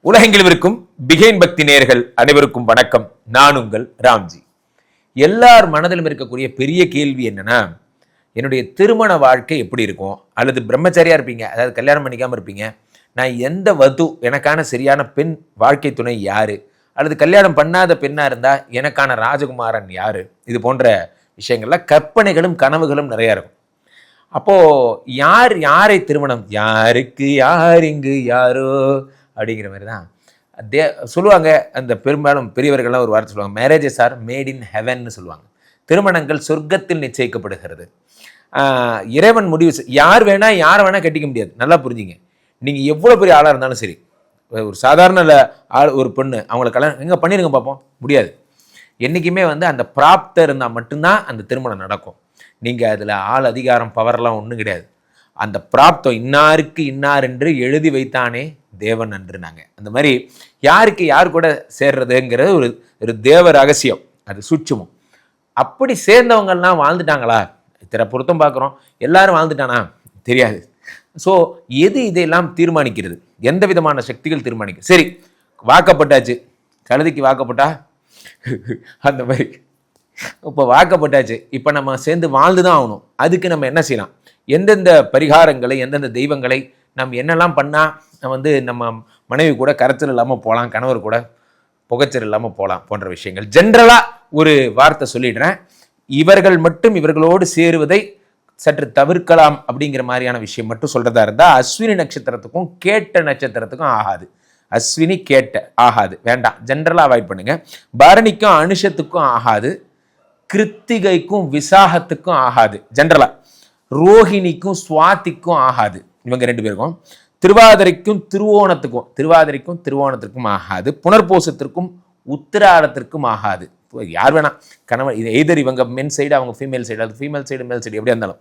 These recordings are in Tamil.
உலகெங்கிலும் இருக்கும் பிகைன் பக்தி நேயர்கள் அனைவருக்கும் வணக்கம். நான் உங்கள் ராம்ஜி. எல்லார் மனதிலும் இருக்கக்கூடிய பெரிய கேள்வி என்னன்னா, என்னுடைய திருமண வாழ்க்கை எப்படி இருக்கும்? அல்லது பிரம்மச்சாரியா இருப்பீங்க, அதாவது கல்யாணம் பண்ணிக்காம இருப்பீங்க. நான் எந்த வது, எனக்கான சரியான பெண் வாழ்க்கை துணை யாரு? அல்லது கல்யாணம் பண்ணாத பெண்ணா இருந்தா எனக்கான ராஜகுமாரன் யாரு? இது போன்ற விஷயங்கள்ல கற்பனைகளும் கனவுகளும் நிறைய இருக்கும். அப்போ யார் யாரை திருமணம், யாருக்கு யார் இங்கு யாரோ அப்படிங்கிற மாதிரி தான் சொல்லுவாங்க. அந்த பெரும்பாலும் பெரியவர்கள்லாம் ஒரு வார்த்தை சொல்லுவாங்க, மேரேஜஸ் ஆர் மேட் இன் ஹெவன்னு சொல்லுவாங்க. திருமணங்கள் சொர்க்கத்தில் நிச்சயிக்கப்படுகிறது. இறைவன் முடிவு யார் வேணா யாரை வேணா கட்டிக்க முடியாது. நல்லா புரிஞ்சுங்க. நீங்கள் எவ்வளோ பெரிய ஆளாக இருந்தாலும் சரி, ஒரு சாதாரண ஆள் ஒரு பெண்ணு அவங்கள கல்யாணம் எங்கே பண்ணிடுங்க பார்ப்போம், முடியாது. என்றைக்குமே அந்த பிராப்தம் இருந்தால் மட்டும்தான் அந்த திருமணம் நடக்கும். நீங்கள் அதில் ஆள் அதிகாரம் பவர்லாம் ஒன்றும் கிடையாது. அந்த பிராப்தம் இன்னாருக்கு இன்னார் என்று எழுதி வைத்தானே தேவன் என்று நாங்கள் அந்த மாதிரி யாருக்கு யார் கூட சேர்றதுங்கிறது ஒரு தேவ ரகசியம், அது சூட்சுமம். அப்படி சேர்ந்தவங்கள்லாம் வாழ்ந்துட்டாங்களா? இத்தனை பொருத்தம் பார்க்குறோம், எல்லாரும் வாழ்ந்துட்டானா தெரியாது. ஸோ எது இதையெல்லாம் தீர்மானிக்கிறது? எந்த விதமான சக்திகள் தீர்மானிக்கிறது? சரி, வாக்கப்பட்டாச்சு, கழுதைக்கு வாக்கப்பட்டா அந்த மாதிரி இப்போ வாக்கப்பட்டாச்சு. இப்போ நம்ம சேர்ந்து வாழ்ந்து தான் ஆகணும். அதுக்கு நம்ம என்ன செய்யலாம்? எந்தெந்த பரிகாரங்களை, எந்தெந்த தெய்வங்களை நம்ம என்னெல்லாம் பண்ணால் நம்ம மனைவி கூட கரைச்சல் இல்லாமல் போகலாம், கணவர் கூட புகைச்சல் இல்லாமல் போகலாம் போன்ற விஷயங்கள் ஜென்ரலாக ஒரு வார்த்தை சொல்லிடுறேன். இவர்கள் மட்டும் இவர்களோடு சேருவதை சற்று தவிர்க்கலாம் அப்படிங்கிற மாதிரியான விஷயம் மட்டும் சொல்கிறதா இருந்தால், அஸ்வினி நட்சத்திரத்துக்கும் கேட்ட நட்சத்திரத்துக்கும் ஆகாது. அஸ்வினி கேட்ட ஆகாது, வேண்டாம், ஜென்ரலாக அவாய்ட் பண்ணுங்க. பரணிக்கும் அனுஷத்துக்கும் ஆகாது, கிருத்திகைக்கும் விசாகத்துக்கும் ஆகாது, ஜென்ரலா. ரோஹிணிக்கும் சுவாதிக்கும் ஆகாது, இவங்க ரெண்டு பேருக்கும். திருவாதிரைக்கும் திருவோணத்துக்கும் ஆகாது. புனர்பூசத்திற்கும் உத்திராடத்திற்கும் ஆகாது. யார் வேணா கணவன், இது எய்தர் இவங்க மென் சைடு, அவங்க ஃபீமேல் சைடு, அது ஃபீமேல் சைடு மேல் சைடு, எப்படியா இருந்தாலும்.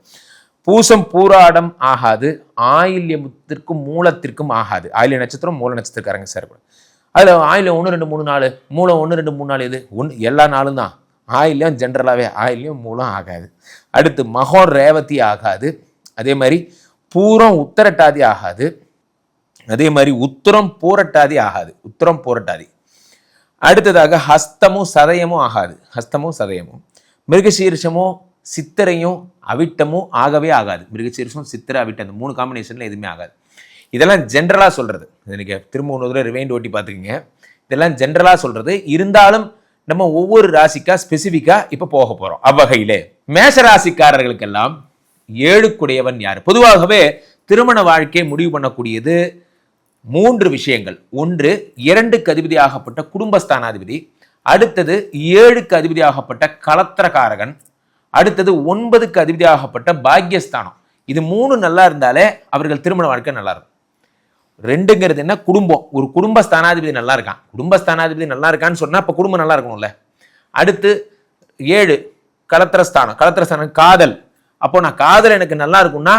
பூசம் பூராடம் ஆகாது. ஆயில்யத்திற்கும் மூலத்திற்கும் ஆகாது. ஆயில்ய நட்சத்திரம் மூல நட்சத்திரக்காரங்க சேரக்கூடாது. அதில் ஆயில்யம் 1 2 3 4, மூலம் 1 2 3 4, இது எல்லா நாளும் தான். ஆயில்யம் ஜென்ரலாகவே ஆயில்யம் மூலம் ஆகாது. அடுத்து மகோர் ரேவதி ஆகாது. அதே மாதிரி பூரம் உத்தரட்டாதி ஆகாது. அதே மாதிரி உத்தரம் பூரட்டாதி ஆகாது, உத்தரம் பூரட்டாதி. அடுத்ததாக ஹஸ்தமும் சதயமும் ஆகாது. ஹஸ்தமும் சதயமும். மிருகசீர்ஷமும் சித்திரையும் அவிட்டமும் ஆகவே ஆகாது. மிருகசீர்ஷம் சித்திரை அவிட்டம், அந்த 3 காம்பினேஷன்ல எதுவுமே ஆகாது. இதெல்லாம் ஜென்ரலாக சொல்றது. எனக்கு திரும்ப ஒன்று தடவை ரிவைண்ட் ஓட்டி பார்த்துக்குங்க. இதெல்லாம் ஜென்ரலாக சொல்றது. இருந்தாலும் நம்ம ஒவ்வொரு ராசிக்கா ஸ்பெசிஃபிக்கா இப்போ போக போறோம். அவ்வகையிலே மேஷ ராசிக்காரர்களுக்கெல்லாம் 7க்குடையவன் யார்? பொதுவாகவே திருமண வாழ்க்கையை முடிவு பண்ணக்கூடியது 3 விஷயங்கள். ஒன்று 2க்கு அதிபதியாகப்பட்ட குடும்பஸ்தானாதிபதி, அடுத்தது 7க்கு அதிபதியாகப்பட்ட கலத்திரகாரகன், அடுத்தது 9க்கு அதிபதியாகப்பட்ட பாக்யஸ்தானம். இது 3 நல்லா இருந்தாலே அவர்கள் திருமண வாழ்க்கை நல்லா இருக்கும். 2ங்கிறது என்ன? குடும்பம். ஒரு குடும்பஸ்தானாதிபதி நல்லா இருக்கான், குடும்பஸ்தானாதிபதி நல்லா இருக்கான்னு சொன்னா அப்ப குடும்பம் நல்லா இருக்கணும்ல. அடுத்து 7 கலத்திரஸ்தானம் காதல். அப்போ நான் காதல் எனக்கு நல்லா இருக்கும்னா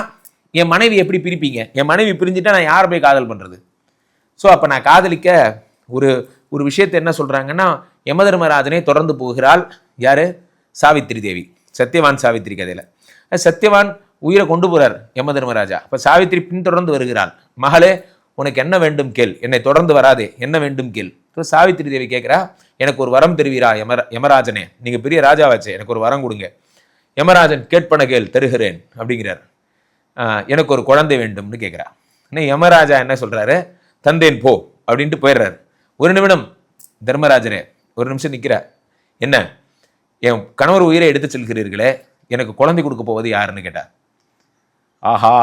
என் மனைவி எப்படி பிரிப்பீங்க? என் மனைவி பிரிஞ்சுட்டா நான் யாரை போய் காதல் பண்றது? ஸோ அப்போ நான் காதலிக்க ஒரு விஷயத்தை என்ன சொல்றாங்கன்னா, யமதர்மராஜனை தொடர்ந்து போகிறாள் யாரு? சாவித்திரி தேவி. சத்யவான் சாவித்திரி கதையில சத்யவான் உயிரை கொண்டு போறார் யமதர்மராஜா. அப்ப சாவித்திரி பின்தொடர்ந்து வருகிறாள். மகளே, உனக்கு என்ன வேண்டும் கேள், என்னை தொடர்ந்து வராதே, என்ன வேண்டும் கேள். சாவித்திரி தேவி கேட்கிறா, எனக்கு ஒரு வரம் தருவீரா யமராஜனே, நீங்க பெரிய ராஜாவாச்சே, எனக்கு ஒரு வரம் கொடுங்க. யமராஜன், கேட்பன கேள், தருகிறேன் அப்படிங்கிறார். எனக்கு ஒரு குழந்தை வேண்டும்னு கேட்கிறா. யமராஜா என்ன சொல்றாரு? தந்தேன் போ அப்படின்ட்டு போயிடுறாரு. ஒரு நிமிடம் தர்மராஜரே, ஒரு நிமிஷம் நிற்கிறார். என்ன, என் கணவர் உயிரை எடுத்து செல்கிறீர்களே, எனக்கு குழந்தை கொடுக்க போவது யாருன்னு கேட்டார். ஆஹா,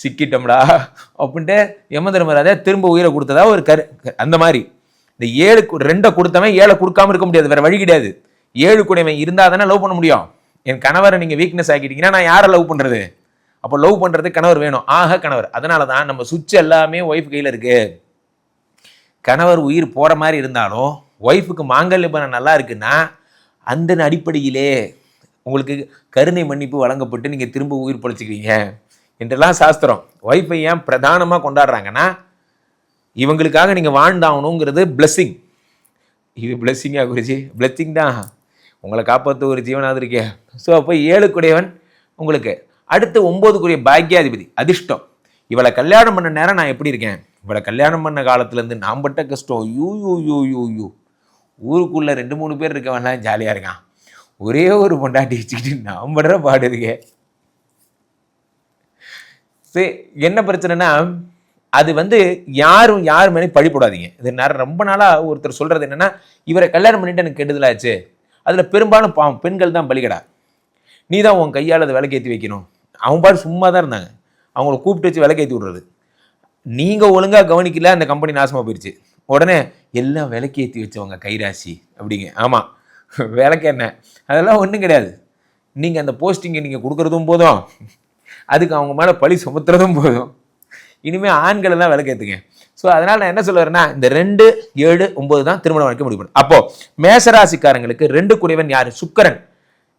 சிக்கிட்டோம்டா அப்படின்ட்டு யம தர்மராஜா திரும்ப உயிரை கொடுத்ததா ஒரு அந்த மாதிரி இந்த 2 கொடுத்தவன் 7 கொடுக்காம இருக்க முடியாது, வேற வழி கிடையாது. 7 கூடவன் இருந்தா தானே லவ் பண்ண முடியும். என் கணவரை நீங்க வீக்னஸ் ஆக்கிட்டீங்கன்னா நான் யாரை லவ் பண்றது? அப்போ லவ் பண்றது கணவர் வேணும். கணவர். அதனாலதான் நம்ம சுவிட்ச் எல்லாமே ஒய்ஃப் கையில இருக்கு. கணவர் உயிர் போற மாதிரி இருந்தாலும் ஒய்ஃபுக்கு மாங்கல்ய பணம் நல்லா இருக்குன்னா அந்த அடிப்படையிலே உங்களுக்கு கருணை மன்னிப்பு வழங்கப்பட்டு நீங்க திரும்ப உயிர் பொழைச்சிக்கிறீங்க என்றெல்லாம் சாஸ்திரம். ஒய்ஃபை ஏன் பிரதானமாக கொண்டாடுறாங்கன்னா, இவங்களுக்காக நீங்கள் வாழ்ந்தாகணுங்கிறது பிளெஸ்ஸிங். இது பிளெஸ்ஸிங்கா குருஜி? பிளெஸ்ஸிங் தான், உங்களை காப்பாற்ற ஒரு ஜீவனாவது இருக்கே. ஸோ அப்போ 7க்குடையவன் உங்களுக்கு. அடுத்து 9க்குரிய பாக்யாதிபதி அதிர்ஷ்டம். இவளை கல்யாணம் பண்ண நேரம் நான் எப்படி இருக்கேன், இவளை கல்யாணம் பண்ண காலத்துலேருந்து நான் பட்ட கஷ்டம், யூ ஊருக்குள்ளே 2-3 பேர் இருக்கவன்லாம் ஜாலியாக இருக்கான், ஒரே ஒரு பொண்டாட்டி வச்சுக்கிட்டு நான் படுற பாடு இருக்கேன். சரி, என்ன பிரச்சனைனா அது வந்து யாரும் யார் மேலே பழிப்படாதீங்க. இது ரொம்ப நாளாக ஒருத்தர் சொல்கிறது என்னென்னா, இவரை கல்யாணம் பண்ணிட்டு எனக்கு கெடுதலாச்சு, அதில் பெரும்பாலும் பெண்கள் தான் பலிகடா, நீ தான் உன் கையால் அதை விளக்கேற்றி வைக்கணும். அவங்க பாரு சும்மா தான் இருந்தாங்க, அவங்கள கூப்பிட்டு வச்சு விளக்கேற்றி விடுறது. நீங்கள் ஒழுங்காக கவனிக்கல, அந்த கம்பெனி நாசமாக போயிடுச்சு. உடனே எல்லாம் விளக்கேற்றி வச்சவங்க கைராசி அப்படிங்க. ஆமாம், விளக்கு என்ன, அதெல்லாம் ஒன்றும் கிடையாது. நீங்கள் அந்த போஸ்டிங்கை நீங்கள் கொடுக்குறதும் போதும், அதுக்கு அவங்க மேலே பழி சுமத்துறதும் போதும். இனிமேல் ஆண்கள் எல்லாம் விளக்கேற்றுங்க. ஸோ அதனால் நான் என்ன சொல்ல வரேன்னா, இந்த 2, 7, 9 தான் திருமணம் வரைக்கும் முடிவு பண்ணும். அப்போது மேசராசிக்காரங்களுக்கு 2 குடையவன் யார்? சுக்கிரன்.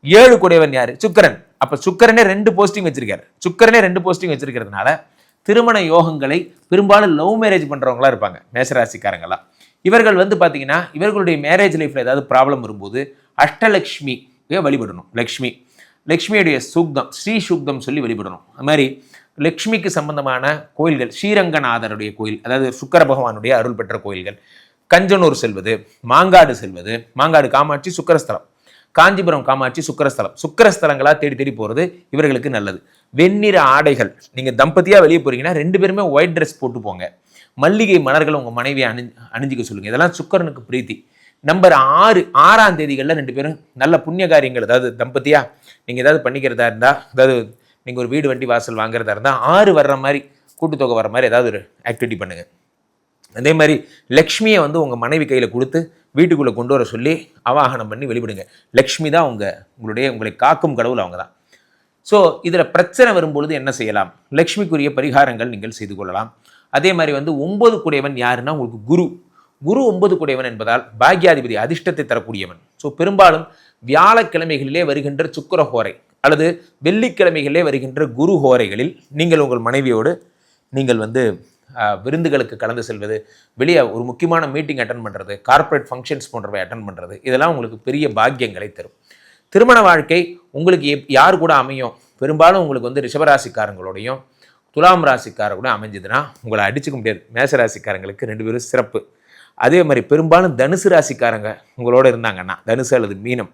7 குடையவன் யார்? சுக்கிரன். அப்போ சுக்கிரனே 2 போஸ்டிங் வச்சிருக்காரு. சுக்கிரனே 2 போஸ்டிங் வச்சிருக்கிறதுனால திருமண யோகங்களை பெரும்பாலும் லவ் மேரேஜ் பண்ணுறவங்களா இருப்பாங்க மேசராசிக்காரங்களாம். இவர்கள் வந்து பார்த்தீங்கன்னா, இவர்களுடைய மேரேஜ் லைஃப்பில் ஏதாவது ப்ராப்ளம் வரும்போது அஷ்டலக்ஷ்மி வழிபடணும். லக்ஷ்மியுடைய சூக்தம், ஸ்ரீ சூக்தம் சொல்லி வழிபடணும். அது மாதிரி லக்ஷ்மிக்கு சம்பந்தமான கோயில்கள், ஸ்ரீரங்கநாதருடைய கோயில், அதாவது சுக்கர பகவானுடைய அருள் பெற்ற கோயில்கள், கஞ்சனூர் செல்வது, மாங்காடு செல்வது, மாங்காடு காமாட்சி சுக்கரஸ்தலம், காஞ்சிபுரம் காமாட்சி சுக்கரஸ்தலம், சுக்கரஸ்தலங்களா தேடி தேடி போகிறது இவர்களுக்கு நல்லது. வெண்ணிற ஆடைகள், நீங்கள் தம்பதியாக வெளியே போறீங்கன்னா 2 பேருமே ஒயிட் ட்ரெஸ் போட்டு போங்க. மல்லிகை மலர்கள் உங்கள் மனைவியை அணிஞ்சிக்க சொல்லுங்கள். இதெல்லாம் சுக்கரனுக்கு பிரீத்தி. நம்பர் 6ஆம் தேதிகளில் 2 பேரும் நல்ல புண்ணிய காரியங்கள், அதாவது தம்பதியாக நீங்கள் ஏதாவது பண்ணிக்கிறதா இருந்தால், அதாவது நீங்கள் ஒரு வீடு வண்டி வாசல் வாங்குறதா இருந்தால் 6 வர்ற மாதிரி, கூட்டுத்தொகை வர்ற மாதிரி ஏதாவது ஒரு ஆக்டிவிட்டி பண்ணுங்கள். அதே மாதிரி லக்ஷ்மியை வந்து உங்கள் மனைவி கையில் கொடுத்து வீட்டுக்குள்ளே கொண்டு வர சொல்லி அவாகனம் பண்ணி வெளிவிடுங்க. லக்ஷ்மி தான் உங்களை காக்கும் கடவுள், அவங்க தான். ஸோ இதில் பிரச்சனை வரும்பொழுது என்ன செய்யலாம்? லக்ஷ்மிக்குரிய பரிகாரங்கள் நீங்கள் செய்து கொள்ளலாம். அதே மாதிரி வந்து 9 குடையவன் யாருன்னா உங்களுக்கு குரு 9 குடையவன் என்பதால் பாக்யாதிபதி, அதிர்ஷ்டத்தை தரக்கூடியவன். ஸோ பெரும்பாலும் வியாழக்கிழமைகளிலே வருகின்ற சுக்கிர ஹோரை அல்லது வெள்ளிக்கிழமைகளிலே வருகின்ற குரு ஹோரைகளில் நீங்கள் உங்கள் மனைவியோடு நீங்கள் வந்து விருந்துகளுக்கு கலந்து செல்வது, வெளியே ஒரு முக்கியமான மீட்டிங் அட்டன் பண்ணுறது, கார்ப்பரேட் ஃபங்க்ஷன்ஸ் போன்றவை அட்டன் பண்ணுறது, இதெல்லாம் உங்களுக்கு பெரிய பாக்கியங்களை தரும். திருமண வாழ்க்கை உங்களுக்கு யார் கூட அமையும்? பெரும்பாலும் உங்களுக்கு வந்து ரிஷபராசிக்காரங்களோடையும் துலாம் ராசிக்காரரோட அமைஞ்சதுன்னா உங்களை அடிச்சுக்க முடியாது. மேசராசிக்காரங்களுக்கு 2 பேரும் சிறப்பு. அதே மாதிரி பெரும்பாலும் தனுசு ராசிக்காரங்க உங்களோட இருந்தாங்கன்னா, தனுசு அல்லது மீனம்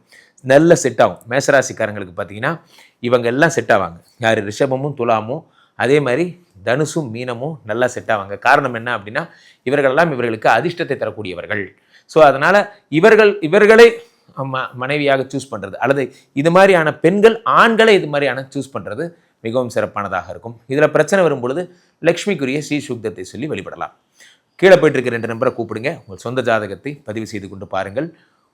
நல்ல செட் ஆகும். மேசராசிக்காரங்களுக்கு பார்த்தீங்கன்னா இவங்க எல்லாம் செட் ஆவாங்க. யார்? ரிஷபமும் துலாமும், அதே மாதிரி தனுசும் மீனமும் நல்லா செட் ஆவாங்க. காரணம் என்ன அப்படின்னா, இவர்களுக்கு அதிர்ஷ்டத்தை தரக்கூடியவர்கள். ஸோ அதனால் இவர்களை மனைவியாக சூஸ் பண்ணுறது, அல்லது இது மாதிரியான பெண்கள் ஆண்களை இது மாதிரியான சூஸ் பண்ணுறது மிகவும் சிறப்பானதாக இருக்கும். இதில் பிரச்சனை வரும் பொழுது லக்ஷ்மிக்குரிய ஸ்ரீ சூக்தத்தை சொல்லி வழிபடலாம். கீழே போயிட்டு இருக்க 2 நம்பரை கூப்பிடுங்க. உங்கள் சொந்த ஜாதகத்தை பதிவு செய்து கொண்டு பாருங்கள்.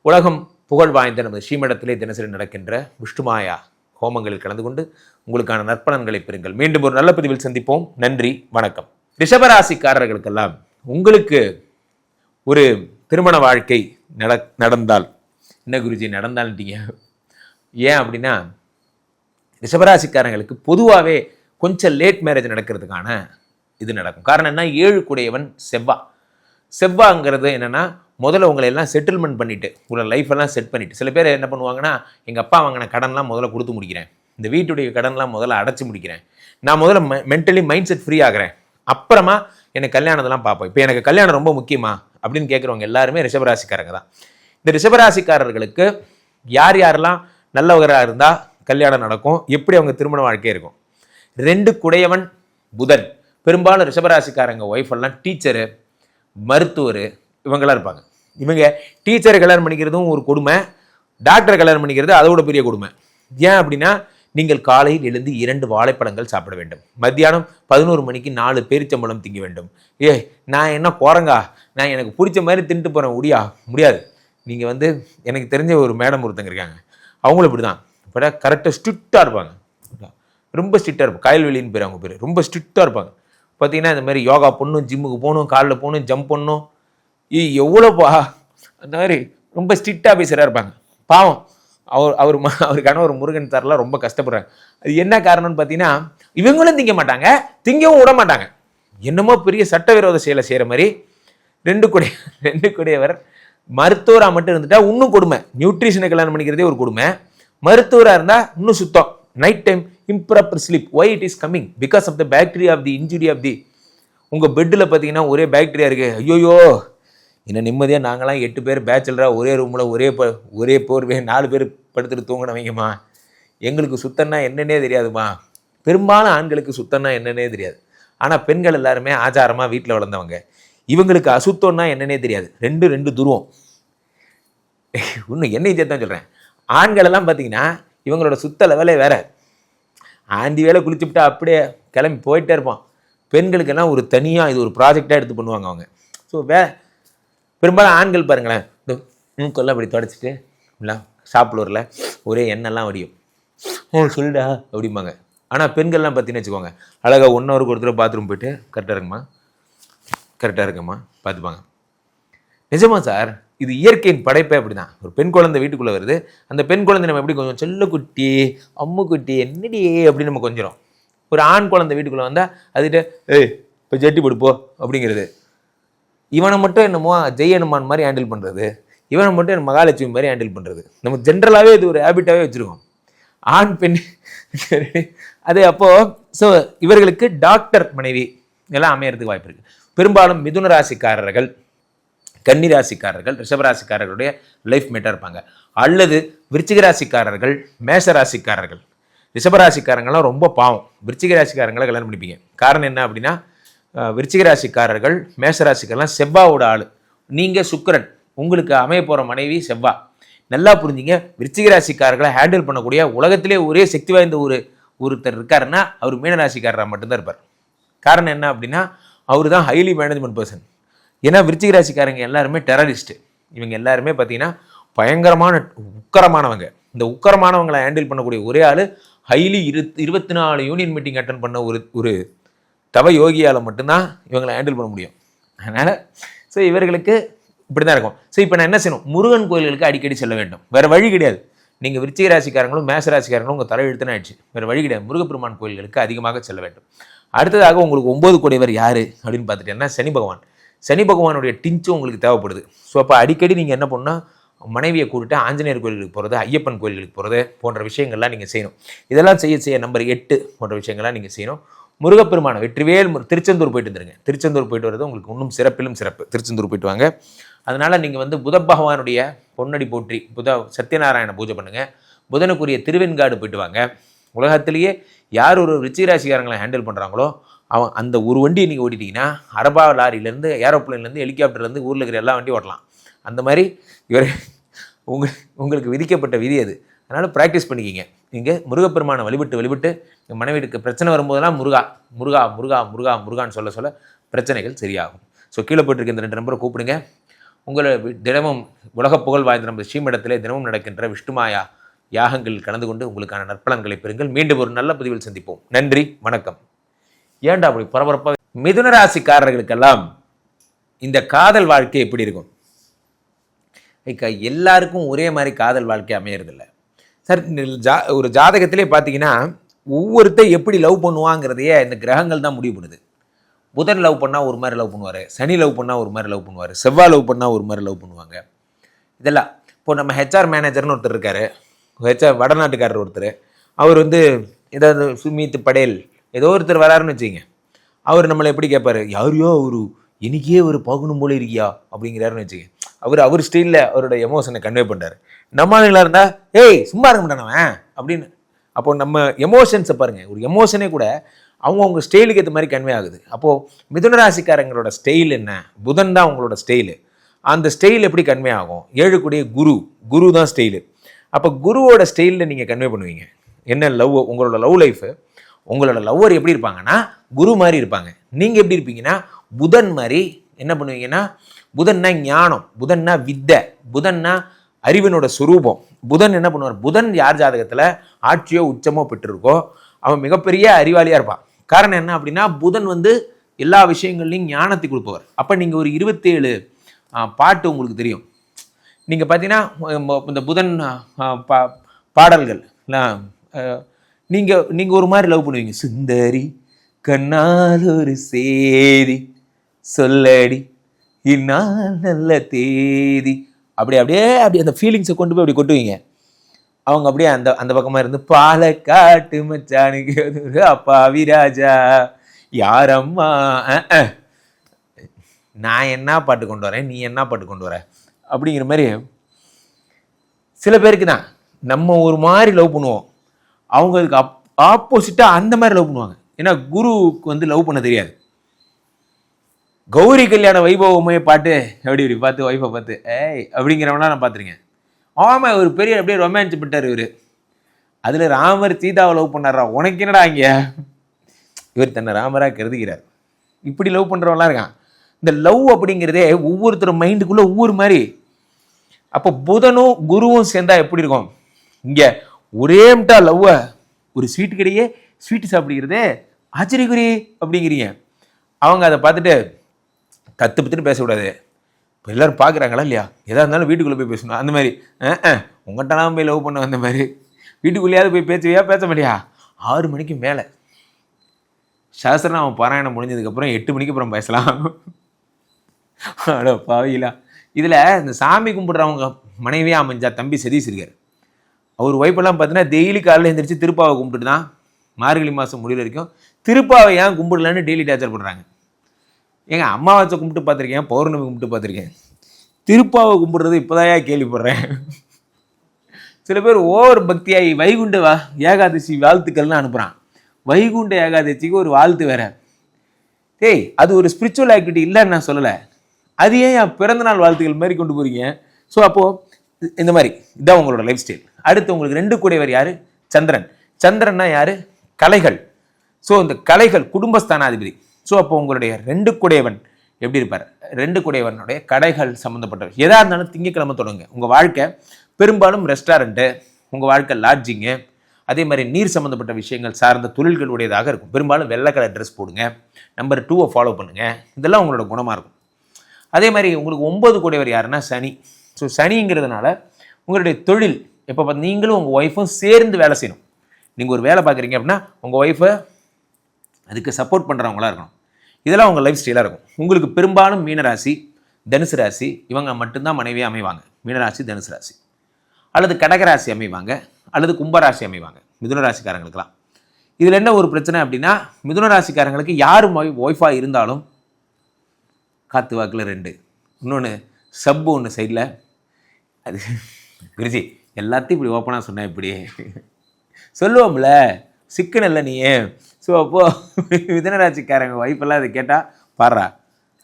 உலகம் புகழ் வாய்ந்த நமது ஸ்ரீமடத்திலே தினசரி நடக்கின்ற விஷ்ணுமாயா ஹோமங்களில் கலந்து கொண்டு உங்களுக்கான நற்பலன்களை பெறுங்கள். மீண்டும் ஒரு நல்ல பதிவில் சந்திப்போம். நன்றி, வணக்கம். ரிஷபராசிக்காரர்களுக்கெல்லாம் உங்களுக்கு ஒரு திருமண வாழ்க்கை நடந்தால், என்ன குருஜி நடந்தால்ட்டீங்க, ஏன் அப்படின்னா ரிஷபராசிக்காரங்களுக்கு பொதுவாகவே கொஞ்சம் லேட் மேரேஜ் நடக்கிறதுக்கான இது நடக்கும். காரணம் என்ன? 7 குடையவன் செவ்வாங்கிறது என்னென்னா, முதல்ல உங்களை எல்லாம் செட்டில்மெண்ட் பண்ணிவிட்டு உங்களை லைஃப்பெல்லாம் செட் பண்ணிவிட்டு, சில பேர் என்ன பண்ணுவாங்கன்னா, எங்கள் அப்பா வாங்கின கடன்லாம் முதல்ல கொடுத்து முடிக்கிறேன், இந்த வீட்டுடைய கடன்லாம் முதல்ல அடைச்சி முடிக்கிறேன், நான் முதல்ல மென்டலி மைண்ட் செட் ஃப்ரீ ஆகிறேன், அப்புறமா எனக்கு கல்யாணத்தெல்லாம் பார்ப்போம், இப்போ எனக்கு கல்யாணம் ரொம்ப முக்கியமா அப்படின்னு கேட்குறவங்க எல்லாருமே ரிஷபராசிக்காரங்க தான். இந்த ரிஷபராசிக்காரர்களுக்கு யாரெல்லாம் நல்லவராக இருந்தால் கல்யாணம் நடக்கும், எப்படி அவங்க திருமண வாழ்க்கை இருக்கும்? 2 குடையவன் புதன். பெரும்பாலும் ரிஷபராசிக்காரங்க ஒய்ஃப் எல்லாம் டீச்சரு, மருத்துவர் இவங்களாம் இருப்பாங்க. இவங்க டீச்சரை கல்யாணம் பண்ணிக்கிறதும் ஒரு கொடுமை, டாக்டரை கல்யாணம் பண்ணிக்கிறது அதோட பெரிய கொடுமை. ஏன் அப்படின்னா, நீங்கள் காலையில் எழுந்து 2 வாழைப்பழங்கள் சாப்பிட வேண்டும், மத்தியானம் 11 மணிக்கு 4 பேரிச்சம்பழம் திங்க வேண்டும். நான் என்ன குரங்கா, நான் எனக்கு பிடிச்ச மாதிரி தின்ட்டு போகிறேன், முடியாது. நீங்கள் வந்து எனக்கு தெரிஞ்ச ஒரு மேடம் ஒருத்தங்க இருக்காங்க, அவங்களும் இப்படி தான், இப்போ கரெக்டாக ஸ்ட்ரிக்டாக இருப்பாங்க, ரொம்ப ஸ்ட்ரிக்டாக இருப்பாங்க. காயல்வெளின்னு பேர் அவங்க பேர், ரொம்ப ஸ்ட்ரிக்டாக இருப்பாங்க. பார்த்தீங்கன்னா இந்த மாதிரி யோகா பண்ணணும், ஜிம்முக்கு போகணும், காலில் போகணும், ஜம்ப் பண்ணணும், எவ்வளோப்பா அந்த மாதிரி ரொம்ப ஸ்ட்ரிக்டாக பேசுகிறா இருப்பாங்க. பாவம் அவர் கணவர் முருகன் தரலாம் ரொம்ப கஷ்டப்படுறாங்க. அது என்ன காரணம்னு பார்த்தீங்கன்னா, இவங்களும் திங்க மாட்டாங்க, திங்கவும் விட மாட்டாங்க. என்னமோ பெரிய சட்டவிரோத செயலை செய்கிற மாதிரி 2 குடையவர் மருத்துவராக மட்டும் இருந்துட்டா இன்னும் கொடுமை. நியூட்ரிஷனை கல்யாணம் பண்ணிக்கிறதே ஒரு கொடுமை, மருத்துவராக இருந்தால் இன்னும் சுத்தம். Night time improper sleep. Why it is coming? Because of the bacteria of the injury of the. உங்கள் பெட்டில் பார்த்தீங்கன்னா ஒரே பாக்டீரியா இருக்குது. ஐயோயோ, இன்னும் நிம்மதியாக நாங்களாம் 8 பேர் பேச்சுலராக ஒரே ரூமில் ஒரே போர்வே 4 பேர் படுத்துட்டு தூங்கினவங்கம்மா. எங்களுக்கு சுத்தம்னா என்னன்னே தெரியாதுமா. பெரும்பாலும் ஆண்களுக்கு சுத்தம்னா என்னன்னே தெரியாது. ஆனால் பெண்கள் எல்லாருமே ஆச்சாரமாக வீட்டில் வளர்ந்தவங்க. இவங்களுக்கு அசுத்தம்னா என்னன்னே தெரியாது. ரெண்டு துருவம். இன்னும் என்னையும் சேர்த்தான் சொல்கிறேன். ஆண்களெல்லாம் பார்த்தீங்கன்னா இவங்களோட சுத்த லெவலே வேற. ஆண்டி வேலை குளிச்சுவிட்டா அப்படியே கிளம்பி போயிட்டே இருப்பான். பெண்களுக்கெல்லாம் ஒரு தனியாக இது ஒரு ப்ராஜெக்டாக எடுத்து பண்ணுவாங்க அவங்க. ஸோ பெரும்பாலும் ஆண்கள் பாருங்களேன், இந்த மூக்கெல்லாம் அப்படி தொடச்சிட்டு இல்லை சாப்பிடுவரில் ஒரே எண்ணெய்லாம் வடியும். சொல்லுடா அப்படிம்பாங்க. ஆனால் பெண்கள்லாம் பார்த்தீங்கன்னு வச்சுக்கோங்க, அழகாக 1 ஹவருக்கு ஒருத்தர் பாத்ரூம் போயிட்டு கரெக்டாக இருக்குமா பார்த்துப்பாங்க. நிஜமா சார், இது இயற்கையின் படைப்பே அப்படி தான். ஒரு பெண் குழந்தை வீட்டுக்குள்ளே வருது, அந்த பெண் குழந்தை நம்ம எப்படி கொஞ்சம் செல்லக்குட்டி அம்முக்குட்டி என்னடி அப்படின்னு நம்ம கொஞ்சம். ஒரு ஆண் குழந்தை வீட்டுக்குள்ளே வந்தால் அதுகிட்ட இப்போ ஜட்டி படுப்போ அப்படிங்கிறது. இவனை மட்டும் என்னமோ ஜெய் ஹனுமான் மாதிரி ஹேண்டில் பண்ணுறது, இவனை மட்டும் என்ன மகாலட்சுமி மாதிரி ஹேண்டில் பண்ணுறது. நம்ம ஜென்ரலாகவே இது ஒரு ஹேபிட்டாகவே வச்சுருக்கோம், ஆண் பெண். அது அப்போது ஸோ இவர்களுக்கு டாக்டர் மனைவி எல்லாம் அமையறதுக்கு வாய்ப்பு இருக்குது. பெரும்பாலும் மிதுன ராசிக்காரர்கள், கன்னி ராசிக்காரர்கள், ரிஷபராசிக்காரர்களுடைய லைஃப் மேட்டாக இருப்பாங்க. அல்லது விருச்சிக ராசிக்காரர்கள், மேஷ ராசிக்காரர்கள். ரிஷபராசிக்காரங்களாம் ரொம்ப பாவம். விருச்சிக ராசிக்காரங்களை கல்யாணம் பண்ணிப்பீங்க. காரணம் என்ன அப்படின்னா, விருச்சிக ராசிக்காரர்கள் மேஷராசிக்காரெல்லாம் செவ்வாவோட ஆள். நீங்கள் சுக்கிரன், உங்களுக்கு அமைய போகிற மனைவி செவ்வா. நல்லா புரிஞ்சுங்க. விருச்சிக ராசிக்காரர்களை ஹேண்டில் பண்ணக்கூடிய உலகத்திலே ஒரே சக்தி வாய்ந்த ஒருத்தர் இருக்காருன்னா அவர் மீனராசிக்காரராக மட்டும்தான் இருப்பார். காரணம் என்ன அப்படின்னா, அவர் தான் ஹைலி மேனேஜ்மெண்ட் பர்சன். ஏன்னா விருச்சிக ராசிக்காரங்க எல்லாருமே டெரரிஸ்ட்டு. இவங்க எல்லாருமே பார்த்தீங்கன்னா பயங்கரமான உக்கரமானவங்க. இந்த உக்கரமானவங்களை ஹேண்டில் பண்ணக்கூடிய ஒரே ஆள் ஹைலி 24 யூனியன் மீட்டிங் அட்டன் பண்ண ஒரு தவ யோகியால் மட்டும்தான் இவங்களை ஹேண்டில் பண்ண முடியும். அதனால் ஸோ இவர்களுக்கு இப்படி தான் இருக்கும். ஸோ இப்போ நான் என்ன செய்யணும், முருகன் கோயில்களுக்கு அடிக்கடி செல்ல வேண்டும். வேறு வழி கிடையாது. நீங்கள் விருச்சிக ராசிக்காரங்களும் மேஷ ராசிக்காரங்களும் உங்கள் தலை எழுத்துன்னு ஆயிடுச்சு, வேறு வழி கிடையாது. முருகப்பெருமான் கோயில்களுக்கு அதிகமாக செல்ல வேண்டும். அடுத்ததாக உங்களுக்கு 9 கூடியவர் யார் அப்படின்னு பார்த்துட்டேன்னா சனி பகவான். சனி பகவானுடைய டிஞ்சும் உங்களுக்கு தேவைப்படுது. ஸோ அப்போ அடிக்கடி நீங்கள் என்ன பண்ணால் மனைவியை கூப்பிட்டு ஆஞ்சநேயர் கோயிலுக்கு போகிறது, ஐயப்பன் கோயில்களுக்கு போகிறது போன்ற விஷயங்கள்லாம் நீங்கள் செய்யணும். இதெல்லாம் செய்ய நம்பர் 8 போன்ற விஷயங்கள்லாம் நீங்கள் செய்யணும். முருகப்பெருமான வெற்றிவேல் திருச்செந்தூர் போயிட்டு வந்துருங்க. திருச்செந்தூர் போயிட்டு வர்றது உங்களுக்கு இன்னும் சிறப்பிலும் சிறப்பு. திருச்செந்தூர் போயிட்டு வாங்க. அதனால் நீங்கள் புத பகவானுடைய பொன்னடி போற்றி சத்யநாராயண பூஜை பண்ணுங்கள். புதனுக்குரிய திருவெண்காடு போயிட்டு வாங்க. உலகத்திலேயே யார் ஒரு விருச்சிக ராசிக்காரங்களை ஹேண்டில் பண்ணுறாங்களோ அவன் அந்த ஒரு வண்டியை நீங்கள் ஓட்டிட்டீங்கன்னா அரபா லாரியிலேருந்து ஏரோப்ளைன்லேருந்து ஹெலிகாப்டர்லேருந்து ஊரில் இருக்கிற எல்லா வண்டியும் ஓட்டலாம். அந்த மாதிரி உங்களுக்கு விதிக்கப்பட்ட விதி அது. அதனால் ப்ராக்டிஸ் பண்ணிக்கிங்க. நீங்கள் முருகப்பெருமானை வழிபட்டு மனைவிக்கு பிரச்சனை வரும்போதெல்லாம் முருகா முருகா முருகா முருகா முருகான்னு சொல்ல பிரச்சனைகள் சரியாகும். ஸோ கீழே போயிட்டுருக்க இந்த 2 நம்பரை கூப்பிடுங்க. உங்களை தினமும் உலக புகழ் வாய்ந்த நம்ம ஸ்ரீமடத்திலே தினமும் நடக்கின்ற விஷ்ணுமாயா யாகங்கள் கலந்து கொண்டு உங்களுக்கான நற்பலன்களை பெறுங்கள். மீண்டும் ஒரு நல்ல பதிவில் சந்திப்போம். நன்றி, வணக்கம். ஏன்டா அப்படி பரபரப்பாக? மிதுன ராசிக்காரர்களுக்கெல்லாம் இந்த காதல் வாழ்க்கை எப்படி இருக்கும்? எல்லாருக்கும் ஒரே மாதிரி காதல் வாழ்க்கை அமையறதில்லை சார். ஒரு ஜாதகத்திலே பார்த்தீங்கன்னா ஒவ்வொருத்தர் எப்படி லவ் பண்ணுவாங்கிறதையே இந்த கிரகங்கள் தான் முடிவு பண்ணுது. புதன் லவ் பண்ணால் ஒரு மாதிரி லவ் பண்ணுவார், சனி லவ் பண்ணால் ஒரு மாதிரி லவ் பண்ணுவார், செவ்வாய் லவ் பண்ணால் ஒரு மாதிரி லவ் பண்ணுவாங்க. இதெல்லாம் இப்போ நம்ம ஹெச்ஆர் மேனேஜர்னு ஒருத்தர் இருக்கார், வடநாட்டுக்காரர் ஒருத்தர். அவர் ஏதாவது சுமித் படேல் ஏதோ ஒருத்தர் வராருன்னு வச்சுங்க. அவர் நம்மளை எப்படி கேட்பார், யாரையோ ஒரு எனக்கே ஒரு பார்க்கணும் போல இருக்கியா அப்படிங்கிறாருன்னு வச்சுங்க. அவர் ஸ்டைலில் அவரோட எமோஷனை கன்வே பண்ணுறாரு. நம்ம ஆளுங்களாக இருந்தால் ஏய் சும்மா இருக்க மாட்டானவன் அப்படின்னு. அப்போ நம்ம எமோஷன்ஸை பாருங்கள், ஒரு எமோஷனே கூட அவங்கவுங்க ஸ்டைலுக்கு ஏற்ற மாதிரி கன்வே ஆகுது. அப்போது மிதுன ராசிக்காரங்களோட ஸ்டைல் என்ன, புதன் தான் அவங்களோட ஸ்டைலு. அந்த ஸ்டைல் எப்படி கன்வே ஆகும்? 7 கூடிய குரு தான் ஸ்டைலு. அப்போ குருவோட ஸ்டைலில் நீங்கள் கன்வே பண்ணுவீங்க. என்ன லவ், உங்களோட லவ் லைஃபு, உங்களோட லவ்வர் எப்படி இருப்பாங்கன்னா குரு மாதிரி இருப்பாங்க. நீங்கள் எப்படி இருப்பீங்கன்னா புதன் மாதிரி. என்ன பண்ணுவீங்கன்னா புதன்னா ஞானம், புதன்னா வித்தை, புதன்னா அறிவினோட சுரூபம். புதன் என்ன பண்ணுவார், புதன் யார் ஜாதகத்தில் ஆட்சியோ உச்சமோ பெற்றிருக்கோ அவன் மிகப்பெரிய அறிவாளியாக இருப்பான். காரணம் என்ன அப்படின்னா புதன் எல்லா விஷயங்கள்லையும் ஞானத்தை கொடுப்பவர். அப்போ நீங்கள் ஒரு 27 பாட்டு உங்களுக்கு தெரியும். நீங்கள் பார்த்தீங்கன்னா இந்த புதன் பாடல்கள் நீங்கள் ஒரு மாதிரி லவ் பண்ணுவீங்க. சுந்தரி கண்ணால் ஒரு சேதி சொல்லடி இந்நாள் நல்ல தேதி, அப்படியே அந்த ஃபீலிங்ஸை கொண்டு போய் அப்படி கொட்டுவீங்க. அவங்க அப்படியே அந்த அந்த பக்கமாக இருந்து பாலக்காட்டு மச்சானுக்கு அப்பா விராஜா யாரம்மா நான் என்ன பாட்டு கொண்டு வரேன், நீ என்ன பாட்டு கொண்டு வர அப்படிங்கிற மாதிரி. சில பேருக்கு தான் நம்ம ஒரு மாதிரி லவ் பண்ணுவோம், அவங்க அதுக்கு ஆப்போசிட்டாக அந்த மாதிரி லவ் பண்ணுவாங்க. ஏன்னா குருவுக்கு வந்து லவ் பண்ண தெரியாது. கௌரி கல்யாண வைபவமே பாட்டு எப்படி இப்படி பார்த்து ஒய்ஃபை பார்த்து ஏய் அப்படிங்கிறவனா நான் பார்த்துருக்கேன். ஆமாம், ஒரு பெரிய அப்படியே ரொமான்ஸ் பண்ணிட்டார் இவர். அதில் ராமர் சீதாவை லவ் பண்ணாரா, உனக்கு என்னடா இங்கே, இவர் தன்னை ராமராக கருதுகிறார். இப்படி லவ் பண்ணுறவங்களாம் இருக்கான். இந்த லவ் அப்படிங்கிறதே ஒவ்வொருத்தர் மைண்டுக்குள்ளே ஒவ்வொரு மாதிரி. அப்போ புதனும் குருவும் சேர்ந்தா எப்படி இருக்கும்? இங்கே ஒரேம்ட்டா லவ்வை ஒரு ஸ்வீட் கடையே ஸ்வீட்டு சாப்பிடுகிறதே ஆச்சரியக்குறி அப்படிங்கிறீங்க. அவங்க அதை பார்த்துட்டு கற்று பத்துட்டு பேசக்கூடாது. இப்போ எல்லோரும் பார்க்குறாங்களா இல்லையா, எதாக இருந்தாலும் வீட்டுக்குள்ளே போய் பேசணும். அந்த மாதிரி உங்கள்கிட்டலாம் போய் லவ் பண்ண வந்த மாதிரி வீட்டுக்குள்ளேயாவது போய் பேசுவியா, பேச மாட்டியா? 6 மணிக்கு மேலே சாஸ்திரநாம பாராயணம் முடிஞ்சதுக்கப்புறம் 8 மணிக்கு அப்புறம் பேசலாம். அடோ பாவிலா. இதில் இந்த சாமி கும்பிட்றவங்க மனைவியாக அமைஞ்சா தம்பி சதீஷ் இருக்கார். அவர் ஒய்ஃபெல்லாம் பார்த்தீங்கன்னா டெய்லி காலையில் எழுந்திரிச்சு திருப்பாவை கும்பிட்டுட்டு தான் மார்கழி மாதம் முடிவு வரைக்கும் திருப்பாவை ஏன் கும்பிடலன்னு டெய்லி டார்ச்சர் பண்ணுறாங்க. ஏங்க அமாவாசை கும்பிட்டு பார்த்துருக்கேன், பௌர்ணமி கும்பிட்டு பார்த்துருக்கேன், திருப்பாவை கும்பிட்றது இப்போதான் கேள்விப்படுறேன். சில பேர் ஓவர் பக்தியாகி வைகுண்ட ஏகாதசி வாழ்த்துக்கள்னு அனுப்புகிறான். வைகுண்ட ஏகாதசிக்கு ஒரு வாழ்த்து வேற. ஏய், அது ஒரு ஸ்பிரிச்சுவல் ஆக்டிவிட்டி இல்லைன்னு நான் சொல்லலை. அது ஏன் பிறந்தநாள் வாழ்த்துக்கள் மாதிரி கொண்டு போகிறீங்க? ஸோ அப்போது இந்த மாதிரி இதான் உங்களோட லைஃப் ஸ்டைல். அடுத்து உங்களுக்கு 2 கூடையவர் யார்? சந்திரன். சந்திரன்னா யார்? கலைகள். ஸோ இந்த கலைகள் குடும்பஸ்தானாதிபதி. ஸோ அப்போ உங்களுடைய 2 கூடையவன் எப்படி இருப்பார்? 2 கூடையவனுடைய கடைகள் சம்மந்தப்பட்டவர். எதாக இருந்தாலும் திங்கக்கிழமை தொடங்க. உங்கள் வாழ்க்கை பெரும்பாலும் ரெஸ்டாரண்ட்டு, உங்கள் வாழ்க்கை லாட்ஜிங்கு, அதே மாதிரி நீர் சம்மந்தப்பட்ட விஷயங்கள் சார்ந்த தொழில்களுடையதாக இருக்கும். பெரும்பாலும் வெள்ளை கலர் ட்ரெஸ் போடுங்க, நம்பர் 2 ஃபாலோ பண்ணுங்கள். இதெல்லாம் உங்களோட குணமாக இருக்கும். அதே மாதிரி உங்களுக்கு 9 கூடையவர் யாருன்னா சனி. ஸோ சனிங்கிறதுனால உங்களுடைய தொழில் எப்போ பார்த்து நீங்களும் உங்கள் ஒய்ஃபும் சேர்ந்து வேலை செய்யணும். நீங்கள் ஒரு வேலை பார்க்குறீங்க அப்படின்னா உங்கள் ஒய்ஃபை அதுக்கு சப்போர்ட் பண்ணுறவங்களா இருக்கணும். இதெல்லாம் உங்கள் லைஃப் ஸ்டைலாக இருக்கும். உங்களுக்கு பெரும்பாலும் மீனராசி, தனுசு ராசி இவங்க மட்டும்தான் மனைவியாக அமைவாங்க. மீனராசி, தனுசு ராசி அல்லது கடகராசி அமைவாங்க, அல்லது கும்பராசி அமைவாங்க. மிதுன ராசிக்காரங்களுக்கெல்லாம் இதில் என்ன ஒரு பிரச்சனை அப்படின்னா, மிதுன ராசிக்காரங்களுக்கு யார் ஒய்ஃபாக இருந்தாலும் காற்று வாக்கில் 2, இன்னொன்று சப்பு ஒன்று சைடில். அது குருஜி எல்லாத்தையும் இப்படி ஓப்பனாக சொன்னேன், இப்படி சொல்லுவோம்ல, சிக்கனில்லை நீ. ஸோ அப்போது மிதுனராசிக்காரங்க ஒய்ஃபெல்லாம் அதை கேட்டால் பாடுறா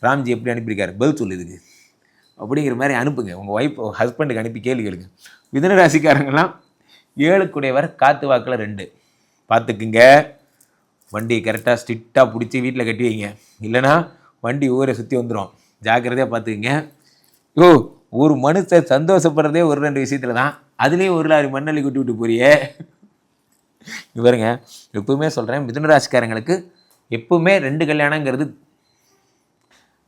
ராம்ஜி எப்படி அனுப்பியிருக்காரு, பதில் சொல்லுதுக்கு அப்படிங்கிற மாதிரி அனுப்புங்க. உங்கள் ஒய்ஃப் ஹஸ்பண்டுக்கு அனுப்பி கேள்வி கேளுங்க. மிதுனராசிக்காரங்கெல்லாம் 7 கூடையவர் காற்று வாக்கில் 2. பார்த்துக்குங்க, வண்டியை கரெக்டாக ஸ்ட்ரிக்டாக பிடிச்சி வீட்டில் கட்டி வைங்க, இல்லைனா வண்டி ஊரை சுற்றி வந்துடும். ஜாக்கிரதையாக பார்த்துக்குங்க. ஒரு மனுஷன் சந்தோஷப்படுறதே 1-2 விஷயத்தில் தான், அதுலேயும் 1 லாரி மண்ணள்ளி கொட்டி விட்டு போறியே. இவருங்க எப்பவுமே சொல்கிறேன், மிதுனராசிக்காரங்களுக்கு எப்பவுமே 2 கல்யாணங்கிறது.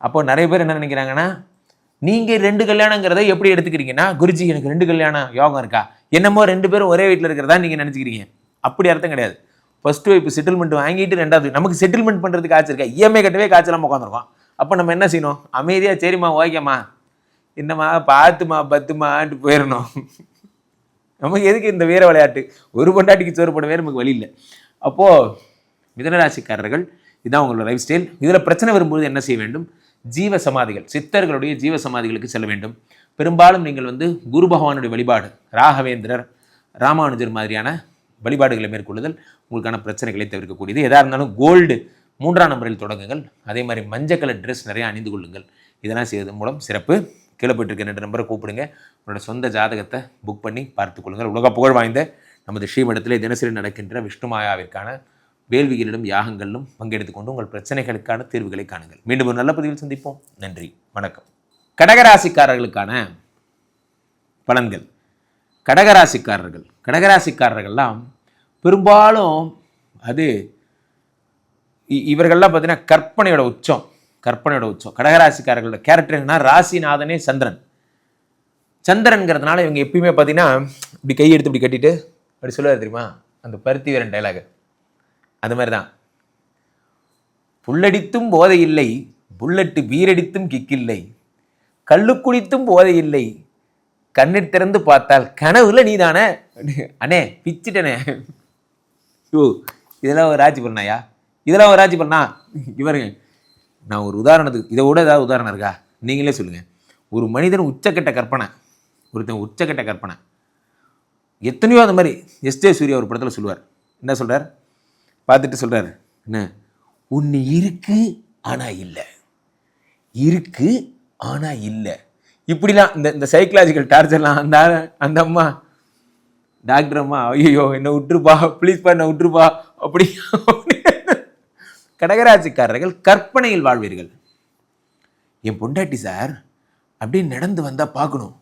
அப்போ நிறைய பேர் என்ன நினைக்கிறாங்கன்னா, நீங்கள் 2 கல்யாணங்கிறத எப்படி எடுத்துக்கிறீங்கன்னா, குருஜி எனக்கு 2 கல்யாணம் யோகம் இருக்கா, என்னமோ 2 பேரும் ஒரே வீட்டில் இருக்கிறதா நீங்கள் நினச்சிக்கிறீங்க. அப்படி அர்த்தம் கிடையாது. ஃபர்ஸ்ட் இப்போ செட்டில்மெண்ட் வாங்கிட்டு 2வது நமக்கு செட்டில்மெண்ட் பண்ணுறதுக்கு காய்ச்சி இருக்கா, இஎம்ஐ கட்டவே காய்ச்சலாமல் உட்காந்துருக்கோம். அப்போ நம்ம என்ன செய்யணும்? அமைதியாக சரிம்மா ஓகேம்மா என்னம்மா பார்த்துமா பத்துமான்ட்டு போயிடணும். நமக்கு எதுக்கு இந்த வீர விளையாட்டு? ஒரு பொண்டாட்டிக்கு சோறு போடவே நமக்கு வழி இல்லை. அப்போது மிதுனராசிக்காரர்கள் இதுதான் உங்களோட லைஃப் ஸ்டைல். இதில் பிரச்சனை வரும்போது என்ன செய்ய வேண்டும்? ஜீவ சமாதிகள், சித்தர்களுடைய ஜீவ சமாதிகளுக்கு செல்ல வேண்டும். பெரும்பாலும் நீங்கள் குரு பகவானுடைய வழிபாடு, ராகவேந்திரர், ராமானுஜர் மாதிரியான வழிபாடுகளை மேற்கொள்ளுதல் உங்களுக்கான பிரச்சனைகளை தவிர்க்கக்கூடியது. எதாக இருந்தாலும் கோல்டு 3ஆம் நம்பரில் தொடங்குங்கள். அதே மாதிரி மஞ்சள் கலர் ட்ரெஸ் நிறைய அணிந்து கொள்ளுங்கள். இதெல்லாம் செய்வதன் மூலம் சிறப்பு. கீழே போயிட்டு 2 நம்பரை கூப்பிடுங்க. உங்களோட சொந்த ஜாதகத்தை புக் பண்ணி பார்த்துக் கொள்ளுங்கள். உலக புகழ் வாய்ந்த நமது ஸ்ரீமடத்தில் தினசரி நடக்கின்ற விஷ்ணுமாயாவிற்கான வேள்விகளிலும் யாகங்களிலும் பங்கெடுத்துக்கொண்டு உங்கள் பிரச்சனைகளுக்கான தீர்வுகளை காணுங்கள். மீண்டும் ஒரு நல்ல பதிவில் சந்திப்போம். நன்றி, வணக்கம். கடகராசிக்காரர்களுக்கான பலன்கள். கடகராசிக்காரர்கள்லாம் பெரும்பாலும் இவர்கள்லாம் பார்த்தீங்கன்னா கற்பனையோட உச்சம். கடகராசிக்காரர்களோட கேரக்டர் என்னன்னா, ராசிநாதனே சந்திரன். சந்திரன்கிறதுனால இவங்க எப்பயுமே பார்த்தீங்கன்னா இப்படி கையெடுத்து இப்படி கட்டிட்டு அப்படி சொல்லுவார் தெரியுமா, அந்த பருத்தி வீரன் டைலாக். அது மாதிரி தான், புல்லடித்தும் போதை இல்லை, புல்லட்டு வீரடித்தும் கிக்கில்லை, கள்ளு குடித்தும் போதை இல்லை, கண்ணை திறந்து பார்த்தால் கனவுல நீ தானே அண்ணே பிச்சுட்டனே. ஓ இதெல்லாம் ஒரு ராஜி பண்ணாயா, இதெல்லாம் ஒரு ராஜி பண்ணா இவருங்க. நான் ஒரு உதாரணத்துக்கு இதை விட ஏதாவது உதாரணம் இருக்கா நீங்களே சொல்லுங்கள். ஒரு மனிதன் உச்சக்கட்ட கற்பனை, ஒருத்தன் உச்சக்கட்ட கற்பனை. எத்தனையோ அந்த மாதிரி எஸ்ஜே சூர்யா ஒரு படத்தில் சொல்லுவார். என்ன சொல்கிறார் பார்த்துட்டு சொல்கிறார், என்ன ஒன்று இருக்கு ஆனால் இல்லை, இருக்கு ஆனால் இல்லை. இப்படிலாம் இந்த சைக்கலாஜிக்கல் டார்ச்சர்லாம் அந்த அம்மா டாக்டர் அம்மா ஐயோ என்னை விட்டுருப்பா ப்ளீஸ்ப்பா என்னை விட்டுருப்பா அப்படி. கடகராசிக்காரர்கள் கற்பனையில் வாழ்வீர்கள். என் பொண்டாட்டி சார் அப்படியே நடந்து வந்தால் பார்க்கணும்,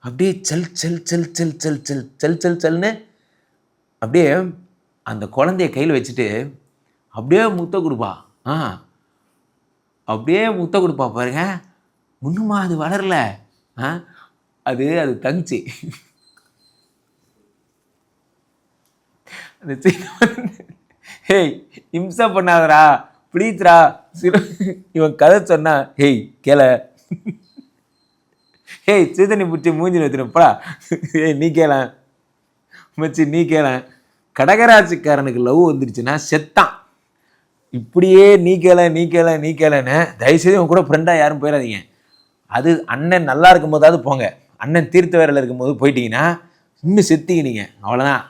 அப்படியே செல் செல் செல் செல் செல் செல் செல் செல் செல்னு அப்படியே அந்த குழந்தைய கையில் வச்சுட்டு அப்படியே முத்த கொடுப்பா. அப்படியே முத்த கொடுப்பா பாருங்க. இன்னுமா அது வளரல, அது தங்குச்சு. அந்த ஹேய் இம்சா பண்ணாதரா ப்ளீஸ்ரா. இவன் கதை சொன்னா ஹேய் கேள, ஹேய் சீதனி பிடிச்சி மூஞ்சில் வச்சுருப்பா, ஏய் நீ கேள மச்சி நீ கேள. கடகராசிக்காரனுக்கு லவ் வந்துருச்சுன்னா செத்தான். இப்படியே நீ கேள நீ கேள நீ கேளன்னு தயவுசெய்து உன் கூட ஃப்ரெண்டாக யாரும் போயிடாதீங்க. அது அண்ணன் நல்லா இருக்கும் போதாவது போங்க, அண்ணன் தீர்த்த வேறையில் இருக்கும்போது போயிட்டீங்கன்னா இன்னும் செத்திக்கினீங்க அவ்வளோதான்.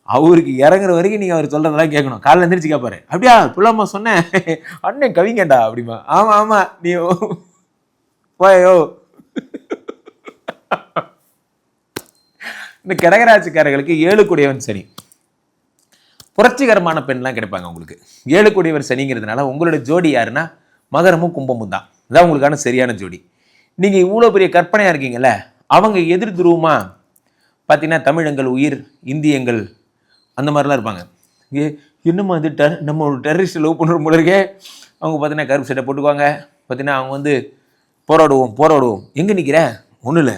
அவருக்கு இறங்குற வரைக்கும் நீங்கள் அவர் சொல்கிறதெல்லாம் கேட்கணும். காலைல எந்திரிச்சு கேட்பாரு, அப்படியா புள்ளம்மா சொன்னேன் அண்ணன் கவிங்கண்டா அப்படிமா. ஆமாம் ஆமாம் நீ போயோ. இந்த கடகராசிக்காரர்களுக்கு 7 கூடியவன் சனி, புரட்சிகரமான பெண்லாம் கிடைப்பாங்க உங்களுக்கு. 7 கூடியவர் சனிங்கிறதுனால உங்களோட ஜோடி யாருன்னா மகரமும் கும்பமும் தான். அதான் உங்களுக்கான சரியான ஜோடி. நீங்கள் இவ்வளோ பெரிய கற்பனையாக இருக்கீங்கல்ல, அவங்க எதிர் துருவமாக பார்த்தீங்கன்னா தமிழங்கள் உயிர், இந்தியங்கள் அந்த மாதிரிலாம் இருப்பாங்க. என்னம்மா இது நம்ம ஒரு டெரரிஸ்ட் லவ் பண்ணுற போல இருக்கே. அவங்க பார்த்தீங்கன்னா கருப்பு சட்டை போட்டுக்குவாங்க. பார்த்தீங்கன்னா அவங்க வந்து போராடுவோம். எங்கே நிற்கிற? ஒன்றும் இல்லை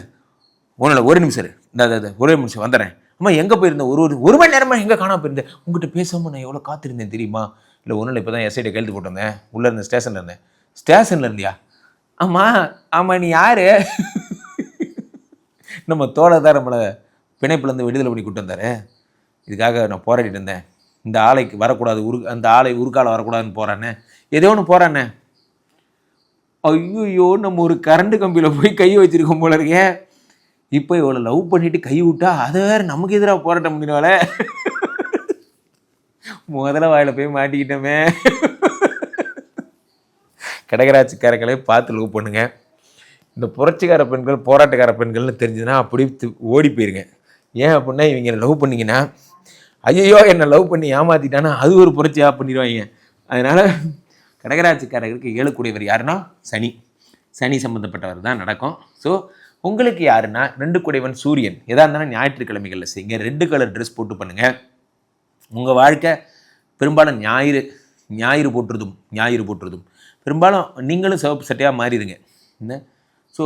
ஒரு நிமிஷம் இந்த ஒரே நிமிஷம் வந்துடுறேன். அம்மா எங்கே போயிருந்தேன், ஒரு மணி நேரமாக எங்கே காணாமல் போயிருந்தேன், உங்கள்கிட்ட பேசாமல் நான் எவ்வளோ காத்திருந்தேன் தெரியுமா? இல்லை ஒன்றும் இல்லை, இப்போ தான் எஸ்ஐட்டை கழுத்து போட்டு வந்தேன், உள்ளே இருந்தேன், ஸ்டேஷனில் இருந்தேன். ஸ்டேஷனில் இருந்தியா? ஆமாம் நீ யார்? நம்ம தோழர் நம்மளை பிணைப்புலேருந்து விடுதலை பண்ணி கூட்டு வந்தார், இதுக்காக நான் போராடிட்டு இருந்தேன். இந்த ஆலைக்கு வரக்கூடாது, அந்த ஆலை உருக்கால வரக்கூடாதுன்னு போகிறானே, ஏதோ ஒன்று போகிறானே. ஐயோ நம்ம ஒரு கரண்ட் கம்பியில் போய் கை வச்சிருக்கோம் போல இருக்கேன். இப்போ இவ்வளோ லவ் பண்ணிட்டு கை விட்டா அதை வேறு நமக்கு எதிராக போராட்டம் பண்ணிடுவாளே. முதல்ல வாயில் போய் மாட்டிக்கிட்டோமே. கடகராசிக்காரர்களே பார்த்து லவ் பண்ணுங்க. இந்த புரட்சிக்கார பெண்கள் போராட்டக்கார பெண்கள்னு தெரிஞ்சுதுன்னா அப்படி ஓடி போயிருங்க. ஏன் அப்படின்னா இவங்க லவ் பண்ணிங்கன்னா ஐயோ என்னை லவ் பண்ணி ஏமாற்றிட்டானா அது ஒரு புரட்சியாக பண்ணிடுவாங்க. அதனால் கடகராசிக்காரர்களுக்கு 7 கூடியவர் யாருன்னா சனி சம்மந்தப்பட்டவர் தான் நடக்கும். ஸோ உங்களுக்கு யாருன்னா 2 கூடியவன் சூரியன். எதாக இருந்தாலும் ஞாயிற்றுக்கிழமைகளில் செய்யுங்க. ரெட் கலர் ட்ரெஸ் போட்டு பண்ணுங்கள். உங்கள் வாழ்க்கை பெரும்பாலும் ஞாயிறு போட்டுறதும் பெரும்பாலும் நீங்களும் சிவப்பு சட்டையாக மாறிடுங்க. என்ன ஸோ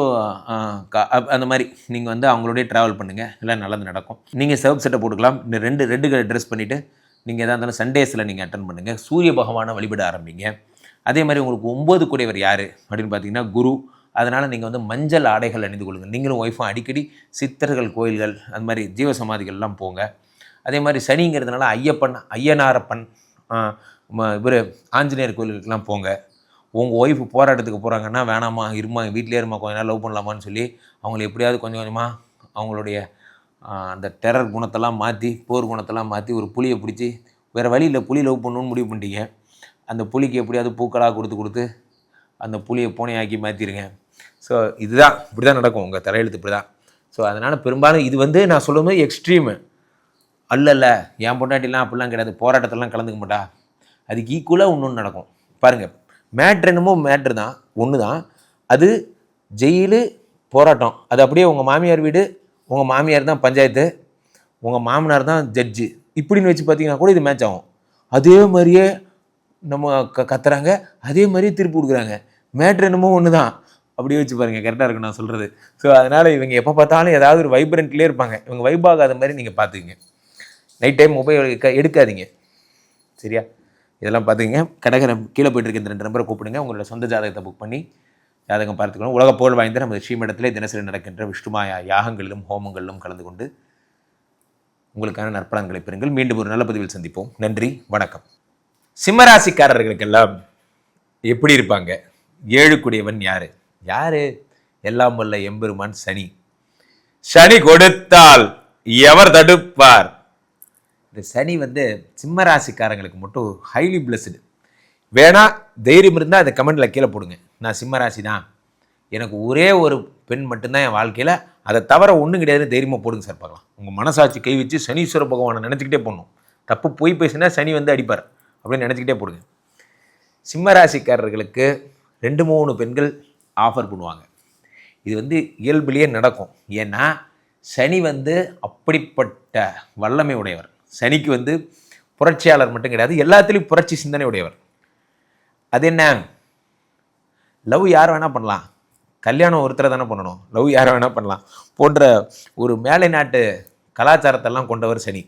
அந்த மாதிரி நீங்கள் வந்து அவங்களோடய ட்ராவல் பண்ணுங்கள், எல்லாம் நல்லது நடக்கும். நீங்கள் சிவப்பு சட்டை போட்டுக்கலாம். இந்த ரெட் கலர் ட்ரெஸ் பண்ணிவிட்டு நீங்கள் எதாக இருந்தாலும் சண்டேஸில் நீங்கள் அட்டன் பண்ணுங்கள். சூரிய பகவானை வழிபட ஆரம்பிங்க. அதே மாதிரி உங்களுக்கு 9 கூடியவர் யார் அப்படின்னு பார்த்தீங்கன்னா குரு. அதனால் நீங்கள் வந்து மஞ்சள் ஆடைகள் அணிந்து கொள்ளுங்கள். நீங்களும் ஒய்ஃபும் அடிக்கடி சித்தர்கள் கோயில்கள் அந்த மாதிரி ஜீவசமாதிகள்லாம் போங்க. அதே மாதிரி சனிங்கிறதுனால ஐயனாரப்பன் இவர் ஆஞ்சநேயர் கோயிலுக்கெல்லாம் போங்க. உங்கள் ஒய்ஃபு போராட்டத்துக்கு போகிறாங்கன்னா வேணாமா இருமா வீட்டிலே இருமா கொஞ்ச நேரம் லவ் பண்ணலாமான்னு சொல்லி அவங்கள எப்படியாவது கொஞ்சம் கொஞ்சமாக அவங்களுடைய அந்த டெரர் குணத்தெல்லாம் மாற்றி போர் குணத்தெல்லாம் மாற்றி ஒரு புளியை பிடிச்சி வேறு வழியில் புளி லவ் பண்ணணுன்னு முடிவு பண்ணிட்டீங்க. அந்த புளிக்கு எப்படியாவது பூக்களாக கொடுத்து அந்த புளியை பூனையாக்கி மாற்றிடுங்க. ஸோ இதுதான் இப்படி தான் நடக்கும், உங்கள் தலையெழுத்து இப்படி தான். ஸோ அதனால் பெரும்பாலும் இது வந்து நான் சொல்லும்போது எக்ஸ்ட்ரீமு அல்ல. என் பொண்டாட்டிலாம் அப்படிலாம் கிடையாது, போராட்டத்திலாம் கலந்துக்க மாட்டா. அதுக்கு ஈக்குவலாக இன்னொன்று நடக்கும் பாருங்கள். மேட்ரு என்னமோ மேட்ரு தான், ஒன்று தான். அது ஜெயிலு போராட்டம். அது அப்படியே உங்கள் மாமியார் வீடு, உங்கள் மாமியார் தான் பஞ்சாயத்து, உங்கள் மாமனார் தான் ஜட்ஜு, இப்படின்னு வச்சு பார்த்தீங்கன்னா கூட இது மேட்ச் ஆகும். அதே மாதிரியே நம்ம கத்துறாங்க, அதே மாதிரியே திருப்பி கொடுக்குறாங்க. மேட்ரு என்னமோ ஒன்று தான், அப்படியே வச்சு பாருங்கள். கரெக்டாக இருக்கும் நான் சொல்கிறது. ஸோ அதனால் இவங்க எப்போ பார்த்தாலும் ஏதாவது ஒரு வைப்ரண்ட்லேயே இருப்பாங்க. இவங்க வைப் ஆகாத மாதிரி நீங்கள் பார்த்துக்குங்க. நைட் டைம் மொபைல் எடுக்காதீங்க, சரியா? இதெல்லாம் பார்த்துக்கிங்க. கடகரை கீழே போய்ட்டு இருக்க இந்த 2 நம்பரை கூப்பிடுங்க. உங்களோட சொந்த ஜாதகத்தை புக் பண்ணி ஜாதகம் பார்த்துக்கணும். உலக புகழ் வாய்ந்த நமது ஸ்ரீமடத்திலே தினசரி நடக்கின்ற விஷ்ணுமாயா யாகங்களிலும் ஹோமங்களிலும் கலந்து கொண்டு உங்களுக்கான நற்பலன்களை பெறுங்கள். மீண்டும் ஒரு நல்ல பதிவில் சந்திப்போம். நன்றி, வணக்கம். சிம்மராசிக்காரர்களுக்கெல்லாம் எப்படி இருப்பாங்க? 7 கூடியவன் யாரு? எல்லாம் வல்ல எம்பெருமான் சனி. சனி கொடுத்தால் எவர் தடுப்பார்? இந்த சனி சிம்மராசிக்காரங்களுக்கு மட்டும் ஹைலி பிளஸ்டு. வேணா தைரியம் இருந்தால் அதை கமெண்டில் கீழே போடுங்க. நான் சிம்மராசி தான், எனக்கு ஒரே ஒரு பெண் மட்டும்தான் என் வாழ்க்கையில், அதை தவிர ஒன்றும் கிடையாதுன்னு தைரியமாக போடுங்க சார் பார்க்கலாம். உங்கள் மனசாட்சி கை வச்சு சனீஸ்வர பகவானை நினச்சிக்கிட்டே போடணும். தப்பு போய் பேசினா சனி அடிப்பார் அப்படின்னு நினச்சிக்கிட்டே போடுங்க. சிம்மராசிக்காரர்களுக்கு 2-3 பெண்கள் ஆஃபர் பண்ணுவாங்க. இது இயல்பிலேயே நடக்கும். ஏன்னா சனி அப்படிப்பட்ட வல்லமை உடையவர். சனிக்கு புரட்சியாளர் மட்டும் கிடையாது, எல்லாத்துலேயும் புரட்சி சிந்தனை உடையவர். அது என்ன? லவ் யார் வேணால் பண்ணலாம், கல்யாணம் ஒருத்தரை தானே பண்ணணும், லவ் யாரை வேணால் பண்ணலாம் போன்ற ஒரு மேலை நாட்டு கலாச்சாரத்தெல்லாம் கொண்டவர் சனி.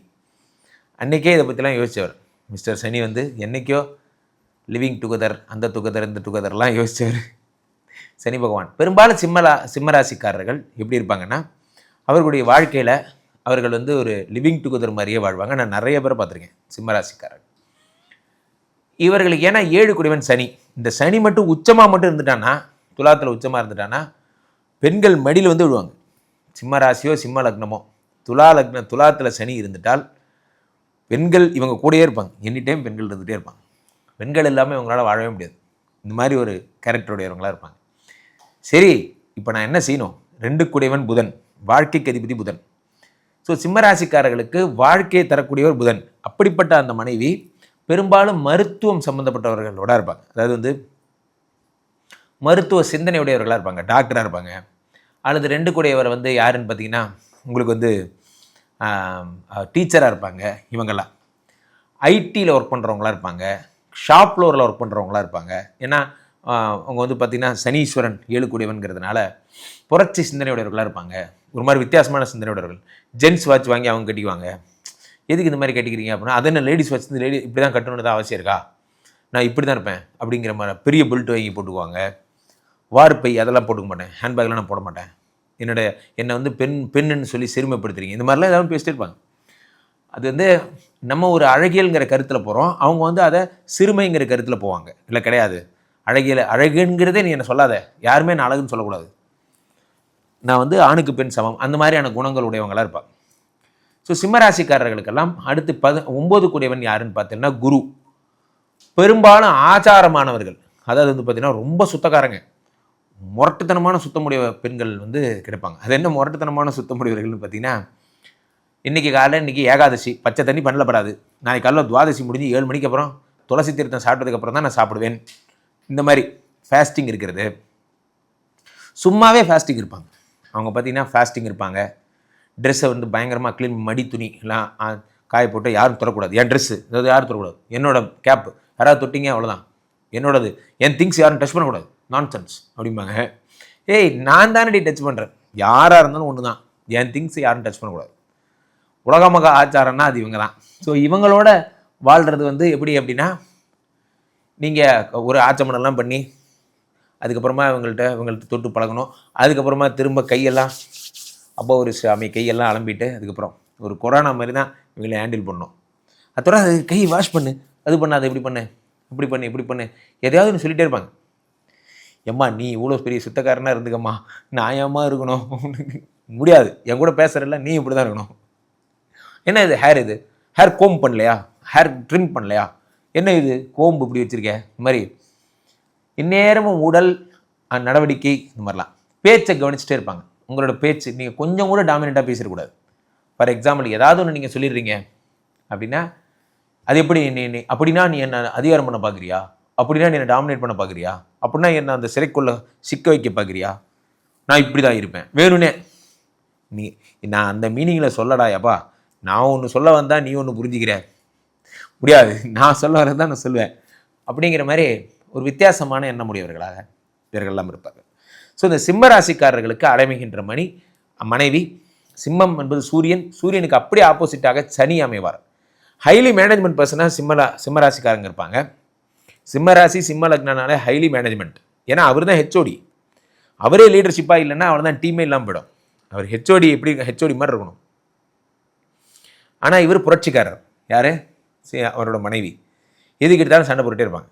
அன்றைக்கே இதை பற்றிலாம் யோசித்தவர் மிஸ்டர் சனி. என்றைக்கோ லிவிங் டுகெதர், அந்த டுகெதர், இந்த டுகெதர்லாம் யோசித்தவர் சனி பகவான். பெரும்பாலும் சிம்மராசிக்காரர்கள் எப்படி இருப்பாங்கன்னா, அவர்களுடைய வாழ்க்கையில் அவர்கள் ஒரு லிவிங் டுகெதர் மாதிரியே வாழ்வாங்க. நான் நிறைய பேரை பார்த்துருக்கேன் சிம்மராசிக்காரர்கள். இவர்களுக்கு ஏன்னா 7 கூடியவன் சனி. இந்த சனி மட்டும் உச்சமாக மட்டும் இருந்துட்டான்னா, துலாத்தில் உச்சமாக இருந்துட்டான்னா பெண்கள் மடியில் விழுவாங்க. சிம்ம ராசியோ சிம்ம லக்னமோ துலாத்தில் சனி இருந்துட்டால் பெண்கள் இவங்க கூடயே இருப்பாங்க. எனி டைம் பெண்கள் இருந்துகிட்டே இருப்பாங்க. பெண்கள் இல்லாமல் இவங்களால் வாழவே முடியாது. இந்த மாதிரி ஒரு கேரக்டருடையவங்களாக இருப்பாங்க. சரி, இப்போ நான் என்ன செய்யணும்? 2 கூடியவன் புதன், வாழ்க்கைக்கு அதிபதி புதன். ஸோ சிம்மராசிக்காரர்களுக்கு வாழ்க்கையை தரக்கூடியவர் புதன். அப்படிப்பட்ட அந்த மனைவி பெரும்பாலும் மருத்துவம் சம்மந்தப்பட்டவர்களோட இருப்பாங்க. அதாவது மருத்துவ சிந்தனையுடையவர்களாக இருப்பாங்க, டாக்டராக இருப்பாங்க. அல்லது 2 கூடியவர் யாருன்னு பார்த்தீங்கன்னா, உங்களுக்கு டீச்சராக இருப்பாங்க. இவங்கெல்லாம் ஐடியில் ஒர்க் பண்ணுறவங்களாக இருப்பாங்க, ஷாப் ஃப்ளோரில் ஒர்க் பண்ணுறவங்களாக இருப்பாங்க. ஏன்னா அவங்க பார்த்திங்கன்னா சனீஸ்வரன் 7 கூடியவன்கிறதுனால புரட்சி சிந்தனையுடையவர்களாக இருப்பாங்க. ஒரு மாதிரி வித்தியாசமான சிந்தனையுடையவர்கள். ஜென்ஸ் வாட்ச் வாங்கி அவங்க கட்டிக்குவாங்க. எதுக்கு இந்த மாதிரி கட்டிக்கிறீங்க அப்படின்னா, அது என்ன லேடிஸ் வாட்ச், லேடி இப்படி தான் கட்டணுன்னு தான் அவசியம் இருக்கா, நான் இப்படி தான் இருப்பேன் அப்படிங்கிற மாதிரி பெரிய பெல்ட் வாங்கி போட்டுக்குவாங்க. வார்ப்பை அதெல்லாம் போட்டுக்க மாட்டேன், ஹேண்ட்பேக்லாம் நான் போட மாட்டேன், என்னை பெண்ணுன்னு சொல்லி சிறுமைப்படுத்துறீங்க, இந்த மாதிரிலாம் ஏதாவது பேசிட்டே இருப்பாங்க. அது நம்ம ஒரு அழகியல்ங்கிற கருத்தில் போகிறோம், அவங்க அதை சிறுமைங்கிற கருத்தில் போவாங்க. இல்லை கிடையாது, அழகுங்கிறதே நீ என்ன சொல்லாத, யாருமே நான் அழகுன்னு சொல்லக்கூடாது, நான் ஆணுக்கு பெண் சமம், அந்த மாதிரியான குணங்கள் உடையவங்களாக இருப்பாங்க. ஸோ சிம்மராசிக்காரர்களுக்கெல்லாம் அடுத்து 9 கூடியவன் யாருன்னு பார்த்தீங்கன்னா குரு. பெரும்பாலும் ஆச்சாரமானவர்கள். அதாவது பார்த்தீங்கன்னா ரொம்ப சுத்தக்காரங்க, முரட்டுத்தனமான சுத்தமுடைய பெண்கள் கிடைப்பாங்க. அது என்ன முரட்டுத்தனமான சுத்தமுடையவர்கள்னு பார்த்தீங்கன்னா, இன்றைக்கி ஏகாதசி, பச்சை தண்ணி பண்ணலப்படாது, நாளைக்கு காலையில் துவாதசி முடிஞ்சு 7 மணிக்கு அப்புறம் துளசி தீர்த்தம் சாப்பிட்டதுக்கப்புறம் தான் நான் சாப்பிடுவேன். இந்த மாதிரி ஃபேஸ்டிங் இருக்கிறது. சும்மாவே ஃபேஸ்டிங் இருப்பாங்க. அவங்க பார்த்தீங்கன்னா ஃபேஸ்டிங் இருப்பாங்க. ட்ரெஸ்ஸை பயங்கரமாக க்ளீன், மடி துணி எல்லாம் காய போட்டு யாரும் தொடக்கூடாது. என் ட்ரெஸ்ஸு அதாவது யாரும் தொடக்கூடாது, என்னோட கேப்பு யாராவது தொட்டிங்க அவ்வளோதான், என்னோடது, என் திங்ஸ் யாரும் டச் பண்ணக்கூடாது, நான்சென்ஸ் அப்படிம்பாங்க. ஏய், நான் தானே டச் பண்ணுறேன், யாராக இருந்தாலும் ஒன்று தான், என் திங்ஸ் யாரும் டச் பண்ணக்கூடாது. உலகமக ஆச்சாரம்னா அது இவங்க தான். ஸோ இவங்களோட வாழ்கிறது எப்படி அப்படின்னா, நீங்கள் ஒரு ஆச்சமனெல்லாம் பண்ணி அதுக்கப்புறமா இவங்கள்ட்ட தொட்டு பழகணும். அதுக்கப்புறமா திரும்ப கையெல்லாம் அப்போ ஒரு சாமி கையெல்லாம் அலம்பிட்டு அதுக்கப்புறம் ஒரு கொரோனா மாதிரி தான் இவங்களை ஹேண்டில் பண்ணணும். அதோட அது கை வாஷ் பண்ணு, அது பண்ணு, அதை இப்படி பண்ணு, இப்படி பண்ணு எதையாவது சொல்லிகிட்டே இருப்பாங்க. ஏம்மா நீ இவ்வளோ பெரிய சுத்தக்காரனாக இருந்துக்கம்மா, நான் ஏம்மா இருக்கணும், முடியாது, என் கூட பேசுகிறல்ல, நீ இப்படி தான் இருக்கணும். என்ன இது ஹேர் கோம் பண்ணலையா, ஹேர் ட்ரிம் பண்ணலையா, என்ன இது கோம்பு இப்படி வச்சுருக்கேன், இந்த மாதிரி இந்நேரமும் உடல் நடவடிக்கை இந்த மாதிரிலாம் பேச்சை கவனிச்சுட்டே இருப்பாங்க. உங்களோட பேச்சு நீங்கள் கொஞ்சம் கூட டாமினேட்டாக பேசிடக்கூடாது. ஃபார் எக்ஸாம்பிள் ஏதாவது ஒன்று நீங்கள் சொல்லிடுறீங்க அப்படின்னா, அது எப்படி நீ அப்படின்னா நீ என்ன அதிகாரம் பண்ண பார்க்குறியா, அப்படின்னா நீ என்னை டாமினேட் பண்ண பார்க்குறியா, அப்படின்னா என்ன அந்த சிறைக்குள்ள சிக்க வைக்க பார்க்குறியா, நான் இப்படி தான் இருப்பேன் வேணும்னே. நான் அந்த மீனிங்கில் சொல்லடாயாப்பா, நான் ஒன்று சொல்ல வந்தால் நீ ஒன்று புரிஞ்சுக்கிற, முடியாது, நான் சொல்ல வரது தான் நான் சொல்லுவேன் அப்படிங்கிற மாதிரி ஒரு வித்தியாசமான எண்ணமுடையவர்களாக இவர்கள்லாம் இருப்பாங்க. ஸோ இந்த சிம்ம ராசிக்காரர்களுக்கு அடைமைகின்ற மனைவி சிம்மம் என்பது சூரியனுக்கு அப்படியே ஆப்போசிட்டாக சனி அமைவார். ஹைலி மேனேஜ்மெண்ட் பர்சனாக சிம்ம ராசிக்காரங்க இருப்பாங்க. சிம்ம ராசி சிம்ம லக்னாலே ஹைலி மேனேஜ்மெண்ட். ஏன்னா அவர் தான் ஹெச்ஓடி. அவரே லீடர்ஷிப்பாக இல்லைன்னா அவள் தான் டீமே இல்லாமல் போயிடும். அவர் ஹெச்ஓடி எப்படி ஹெச்ஓடி மாதிரி இருக்கணும். ஆனால் இவர் புரட்சிக்காரர். யார்? அவரோட மனைவி. எதுக்கு எடுத்தாலும் சண்டை போட்டுகிட்டே இருப்பாங்க.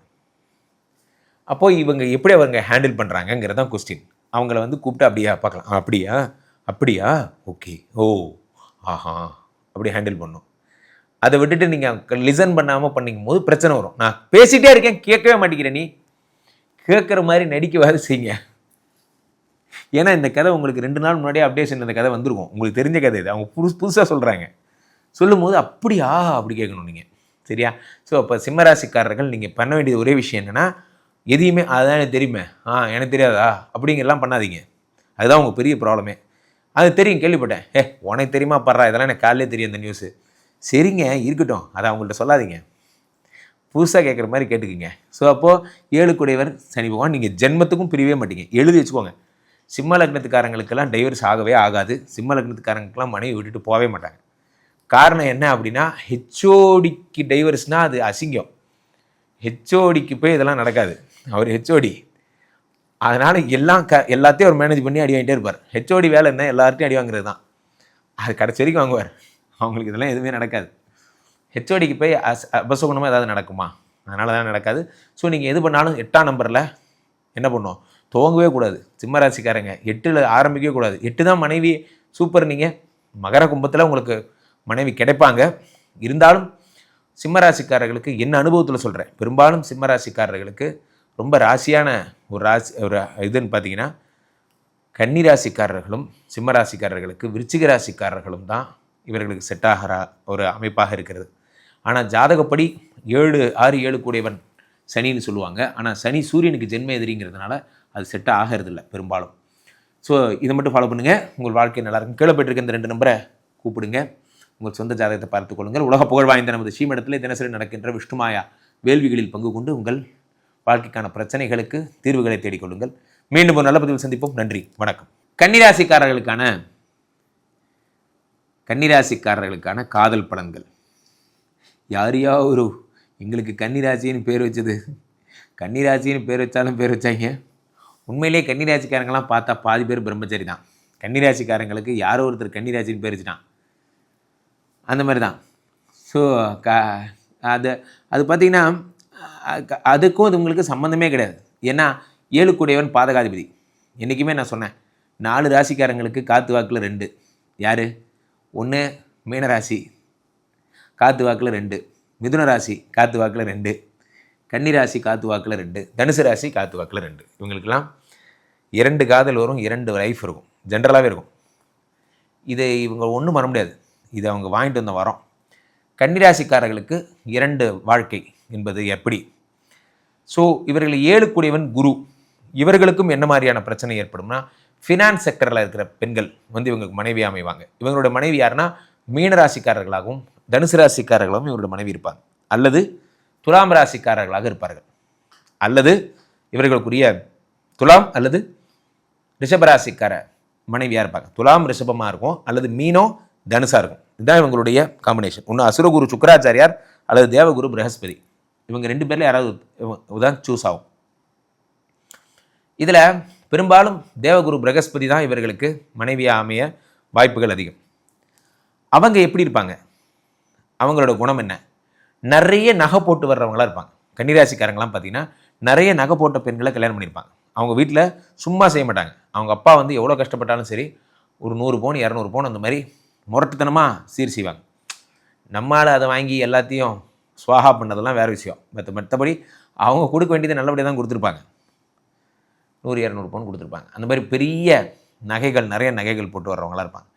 அப்போது இவங்க எப்படி அவங்க ஹேண்டில் பண்ணுறாங்கங்கிறது தான் கொஸ்டின். அவங்கள வந்து கூப்பிட்டு அப்படியா பார்க்கலாம், அப்படியா அப்படியா ஓகே ஓ ஆஹா அப்படி ஹேண்டில் பண்ணும். அதை விட்டுட்டு நீங்கள் லிசன் பண்ணாமல் பண்ணிக்கும் போது பிரச்சனை வரும். நான் பேசிகிட்டே இருக்கேன், கேட்கவே மாட்டேங்கிறேன், நீ கேட்குற மாதிரி நடிக்கவாது செய்யுங்க. ஏன்னா இந்த கதை உங்களுக்கு 2 நாள் முன்னாடியே அப்டேஷன் இந்த கதை வந்திருக்கும். உங்களுக்கு தெரிஞ்ச கதை இது. அவங்க புதுசாக சொல்கிறாங்க. சொல்லும்போது அப்படியா அப்படி கேட்கணும் நீங்கள். சரியா? ஸோ அப்போ சிம்மராசிக்காரர்கள் நீங்கள் பண்ண வேண்டியது ஒரே விஷயம் என்னென்னா, எதையுமே அதான் எனக்கு தெரியுமே, எனக்கு தெரியாதா அப்படிங்கிறலாம் பண்ணாதீங்க. அதுதான் உங்கள் பெரிய ப்ராப்ளமே. அது தெரியும், கேள்விப்பட்டேன். உனக்கு தெரியுமா படுறா, இதெல்லாம் எனக்கு காலையிலே தெரியும் இந்த நியூஸு. சரிங்க இருக்கட்டும், அதை அவங்கள்ட்ட சொல்லாதீங்க, புதுசாக கேட்குற மாதிரி கேட்டுக்குங்க. ஸோ அப்போது 7 கூடையவர் சனி பகவான் நீங்கள் ஜென்மத்துக்கும் பிரியவே மாட்டீங்க. எழுதி வச்சுக்கோங்க. சிம்ம லக்னத்துக்காரங்களுக்கெல்லாம் டைவர்ஸ் ஆகவே ஆகாது. சிம்ம லக்னத்துக்காரங்களுக்கெல்லாம் மனைவி விட்டுட்டு போகவே மாட்டாங்க. காரணம் என்ன அப்படின்னா, ஹெச்ஓடிக்கு டைவர்ஸ்னால் அது அசிங்கம். ஹெச்ஓடிக்கு போய் இதெல்லாம் நடக்காது. அவர் ஹெச்ஓடி. அதனால் எல்லாத்தையும் அவர் மேனேஜ் பண்ணி அடி வாங்கிட்டே இருப்பார். ஹெச்ஓடி வேலை என்ன? எல்லார்ட்டையும் அடி வாங்குறது தான். அது கடைசி வரைக்கும் வாங்குவார். அவங்களுக்கு இதெல்லாம் எதுவுமே நடக்காது. ஹெச்ஓடிக்கு போய் அபசகுணமாக ஏதாவது நடக்குமா? அதனால தான் நடக்காது. ஸோ நீங்கள் எது பண்ணாலும் 8ஆம் நம்பரில் என்ன பண்ணுவோம், துவங்கவே கூடாது. சிம்மராசிக்காரங்க 8ல் ஆரம்பிக்கவே கூடாது. 8 தான் மனைவி. சூப்பர். நீங்கள் மகர கும்பத்தில் உங்களுக்கு மனைவி கிடைப்பாங்க. இருந்தாலும் சிம்மராசிக்காரர்களுக்கு என்ன அனுபவத்தில் சொல்கிறேன், பெரும்பாலும் சிம்மராசிக்காரர்களுக்கு ரொம்ப ராசியான ஒரு இதுன்னு பார்த்தீங்கன்னா, கன்னிராசிக்காரர்களும் சிம்மராசிக்காரர்களுக்கு விருச்சிக ராசிக்காரர்களும் தான் இவர்களுக்கு செட் ஆகிற ஒரு அமைப்பாக இருக்கிறது. ஆனால் ஜாதகப்படி 6 கூடியவன் சனின்னு சொல்லுவாங்க. ஆனால் சனி சூரியனுக்கு ஜென்ம எதிரிங்கிறதுனால அது செட் ஆகிறதில்ல பெரும்பாலும். ஸோ இதை மட்டும் ஃபாலோ பண்ணுங்கள். உங்கள் வாழ்க்கை நல்லாயிருக்கும். கீழே போய்ட்டு இந்த 2 நம்பரை கூப்பிடுங்க. உங்கள் சொந்த ஜாதகத்தை பார்த்துக் கொள்ளுங்கள். உலக புகழ் வாய்ந்த நமது ஸ்ரீமடத்தில் தினசரி நடக்கின்ற விஷ்ணுமாயா வேள்விகளில் பங்கு கொண்டு உங்கள் வாழ்க்கைக்கான பிரச்சனைகளுக்கு தீர்வுகளை தேடிக்கொள்ளுங்கள். மீண்டும் ஒரு நல்ல பதிவில் சந்திப்போம். நன்றி, வணக்கம். கன்னிராசிக்காரர்களுக்கான காதல் பலன்கள். யாரையா ஒரு எங்களுக்கு கன்னிராசின்னு பேர் வச்சது, கன்னிராசின்னு பேர் வச்சாலும் பேர் வச்சாங்க. உண்மையிலேயே கன்னிராசிக்காரங்களாம் பார்த்தா பாதி பேர் பிரம்மச்சாரி தான். கன்னிராசிக்காரங்களுக்கு யாரோ ஒருத்தர் கன்னிராசின்னு பேர் வச்சுட்டான், அந்த மாதிரி தான். ஸோ அது பார்த்திங்கன்னா அதுக்கும் அது உங்களுக்கு சம்மந்தமே கிடையாது. ஏன்னா 7 கூடையவன் பாதகாதிபதி. என்றைக்குமே நான் சொன்னேன், 4 ராசிக்காரங்களுக்கு காற்று வாக்கில் 2. யார்? 1 மீனராசி காற்று வாக்கில் 2, மிதுன ராசி காற்று வாக்கில் 2, கன்னிராசி காற்று வாக்கில் 2, தனுசு ராசி காற்று வாக்கில் 2. இவங்களுக்கெல்லாம் 2 காதல் வரும், 2 லைஃப் இருக்கும், ஜென்ரலாகவே இருக்கும். இதை இவங்க ஒன்றும் பண்ண முடியாது. இது அவங்க வாங்கிட்டு வந்த வரோம். கன்னிராசிக்காரர்களுக்கு 2 வாழ்க்கை என்பது எப்படி? ஸோ இவர்கள் 7 கூடியவன் குரு. இவர்களுக்கும் என்ன மாதிரியான பிரச்சனை ஏற்படும்னா, ஃபினான்ஸ் செக்டரில் இருக்கிற பெண்கள் வந்து இவங்களுக்கு மனைவியாக அமைவாங்க. இவங்களோட மனைவி யாருன்னா மீன ராசிக்காரர்களாகவும் தனுசு ராசிக்காரர்களாகவும் இவங்களோட மனைவி இருப்பாங்க. அல்லது துலாம் ராசிக்காரர்களாக இருப்பார்கள். அல்லது இவர்களுக்குரிய துலாம் அல்லது ரிஷபராசிக்கார மனைவியாக இருப்பாங்க. துலாம் ரிஷபமாக இருக்கும், அல்லது மீனோ தனுசாக இருக்கும். இதுதான் இவங்களுடைய காம்பினேஷன். ஒன்று அசுரகுரு சுக்கராச்சாரியார் அல்லது தேவகுரு பிரகஸ்பதி. இவங்க 2 பேரில் யாராவது தான் சூஸ் ஆகும். இதில் பெரும்பாலும் தேவகுரு பிரகஸ்பதி தான் இவர்களுக்கு மனைவியாக அமைய வாய்ப்புகள் அதிகம். அவங்க எப்படி இருப்பாங்க? அவங்களோட குணம் என்ன? நிறைய நகை போட்டு வர்றவங்களாக இருப்பாங்க. கன்னிராசிக்காரங்களாம் பார்த்தீங்கன்னா நிறைய நகை போட்ட பெண்களை கல்யாணம் பண்ணியிருப்பாங்க. அவங்க வீட்டில் சும்மா செய்ய மாட்டாங்க. அவங்க அப்பா வந்து எவ்வளோ கஷ்டப்பட்டாலும் சரி, ஒரு 100 பவுன் 200 பவுன் அந்த மாதிரி முரட்டுத்தனமாக சீர் செய்வாங்க. நம்மளால் அதை வாங்கி எல்லாத்தையும் ஸ்வாகா பண்ணதெல்லாம் வேறு விஷயம். மற்றபடி அவங்க கொடுக்க வேண்டியது நல்லபடியாக தான் கொடுத்துருப்பாங்க. 100-200 பவுன் கொடுத்துருப்பாங்க. அந்த மாதிரி பெரிய நகைகள், நிறைய நகைகள் போட்டு வர்றவங்களாக இருப்பாங்க.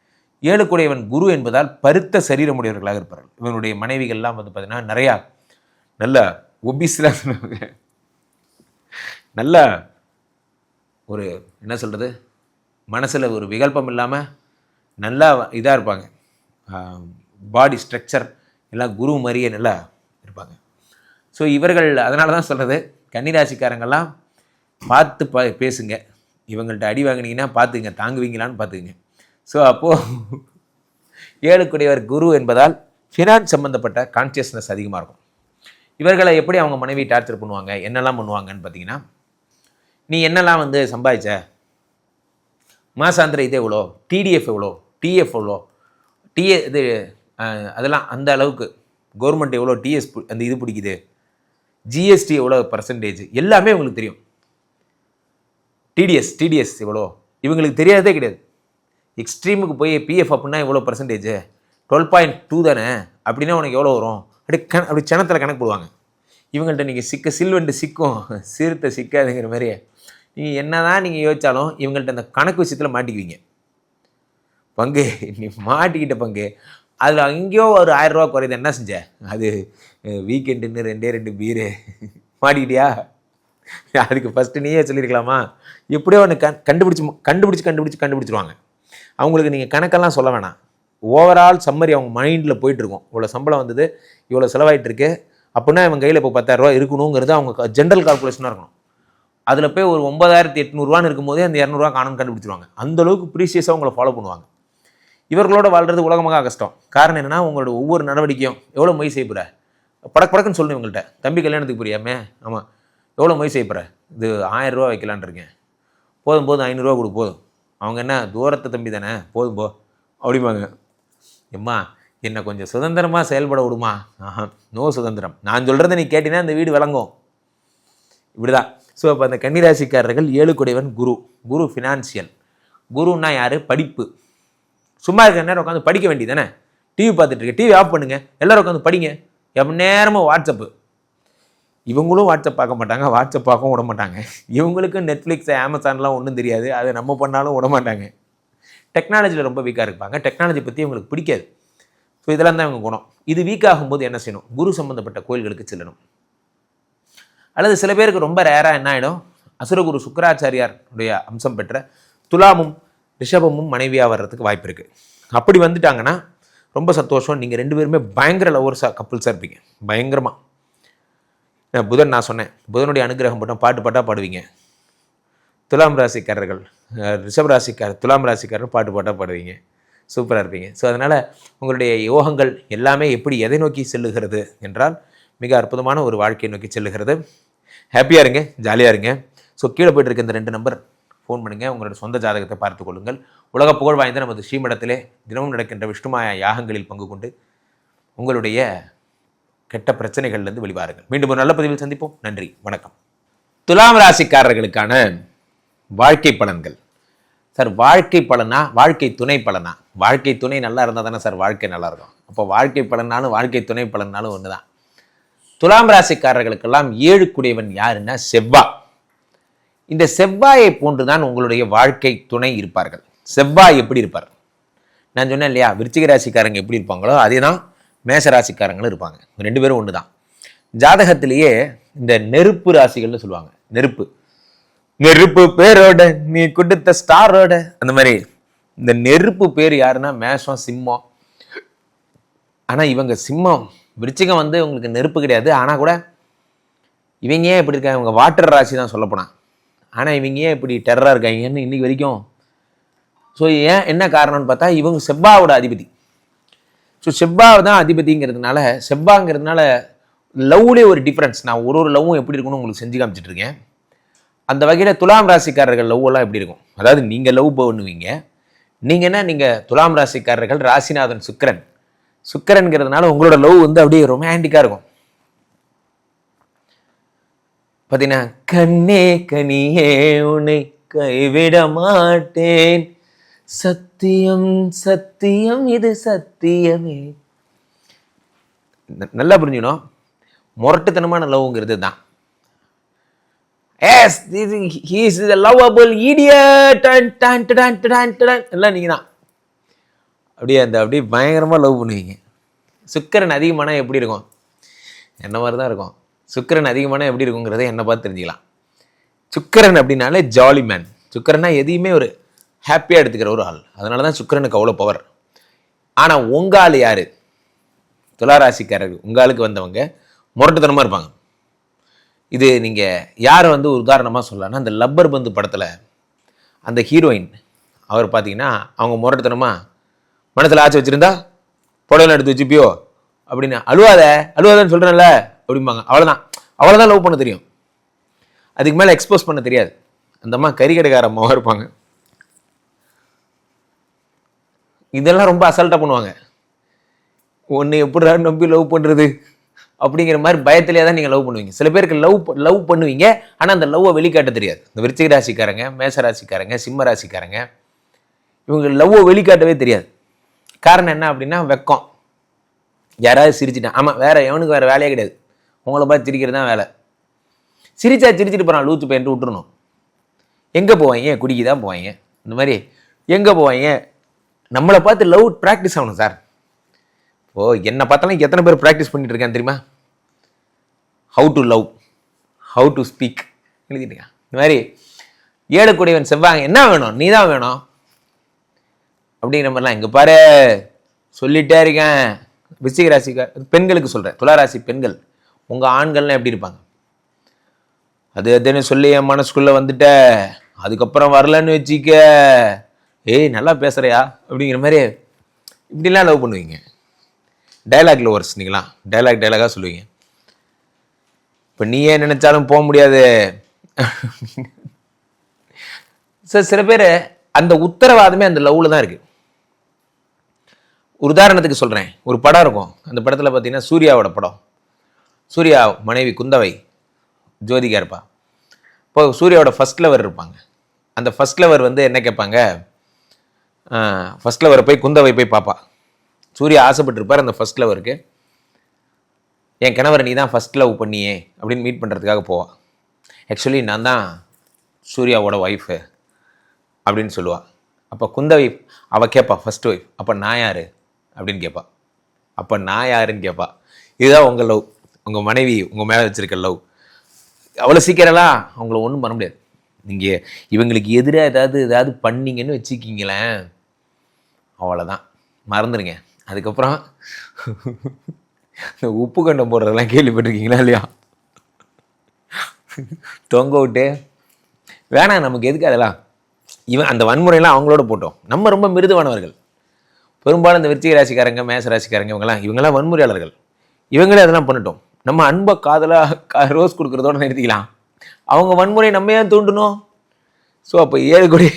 7 கூடையவன் குரு என்பதால் பருத்த சரீரமுடையவர்களாக இருப்பார்கள். இவனுடைய மனைவிகள்லாம் வந்து பார்த்திங்கன்னா நிறையா நல்ல ஒபிஸ்லாம் நல்ல ஒரு என்ன சொல்கிறது, மனசில் ஒரு விகல்பம் இல்லாமல் நல்லா இதாக இருப்பாங்க. பாடி ஸ்ட்ரக்சர் எல்லாம் குரு மாதிரியே நல்லா இருப்பாங்க. ஸோ இவர்கள் அதனால தான் சொல்கிறது, கன்னிராசிக்காரங்கள்லாம் பார்த்து பேசுங்க. இவங்கள்ட்ட அடி வாங்கினீங்கன்னா பார்த்துங்க, தாங்குவீங்களான்னு பார்த்துக்குங்க. ஸோ அப்போது 7 கூடையவர் குரு என்பதால் ஃபினான்ஸ் சம்மந்தப்பட்ட கான்சியஸ்னஸ் அதிகமாக இருக்கும். இவர்களை எப்படி அவங்க மனைவி டார்ச்சர் பண்ணுவாங்க, என்னெல்லாம் பண்ணுவாங்கன்னு பார்த்தீங்கன்னா, நீ என்னெல்லாம் வந்து சம்பாதிச்ச, மாசாந்திர இது எவ்வளோ, டிடிஎஃப் எவ்வளோ, டிஎஃப் எவ்வளோ, இது அதெல்லாம் அந்த அளவுக்கு கவர்மெண்ட் எவ்வளோ டிஎஸ் அந்த இது பிடிக்குது, ஜிஎஸ்டி எவ்வளோ பர்சன்டேஜ் எல்லாமே உங்களுக்கு தெரியும். டிடிஎஸ் எவ்வளோ இவங்களுக்கு தெரியாததே கிடையாது. எக்ஸ்ட்ரீமுக்கு போய் பிஎஃப் அப்படின்னா எவ்வளோ பர்சன்டேஜ், 12.2 தானே, அப்படின்னா உனக்கு எவ்வளோ வரும், அப்படி சனத்தில் கணக்கு போடுவாங்க. இவங்கள்ட்ட நீங்கள் சில்வண்டு சிக்கும் சிறுத்தை சிக்காதுங்கிற மாதிரி நீங்கள் என்ன தான் நீங்கள் யோசித்தாலும் இவங்கள்ட்ட அந்த கணக்கு விஷயத்தில் மாட்டிக்குவீங்க. பங்கு நீ மாட்டிக்கிட்ட பங்கு அதில் அங்கேயோ ஒரு 1000 ரூபா குறையுது, என்ன செஞ்ச, அது வீக்கெண்டுன்னு 2 பீரு மாட்டிக்கிட்டியா, அதுக்கு ஃபஸ்ட்டு நீயே சொல்லியிருக்கலாமா. எப்படியோ ஒன்று கண்டுபிடிச்சிருவாங்க. அவங்களுக்கு நீங்கள் கணக்கெல்லாம் சொல்ல வேணாம், ஓவரால் சம்மரி அவங்க மைண்டில் போயிட்டுருக்கும். இவ்வளோ சம்பளம் வந்தது, இவ்வளோ செலவாயிட்டு இருக்கு அப்படின்னா இவங்க கையில் இப்போ 10,000 ரூபா இருக்கணுங்கிறது அவங்க ஜென்ரல் கால்குலேஷனாக இருக்கணும். அதில் போய் ஒரு 9,800 இருக்கும்போதே அந்த 200 ரூபா காணும்னு கண்டுபிடிச்சிருவாங்க. அந்தளவுக்கு ப்ரீசியஸாக உங்களை ஃபாலோ பண்ணுவாங்க. இவர்களோட வாழ்றது உலகமாக கஷ்டம். காரணம் என்னென்னா உங்களோட ஒவ்வொரு நடவடிக்கையும் எவ்வளோ மொய் செய்ய போகிற, படக்குன்னு சொல்லணும் இவங்கள்ட்ட. தம்பி கல்யாணத்துக்கு புரியாமே, ஆமாம் எவ்வளோ மொய் செய்ய போகிற, இது 1000 ரூபா வைக்கலான் இருக்கேன், போதும் 500 ரூபா கொடு போதும். அவங்க என்ன தூரத்தை தம்பி தானே, போதும் போ அப்படிம்பாங்க. எம்மா என்னை கொஞ்சம் சுதந்திரமாக செயல்பட விடுமா, நோ சுதந்திரம், நான் சொல்கிறத நீ கேட்டினா இந்த வீடு விளங்கும். இப்படிதான். ஸோ அப்போ அந்த கன்னிராசிக்காரர்கள் 7 குடைவன் குரு ஃபினான்சியல். குருன்னா யார், படிப்பு. சும்மா இருக்கிற நேரம் உட்காந்து படிக்க வேண்டியது தானே. டிவி பார்த்துட்டு இருக்க, டிவி ஆஃப் பண்ணுங்கள், எல்லோரும் உட்காந்து படிங்க. எப்போ நேரமும் வாட்ஸ்அப்பு, இவங்களும் வாட்ஸ்அப் பார்க்க மாட்டாங்க, வாட்ஸ்அப் பார்க்கவும் விட மாட்டாங்க. இவங்களுக்கும் நெட்ஃப்ளிக்ஸ் அமேசான்லாம் ஒன்றும் தெரியாது, அதை நம்ம பண்ணாலும் விட மாட்டாங்க. டெக்னாலஜியில் ரொம்ப வீக்காக இருப்பாங்க, டெக்னாலஜி பற்றி இவங்களுக்கு பிடிக்காது. ஸோ இதெல்லாம் தான் இவங்க குணம். இது வீக் ஆகும்போது என்ன செய்யணும், குரு சம்மந்தப்பட்ட கோயில்களுக்கு செல்லணும். அல்லது சில பேருக்கு ரொம்ப ரேராக என்ன ஆகிடும், அசுரகுரு சுக்கராச்சாரியாருடைய அம்சம் பெற்ற துலாமும் ரிஷபமும் மனைவியாக வர்றதுக்கு வாய்ப்பு இருக்குது. அப்படி வந்துட்டாங்கன்னா ரொம்ப சந்தோஷம். நீங்கள் 2 பேருமே பயங்கர லவர்ஸாக கப்புள்ஸாக இருப்பீங்க, பயங்கரமாக. புதன் நான் சொன்னேன், புதனுடைய அனுகிரகம் மட்டும் பாட்டாக பாடுவீங்க. துலாம் ராசிக்காரர்கள் துலாம் ராசிக்காரர் பாட்டாக பாடுவீங்க, சூப்பராக இருப்பீங்க. ஸோ அதனால் உங்களுடைய யோகங்கள் எல்லாமே எப்படி எதை நோக்கி செல்லுகிறது என்றால் மிக அற்புதமான ஒரு வாழ்க்கையை நோக்கி செல்லுகிறது. ஹாப்பியாக இருங்க, ஜாலியாக இருங்க. ஸோ கீழே போய்ட்டு இருக்க இந்த 2 நம்பர் ஃபோன் பண்ணுங்கள், உங்களோட சொந்த ஜாதகத்தை பார்த்து கொள்ளுங்கள். உலக புகழ் வாய்ந்த நமது ஸ்ரீமடத்திலே தினமும் நடக்கின்ற விஷ்ணுமாயா யாகங்களில் பங்கு கொண்டு உங்களுடைய கெட்ட பிரச்சனைகள்லேருந்து வெளிவாருங்கள். மீண்டும் ஒரு நல்ல பதிவில் சந்திப்போம். நன்றி, வணக்கம். துலாம் ராசிக்காரர்களுக்கான வாழ்க்கை பலன்கள். சார் வாழ்க்கை பலனா வாழ்க்கை துணை பலனா? வாழ்க்கை துணை நல்லா இருந்தால் தானே சார் வாழ்க்கை நல்லா இருக்கும். அப்போ வாழ்க்கை பலனாலும் வாழ்க்கை துணை பலனாலும் ஒன்று தான். துலாம் ராசிக்காரர்களுக்கெல்லாம் 7 குடையவன் யாருன்னா செவ்வாய். இந்த செவ்வாயை போன்றுதான் உங்களுடைய வாழ்க்கை துணை இருப்பார்கள். செவ்வாய் எப்படி இருப்பார், நான் சொன்னேன் இல்லையா, விருச்சிக ராசிக்காரங்க எப்படி இருப்பாங்களோ அதே தான் மேஷ ராசிக்காரங்களும் இருப்பாங்க. 2 பேரும் ஒன்று தான். ஜாதகத்திலேயே இந்த நெருப்பு ராசிகள்னு சொல்லுவாங்க. நெருப்பு பேரோட நீ கொடுத்த ஸ்டாரோட, அந்த மாதிரி இந்த நெருப்பு பேர் யாருன்னா மேஷம் சிம்மம். ஆனால் இவங்க சிம்மம் விருச்சிகம் உங்களுக்கு நெருப்பு கிடையாது. ஆனால் கூட இவங்க ஏன் இப்படி இருக்காங்க, இவங்க வாட்டர் ராசி தான் சொல்லப்போனால். ஆனால் இவங்க ஏன் இப்படி டெரராக இருக்காங்கன்னு இன்றைக்கி வரைக்கும். ஸோ ஏன் என்ன காரணம்னு பார்த்தா இவங்க செவ்வாயோட அதிபதி. ஸோ செவ்வாய் தான் அதிபதிங்கிறதுனால, செவ்வாய்ங்கிறதுனால லவ்லேயே ஒரு டிஃப்ரென்ஸ். நான் ஒரு லவ்வும் எப்படி இருக்குன்னு உங்களுக்கு செஞ்சு காமிச்சிட்ருக்கேன். அந்த வகையில் துலாம் ராசிக்காரர்கள் லவ்வெல்லாம் எப்படி இருக்கும், அதாவது நீங்கள் லவ் பண்ணுவீங்க. நீங்கள் துலாம் ராசிக்காரர்கள் ராசிநாதன் சுக்கிரன்கிறதுனால உங்களோட லவ் அப்படியே ரொமான்டிக்காக இருக்கும். பார்த்தீங்கன்னா கண்ணே கனியே உன்னை கைவிட மாட்டேன், சத்தியம் சத்தியம் இது சத்தியமே. நல்லா புரிஞ்சுக்கணும், முரட்டுத்தனமான லவ்ங்கிறது தான். Yes he is a lovable idiot எல்லாம் நீங்கள் தான் அப்படியே பயங்கரமாக லவ் பண்ணுவீங்க. சுக்கிரன் அதிகமானா எப்படி இருக்கும், என்ன மாதிரி தான் இருக்கும். சுக்கிரன் அதிகமானா எப்படி இருக்குங்கிறத என்ன பார்த்து தெரிஞ்சுக்கலாம். சுக்கிரன் அப்படின்னாலே ஜாலி மேன். சுக்கிரன்னா எதையுமே ஒரு ஹாப்பியாக எடுத்துக்கிற ஒரு ஆள். அதனால தான் சுக்கிரனுக்கு அவ்வளோ பவர். ஆனால் உங்கால் யார், துளாராசிக்காரர்கள் உங்காலுக்கு வந்தவங்க முரட்டுத்தனமாக இருப்பாங்க. இது நீங்கள் யாரை உதாரணமாக சொல்லலாம்னா, அந்த லப்பர் பந்து படத்தில் அந்த ஹீரோயின் அவர் பார்த்தீங்கன்னா அவங்க முரட்டுத்தனமாக மனசில் ஆச்சு வச்சுருந்தா புடவைலாம் எடுத்து வச்சுப்பியோ அப்படின்னு அழுவாதன்னு சொல்கிறேன்ல அப்படிம்பாங்க. அவ்வளோதான் லவ் பண்ண தெரியும், அதுக்கு மேலே எக்ஸ்போஸ் பண்ண தெரியாது. அந்த அம்மா கறிக்கடைக்கார அம்மாவாக இருப்பாங்க. இதெல்லாம் ரொம்ப அசால்ட்டாக பண்ணுவாங்க. ஒன்று எப்படிடா நம்பி லவ் பண்ணுறது அப்படிங்கிற மாதிரி பயத்திலே தான் நீங்கள் லவ் பண்ணுவீங்க. சில பேருக்கு லவ் பண்ணுவீங்க, ஆனால் அந்த லவ்வை வெளிக்காட்ட தெரியாது. இந்த விருச்சிக ராசிக்காரங்க, மேச ராசிக்காரங்க, சிம்ம ராசிக்காரங்க, இவங்க லவ்வை வெளிக்காட்டவே தெரியாது. காரணம் என்ன அப்படின்னா வெக்கம். யாராவது சிரிச்சிட்டான், ஆமாம் எவனுக்கு வேறு வேலையே கிடையாது, உங்களை பார்த்து சிரிக்கிறது தான் வேலை. சிரிச்சிட்டு போகிறான் லூத்து பையன்ட்டு விட்டுறணும். எங்கே போவாங்க? குடிக்கி தான் போவாங்க. இந்த மாதிரி எங்கே போவாங்க? நம்மளை பார்த்து லவ் ப்ராக்டிஸ் ஆகணும் சார். என்னை பார்த்தாலும் எத்தனை பேர் ப்ராக்டிஸ் பண்ணிட்டு இருக்கான்னு தெரியுமா? How to love, how to speak எழுதிட்டுருக்கான். இந்த மாதிரி ஏழக்கூடியவன் செவ்வாங்க என்ன வேணும், நீ தான் வேணும் அப்படிங்கிற மாதிரிலாம் இங்கே பாரு சொல்லிட்டே இருக்கேன். விருச்சிக ராசிக்கார் பெண்களுக்கு சொல்கிறேன், துளாராசி பெண்கள், உங்கள் ஆண்கள்லாம் எப்படி இருப்பாங்க? அதுன்னு சொல்லி என் மனசுக்குள்ளே வந்துட்ட, அதுக்கப்புறம் வரலன்னு வச்சிக்க, ஏய் நல்லா பேசுகிறையா அப்படிங்கிற மாதிரி இப்படிலாம் லவ் பண்ணுவீங்க. டைலாக் லவர்ஸ் நீங்களாம், டைலாகாக சொல்லுவீங்க. இப்போ நீ ஏன் நினைச்சாலும் போக முடியாது. சார் சில பேர் அந்த உத்தரவாதமே அந்த லவ்வில் தான் இருக்குது. ஒரு உதாரணத்துக்கு சொல்கிறேன், ஒரு படம் இருக்கும், அந்த படத்தில் பார்த்தீங்கன்னா சூர்யாவோட படம். சூர்யா மனைவி குந்தவை ஜோதிகா இருப்பா. இப்போ சூர்யாவோட ஃபர்ஸ்ட் லவர் இருப்பாங்க. அந்த ஃபர்ஸ்ட் லவர் என்ன கேட்பாங்க, ஃபர்ஸ்ட் லவரை போய் குந்தவை போய் பார்ப்பா. சூர்யா ஆசைப்பட்டிருப்பார் அந்த ஃபர்ஸ்ட் லவருக்கு, என் கணவரை நீ தான் ஃபர்ஸ்ட் லவ் பண்ணியே அப்படின்னு மீட் பண்ணுறதுக்காக போவா. ஆக்சுவலி நான் தான் சூர்யாவோட ஒய்ஃபு அப்படின்னு சொல்லுவாள். அப்போ குந்தவை அவள் கேட்பா ஃபர்ஸ்ட் ஒய்ஃப், அப்போ நான் யார் அப்படின்னு கேட்பா. அப்போ நான் யாருன்னு கேட்பா. இதுதான் உங்கள் லவ், உங்கள் மனைவி உங்கள் மேலே வச்சுருக்க லவ். அவ்வளோ சீக்கிரம்லாம் அவங்கள ஒன்றும் பண்ண முடியாது. நீங்கள் இவங்களுக்கு எதிராக ஏதாவது பண்ணிங்கன்னு வச்சுக்கிங்களேன், அவ்வளோதான், மறந்துடுங்க. அதுக்கப்புறம் இந்த உப்பு கண்டம் போடுறதெல்லாம் கேள்விப்பட்டிருக்கீங்களா இல்லையா? தொங்க விட்டு வேணாம், நமக்கு எதுக்கு அதெல்லாம், அந்த வன்முறையெல்லாம் அவங்களோட போட்டோம். நம்ம ரொம்ப மிருதுவானவர்கள். பெரும்பாலும் இந்த விருச்சிக ராசிக்காரங்க, மேச ராசிக்காரங்க, இவங்கெல்லாம் வன்முறையாளர்கள். இவங்களே அதெல்லாம் பண்ணிட்டோம். நம்ம அன்பை காதலாக ரோஸ் கொடுக்குறதோட நிறுத்திக்கலாம். அவங்க வன்முறை நம்ம ஏன் தூண்டணும்? ஸோ அப்போ 7 கோடி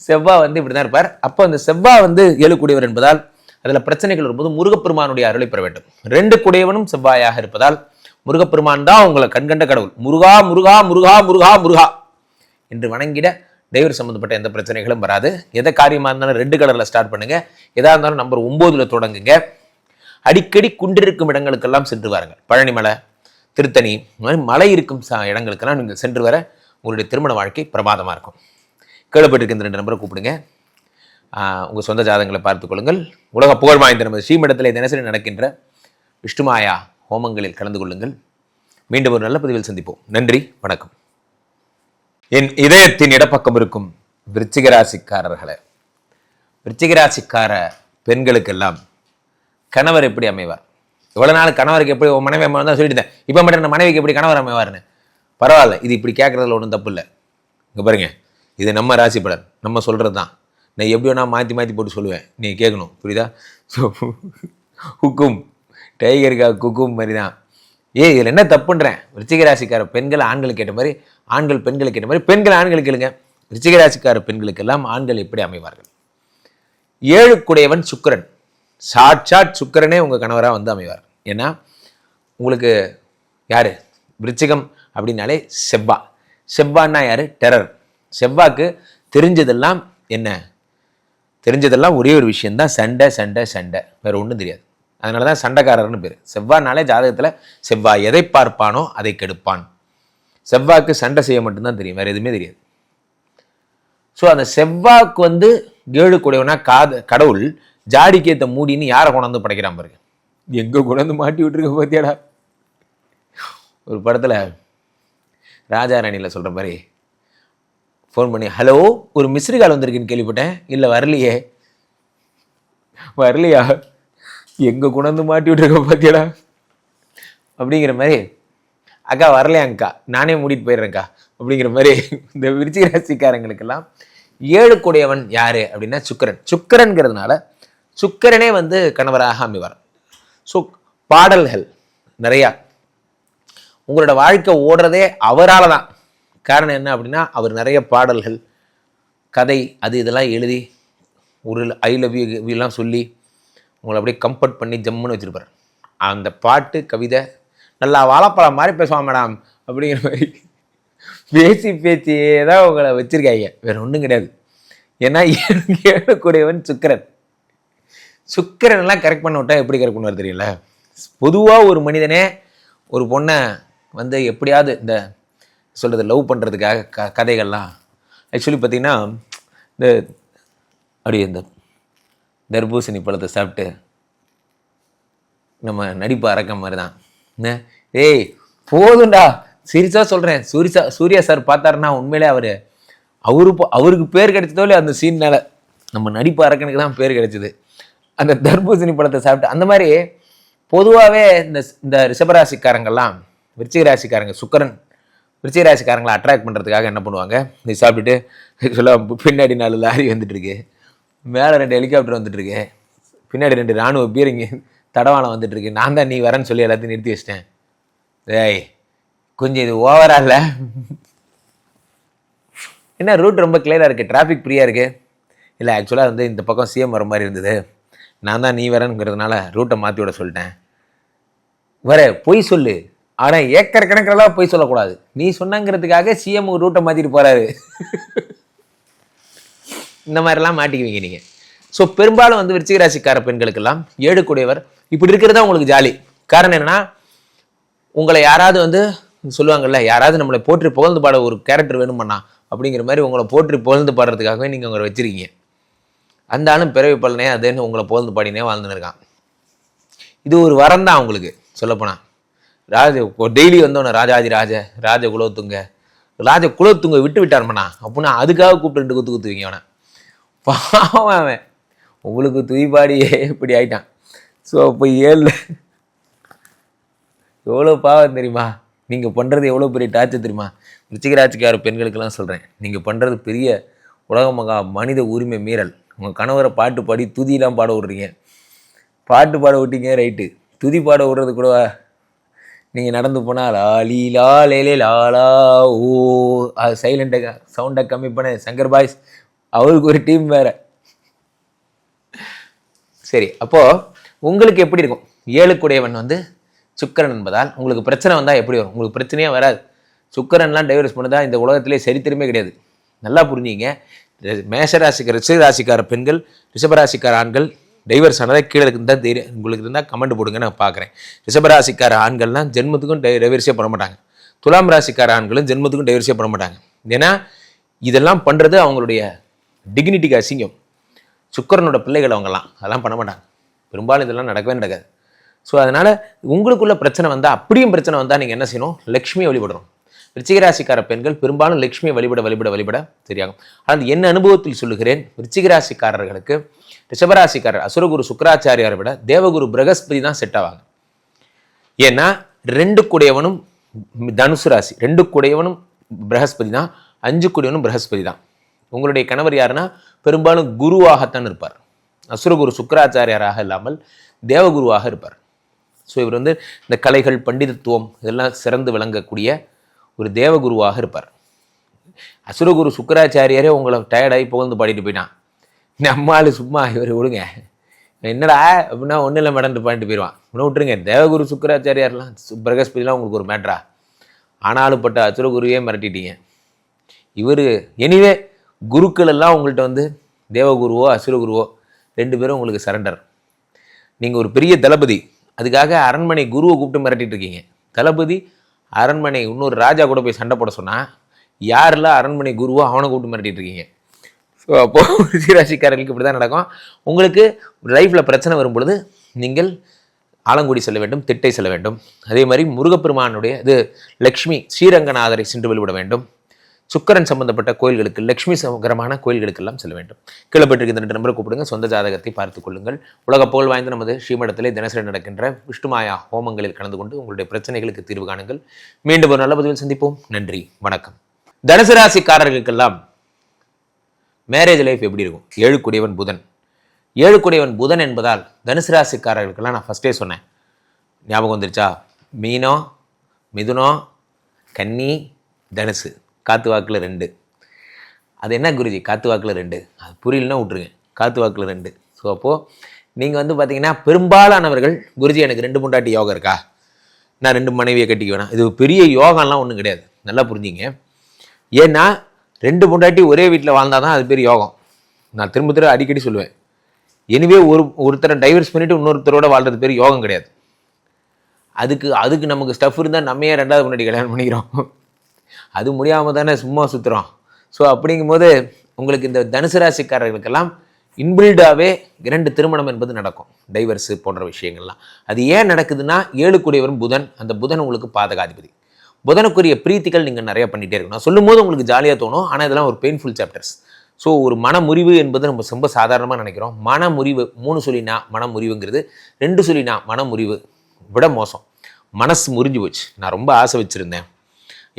செவ்வாய் இப்படி தான் இருப்பார். அப்போ அந்த செவ்வாய் 7 கூடியவர் என்பதால் அதில் பிரச்சனைகள் வரும்போது முருகப்பெருமானுடைய அருளை பெற வேண்டும். 2 கூடியவனும் செவ்வாயாக இருப்பதால் முருகப்பெருமான் தான் உங்களை கண்கண்ட கடவுள். முருகா முருகா முருகா முருகா முருகா என்று வணங்கிட தெய்வர் சம்மந்தப்பட்ட எந்த பிரச்சனைகளும் வராது. எதை காரியமாக இருந்தாலும் 2 கலரில் ஸ்டார்ட் பண்ணுங்க. எதாக இருந்தாலும் நம்பர் 9 தொடங்குங்க. அடிக்கடி குன்றிருக்கும் இடங்களுக்கெல்லாம் சென்று வாருங்கள். பழனிமலை, திருத்தணி, மலை இருக்கும் இடங்களுக்கெல்லாம் நீங்கள் சென்று வர உங்களுடைய திருமண வாழ்க்கை பிரமாதமாக இருக்கும். கேள்விப்பட்டிருக்க இந்த 2 நம்பரை கூப்பிடுங்க. உங்கள் சொந்த ஜாதகங்களை பார்த்துக் கொள்ளுங்கள். உலக புகழ் வாய்ந்த நமது ஸ்ரீமடத்தில் தினசரி நடக்கின்ற விஷ்ணுமாயா ஹோமங்களில் கலந்து கொள்ளுங்கள். மீண்டும் ஒரு நல்ல பதிவில் சந்திப்போம். நன்றி, வணக்கம். என் இதயத்தின் இடப்பக்கம் இருக்கும் விருச்சிக ராசிக்காரர்களே, விருச்சிக ராசிக்கார பெண்களுக்கெல்லாம் கணவர் எப்படி அமைவார்? இவ்வளோ நாள் கணவருக்கு எப்படி மனைவி அமைவார் தான் சொல்லிட்டு இருந்தேன். இப்போ மட்டும் என்ன மனைவிக்கு எப்படி கணவர் அமைவார்னு. பரவாயில்ல, இது இப்படி கேட்குறதுல ஒன்றும் தப்பு இல்லை. இங்கே பாருங்க, இது நம்ம ராசி பலன், நம்ம சொல்கிறது தான். நான் எப்படி வேணா மாற்றி போட்டு சொல்லுவேன், நீங்கள் கேட்கணும், புரியுதா? ஸோ ஹுக்கும் டைகருக்கா குக்கும் மாதிரி தான். இதில் என்ன தப்புன்றேன்? விருச்சிக ராசிக்கார பெண்கள் ஆண்களுக்கு ஏற்ற மாதிரி, ஆண்கள் பெண்களுக்கு ஏற்ற மாதிரி, பெண்கள் ஆண்களுக்கு இல்லைங்க. விருச்சிக ராசிக்கார பெண்களுக்கெல்லாம் ஆண்கள் எப்படி அமைவார்கள்? 7 கூடையவன் சுக்கிரன். சாட்சாட் சுக்கிரனே உங்கள் கணவராக அமைவார். ஏன்னா உங்களுக்கு யார்? விருச்சிகம் அப்படின்னாலே செவ்வா. செவ்வான்னா யார்? டெரர். செவ்வாக்கு தெரிஞ்சதெல்லாம் என்ன? தெரிஞ்சதெல்லாம் ஒரே ஒரு விஷயந்தான், சண்டை சண்டை சண்டை, வேறு ஒன்றும் தெரியாது. அதனால தான் சண்டைக்காரர்னு பேர். செவ்வாய்னாலே ஜாதகத்தில் செவ்வாய் எதை பார்ப்பானோ அதை கெடுப்பான். செவ்வாய்க்கு சண்டை செய்ய மட்டும்தான் தெரியும், வேறு எதுவுமே தெரியாது. ஸோ அந்த செவ்வாய்க்கு 7 கூடையவனா கடவுள் ஜாடிக்கு ஏற்ற மூடின்னு யாரை கொண்டாந்து படைக்கிறான் பாருங்க. எங்கே கொண்டாந்து மாட்டி விட்டுருக்க பார்த்தியாடா? ஒரு படத்தில் ராஜா ராணியில் சொல்கிற மாதிரி ஃபோன் பண்ணி, ஹலோ ஒரு மிஸ்டு கால் வந்திருக்குன்னு கேள்விப்பட்டேன். இல்லை வரலையே. வரலையா? எங்கே கொண்டாந்து மாட்டி விட்டுருக்க பார்த்தியாடா அப்படிங்கிற மாதிரி. அக்கா வரலையாங்க்கா, நானே மூடிட்டு போயிடுறேன்க்கா அப்படிங்கிற மாதிரி. இந்த விருச்சிக ராசிக்காரங்களுக்கெல்லாம் 7 கூடையவன் யாரு அப்படின்னா சுக்கிரன். சுக்கிரன்கிறதுனால சுக்கிரனே கணவராக அமைவார். ஸோ பாடல்கள் நிறையா, உங்களோட வாழ்க்கை ஓடுறதே அவரால் தான். காரணம் என்ன அப்படின்னா அவர் நிறைய பாடல்கள், கதை, அது இதெல்லாம் எழுதி ஒரு ஐ லவ் யூலாம் சொல்லி உங்களை அப்படியே கம்ஃபர்ட் பண்ணி ஜம்முன்னு வச்சுருப்பார். அந்த பாட்டு கவிதை நல்லா வாழைப்பழம் மாதிரி பேசுவான் மேடம் அப்படிங்கிற மாதிரி பேச்சியே தான் உங்களை வச்சுருக்காங்க, வேறு ஒன்றும் கிடையாது. ஏன்னா ஏழக்கூடியவன் சுக்கிரன். சுக்கிரன்லாம் கரெக்ட் பண்ண விட்டா எப்படி கரெக்ட் பண்ணுவார் தெரியல. பொதுவாக ஒரு மனிதனே ஒரு பொண்ணை வந்து எப்படியாவது இந்த சொல்கிறது லவ் பண்ணுறதுக்காக கதைகள்லாம் ஆக்சுவலி பார்த்திங்கன்னா இந்த அப்படியே இந்த தர்பூசணி பழத்தை சாப்பிட்டு நம்ம நடிப்பு அறக்க மாதிரி தான். என்ன ஏய் போதுண்டா, சீரியஸாக சொல்கிறேன். சூர்யா சார் பார்த்தாருன்னா உண்மையிலே அவருக்கு பேர் கிடைச்சதோ இல்லை அந்த சீன்னால நம்ம நடிப்பு அரக்கனுக்கு தான் பேர் கிடைச்சிது. அந்த தர்பூசணி பழத்தை சாப்பிட்டு அந்த மாதிரி பொதுவாகவே இந்த ரிஷபராசிக்காரங்கள்லாம் விருச்சிக ராசிக்காரங்க சுக்கிரன் விருச்சிக ராசிக்காரங்களை அட்ராக்ட் பண்ணுறதுக்காக என்ன பண்ணுவாங்க, நீ சாப்பிட்டுட்டு சொல்ல பின்னாடி 4 லாரி வந்துட்டுருக்கு, மேலே 2 ஹெலிகாப்டர் வந்துட்டுருக்கு, பின்னாடி 2 இராணுவ பீரங்கி தடவாளம் வந்துட்டுருக்கு, நான் தான் நீ வரேன்னு சொல்லி எல்லாத்தையும் நிறுத்தி வச்சிட்டேன். ஏய் கொஞ்சம் இது ஓவரா இல்லை? என்ன ரூட் ரொம்ப கிளியராக இருக்குது, டிராஃபிக் ஃப்ரீயாக இருக்குது. இல்லை ஆக்சுவலாக வந்து இந்த பக்கம் சிஎம் வர மாதிரி இருந்தது, நான் தான் நீ வரேங்கிறதுனால ரூட்டை மாற்றி விட சொல்லிட்டேன். பொய் சொல்லு, ஆனால் ஏக்கர் கணக்கிலலாம் பொய் சொல்லக்கூடாது. நீ சொன்னங்கிறதுக்காக சிஎம் ரூட்டை மாற்றிட்டு போகிறாரு. இந்த மாதிரிலாம் மாட்டிக்குவீங்க நீங்கள். ஸோ பெரும்பாலும் வந்து விருச்சிக ராசிக்கார பெண்களுக்கெல்லாம் 7 கூடியவர் இப்படி இருக்கிறதா உங்களுக்கு ஜாலி. காரணம் என்னென்னா, உங்களை யாராவது வந்து சொல்லுவாங்கள்ல, யாராவது நம்மளை போற்றி புகழ்ந்து பாட ஒரு கேரக்டர் வேணுமண்ணா அப்படிங்கிற மாதிரி உங்களை போற்றி புகழ்ந்து பாடுறதுக்காகவே நீங்கள் உங்களை வச்சுருக்கீங்க. அந்த ஆளும் பிறவி பலனே அதுன்னு உங்களை புகழ்ந்து பாடினே வாழ்ந்துன்னு இருக்கான். இது ஒரு வரம் தான் உங்களுக்கு சொல்லப்போனால். டெய்லி வந்தோன்னே ராஜாதி ராஜ குலோத்துங்க விட்டு விட்டார்மண்ணா அப்படின்னா அதுக்காக கூப்பிட்டு 2 குத்து குத்துவீங்க அவனை. பாவம் அவன் உங்களுக்கு துய்பாடியே இப்படி ஆயிட்டான். ஸோ அப்போ 7 எவ்வளோ பாவம் தெரியுமா? நீங்கள் பண்ணுறது எவ்வளோ பெரிய டார்ச்சர் தெரியுமா? விருச்சிக ராசிக்கார பெண்களுக்கெல்லாம் சொல்கிறேன், நீங்கள் பண்ணுறது பெரிய உலக மகா மனித உரிமை மீறல். உங்கள் கணவரை பாட்டு பாடி துதியெலாம் பாட விட்றீங்க. பாட்டு பாட விட்டீங்க ரைட்டு, துதி பாட விடுறது கூட நீங்கள் நடந்து போனால் லாலீலா லேலே லாலா ஓ, அது சைலண்ட்டை சவுண்டை கம்மி பண்ண சங்கர் பாய்ஸ் அவருக்கு ஒரு டீம் வேறு. சரி, அப்போது உங்களுக்கு எப்படி இருக்கும்? 7 கூடியவன் வந்து சுக்கிரன் என்பதால் உங்களுக்கு பிரச்சனை வந்தால் எப்படி வரும்? உங்களுக்கு பிரச்சனையே வராது. சுக்கிரன்லாம் டைவர்ஸ் பண்ணதா இந்த உலகத்திலே சரித்திரமே கிடையாது. நல்லா புரிஞ்சிங்க. ரிஷப ராசிக்கார பெண்கள், ரிஷபராசிக்கார ஆண்கள் டைவர்ஸ் ஆனதாக கீழே இருந்தால் தெரியும். உங்களுக்கு இருந்தால் கமெண்ட் போடுங்க, நான் பார்க்குறேன். ரிஷபராசிக்கார ஆண்கள்லாம் ஜென்மத்துக்கும் டைவர்ஸே பண்ண மாட்டாங்க. துலாம் ராசிக்கார ஆண்களும் ஜென்மத்துக்கும் டைவர்ஸே பண்ண மாட்டாங்க. ஏன்னா இதெல்லாம் பண்ணுறது அவங்களுடைய டிக்னிட்டிக்கு அசிங்கம். சுக்கிரனோட பிள்ளைகள் அவங்கெல்லாம் அதெல்லாம் பண்ண மாட்டாங்க. பெரும்பாலும் இதெல்லாம் நடக்கவே நடக்காது. ஸோ அதனால் உங்களுக்குள்ள பிரச்சனை வந்தால், அப்படியும் பிரச்சனை வந்தால் நீங்கள் என்ன செய்யணும்? லக்ஷ்மியை வழிபடணும். விருச்சிக ராசிக்கார பெண்கள் பெரும்பாலும் லக்ஷ்மியை வழிபட தெரியாகும். ஆனால் என் அனுபவத்தில் சொல்லுகிறேன், விருச்சிக ராசிக்காரர்களுக்கு ரிஷபராசிக்காரர் அசுரகுரு சுக்கராச்சாரியாரை விட தேவகுரு பிரகஸ்பதி தான் செட் ஆவாங்க. ஏன்னா 2 கூடையவனும் தனுசு ராசி, 2 கூடையவனும் பிரகஸ்பதி தான், 5 கூடையவனும் பிரகஸ்பதி தான். உங்களுடைய கணவர் யாருன்னா பெரும்பாலும் குருவாகத்தான் இருப்பார். அசுரகுரு சுக்கராச்சாரியாராக இல்லாமல் தேவகுருவாக இருப்பார். ஸோ இவர் வந்து இந்த கலைகள், பண்டிதத்துவம் இதெல்லாம் சிறந்து விளங்கக்கூடிய ஒரு தேவகுருவாக இருப்பார். அசுரகுரு சுக்கராச்சாரியாரே உங்களை டயர்டாகி புகழ்ந்து பாடிட்டு போயிட்டான். நம்மால் சும்மா இவர் விடுங்க, என்னடா அப்படின்னா ஒன்றும் இல்லை மேடன்ட்டு பாடிட்டு போயிடுவான். இன்னும் விட்டுருங்க. தேவகுரு சுக்கராச்சாரியார்லாம் பிரகஸ்பதிலாம் உங்களுக்கு ஒரு மேட்ரா? ஆனாலும் பட்ட அசுரகுருவே மிரட்டிட்டீங்க. இவர் எனிவே குருக்கள் எல்லாம் உங்கள்கிட்ட வந்து தேவகுருவோ அசுரகுருவோ 2 பேரும் உங்களுக்கு சரண்டர். நீங்கள் ஒரு பெரிய தளபதி, அதுக்காக அரண்மனை குருவை கூப்பிட்டு மிரட்டிட்டு இருக்கீங்க. தளபதி அரண்மனை இன்னொரு ராஜா கூட போய் சண்டை போட சொன்னால் யாரெல்லாம் அரண்மனை குருவோ அவனை கூப்பிட்டு மிரட்டிட்டு இருக்கீங்க. ஸோ அப்போது ரிஷிராசிக்காரர்களுக்கு இப்படி தான் நடக்கும். உங்களுக்கு லைஃப்பில் பிரச்சனை வரும்பொழுது நீங்கள் ஆலங்குடி செல்ல வேண்டும், திட்டை செல்ல வேண்டும். அதே மாதிரி முருகப்பெருமானுடைய இது லக்ஷ்மி ஸ்ரீரங்கநாதரை சென்று வழிபட வேண்டும். சுக்கரன் சம்பந்தப்பட்ட கோயில்களுக்கு, லக்ஷ்மி சமகரமான கோயில்களுக்கெல்லாம் செல்ல வேண்டும். கீழப்பட்டிருக்க இந்த 2 நம்பரை கூப்பிடுங்க, சொந்த ஜாதகத்தை பார்த்துக் கொள்ளுங்கள். உலக புகழ் வாய்ந்த நமது ஸ்ரீமடத்திலே தினசரி நடக்கின்ற விஷ்ணுமாயா ஹோமங்களில் கலந்து கொண்டு உங்களுடைய பிரச்சனைகளுக்கு தீர்வு காணுங்கள். மீண்டும் ஒரு நல்ல பதிவில் சந்திப்போம். நன்றி, வணக்கம். தனுசு ராசிக்காரர்களுக்கெல்லாம் மேரேஜ் லைஃப் எப்படி இருக்கும்? 7 கூடியவன் புதன். 7 கூடியவன் புதன் என்பதால் தனுசு ராசிக்காரர்களுக்கெல்லாம் நான் ஃபஸ்ட்டே சொன்னேன், ஞாபகம் வந்துருச்சா? மீனம், மிதுனம், கன்னி, தனுசு. காத்து வாக்கில் 2. அது என்ன குருஜி காத்து வாக்கில் 2? அது புரியலன்னா விட்ருங்க. காத்து வாக்கில் 2. ஸோ அப்போது நீங்கள் வந்து பார்த்தீங்கன்னா பெரும்பாலானவர்கள் குருஜி எனக்கு 2 பொண்டாட்டி யோகம் இருக்கா, நான் 2 மனைவியை கட்டிக்க வேணாம், இது பெரிய யோகம்லாம் ஒன்றும் கிடையாது. நல்லா புரிஞ்சிங்க. ஏன்னா 2 பொண்டாட்டி ஒரே வீட்டில் வாழ்ந்தால் தான் அது பெரிய யோகம். நான் திரும்ப அடிக்கடி சொல்லுவேன். எனிவே ஒருத்தரை டைவர்ஸ் பண்ணிவிட்டு இன்னொருத்தரோட வாழ்றது பேர் யோகம் கிடையாது. அதுக்கு நமக்கு ஸ்டஃப் இருந்தால் நம்ம ஏன் 2வது பொண்டாட்டி கல்யாணம் பண்ணிக்கிறோம்? அது முடியாமல் தானே சும்மா சுற்றுறோம். ஸோ அப்படிங்கும்போது உங்களுக்கு இந்த தனுசு ராசிக்காரர்களுக்கெல்லாம் இன்பில்டாகவே 2 திருமணம் என்பது நடக்கும். டைவர்ஸு போன்ற விஷயங்கள்லாம் அது ஏன் நடக்குதுன்னா 7 கூடியவரும் புதன். அந்த புதன் உங்களுக்கு பாதகாதிபதி. புதனுக்குரிய பிரீத்திகள் நீங்கள் நிறைய பண்ணிகிட்டே இருக்கணும். சொல்லும் போது உங்களுக்கு ஜாலியாக தோணும், ஆனால் இதெல்லாம் ஒரு பெயின்ஃபுல் சாப்டர்ஸ். ஸோ ஒரு மனமுறிவு என்பது நம்ம ரொம்ப சாதாரணமாக நினைக்கிறோம். மனமுறிவு 3 சொல்லினா மனமுறிவுங்கிறது, 2 சொல்லினா மனமுறிவு விட மோசம். மனசு முறிஞ்சு போச்சு. நான் ரொம்ப ஆசை வச்சுருந்தேன்,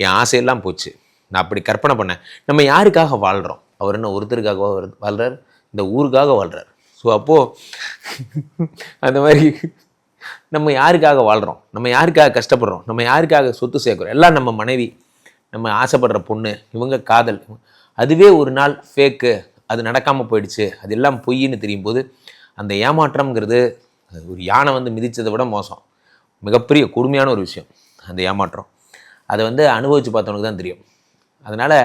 என் ஆசையெல்லாம் போச்சு, நான் அப்படி கற்பனை பண்ணேன். நம்ம யாருக்காக வாழ்கிறோம்? அவர் என்ன ஒருத்தருக்காக வாழ்கிறார், இந்த ஊருக்காக வாழ்கிறார். ஸோ அப்போது அந்த மாதிரி நம்ம யாருக்காக வாழ்கிறோம், நம்ம யாருக்காக கஷ்டப்படுறோம், நம்ம யாருக்காக சொத்து சேர்க்குறோம்? எல்லாம் நம்ம மனைவி, நம்ம ஆசைப்படுற பொண்ணு, இவங்க காதல். அதுவே ஒரு நாள் ஃபேக்கு, அது நடக்காமல் போயிடுச்சு, அது எல்லாம் பொய்ன்னு தெரியும் போது அந்த ஏமாற்றம்ங்கிறது ஒரு யானை வந்து மிதித்ததை விட மோசம். மிகப்பெரிய கொடுமையான ஒரு விஷயம் அந்த ஏமாற்றம். அதை வந்து அனுபவித்து பார்த்தவனுக்கு தான் தெரியும். அதனால்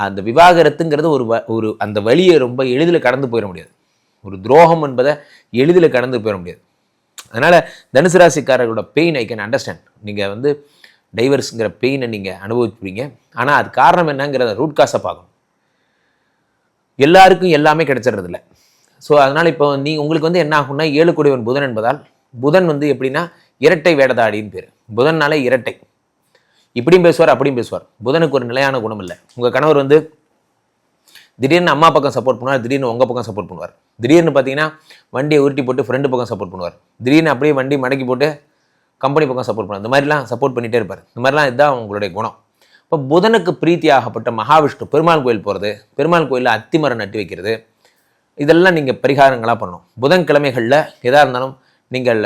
அந்த விவாகரத்துங்கிறது ஒரு அந்த வழியை ரொம்ப எளிதில் கடந்து போயிட முடியாது. ஒரு துரோகம் என்பதை எளிதில் கடந்து போயிட முடியாது. அதனால் தனுசு ராசிக்காரர்களோட பெயின் ஐ கேன் அண்டர்ஸ்டாண்ட். நீங்கள் வந்து டைவர்ஸுங்கிற பெயினை நீங்கள் அனுபவிப்பீங்க. ஆனால் அது காரணம் என்னங்கிறத ரூட் காஸை பார்க்கணும். எல்லாருக்கும் எல்லாமே கிடைச்சிட்றதில்ல. ஸோ அதனால் இப்போ உங்களுக்கு வந்து என்ன ஆகும்னா 7 கூடியவன் புதன் என்பதால், புதன் வந்து எப்படின்னா இரட்டை வேடதாடின்னு பேர். புதன்னாலே இரட்டை, இப்படியும் பேசுவார் அப்படியும் பேசுவார். புதனுக்கு ஒரு நிலையான குணம் இல்லை. உங்கள் கணவர் வந்து திடீர்னு அம்மா பக்கம் சப்போர்ட் பண்ணுவார், திடீர்னு உங்கள் பக்கம் சப்போர்ட் பண்ணுவார். திடீர்னு பார்த்தீங்கன்னா வண்டியை உருட்டி போட்டு ஃப்ரெண்டு பக்கம் சப்போர்ட் பண்ணுவார். திடீர்னு அப்படியே வண்டி மடக்கி போட்டு கம்பெனி பக்கம் சப்போர்ட் பண்ணுவார். இந்த மாதிரிலாம் சப்போர்ட் பண்ணிகிட்டே இருப்பார். இந்த மாதிரிலாம் இதுதான் உங்களுடைய குணம். இப்போ புதனுக்கு பிரீத்தியாகப்பட்ட மகாவிஷ்ணு பெருமாள் கோயில் போகிறது, பெருமாள் கோயிலில் அத்திமரம் நட்டு வைக்கிறது, இதெல்லாம் நீங்கள் பரிகாரங்களாக பண்ணணும். புதன்கிழமைகளில் எதாக இருந்தாலும் நீங்கள்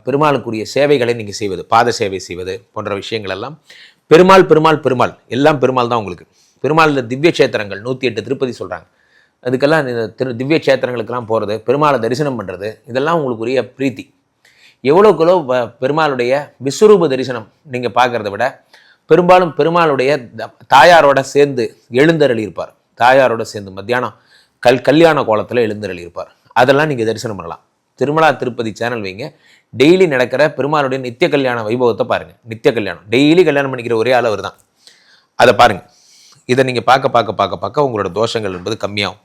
பெருமாளுக்குரிய சேவைகளை நீங்கள் செய்வது, பாத சேவை செய்வது போன்ற விஷயங்கள் எல்லாம் பெருமாள் பெருமாள் பெருமாள் எல்லாம் பெருமாள் தான் உங்களுக்கு. பெருமாளில் திவ்ய கஷேத்திரங்கள் 108 திருப்பதி சொல்கிறாங்க. அதுக்கெல்லாம் இந்த திவ்ய கஷேத்திரங்களுக்கெல்லாம் போகிறது, பெருமாளை தரிசனம் பண்ணுறது, இதெல்லாம் உங்களுக்குரிய பிரீத்தி. எவ்வளோக்குள்ளோ பெருமாளுடைய விஸ்வரூப தரிசனம் நீங்கள் பார்க்குறத விட பெரும்பாலும் பெருமாளுடைய தாயாரோட சேர்ந்து எழுந்தருளி இருப்பார். தாயாரோட சேர்ந்து மத்தியானம் கல்யாண கோலத்தில் எழுந்தருளி இருப்பார். அதெல்லாம் நீங்கள் தரிசனம் பண்ணலாம். திருமலா திருப்பதி சேனல் வைங்க, டெய்லி நடக்கிற பெருமாளுடைய நித்திய கல்யாண வைபவத்தை பாருங்கள். நித்திய கல்யாணம் டெய்லி கல்யாணம் பண்ணிக்கிற ஒரே ஆள் அவர் தான். அதை பாருங்கள். இதை நீங்கள் பார்க்க உங்களோட தோஷங்கள் என்பது கம்மியாகும்.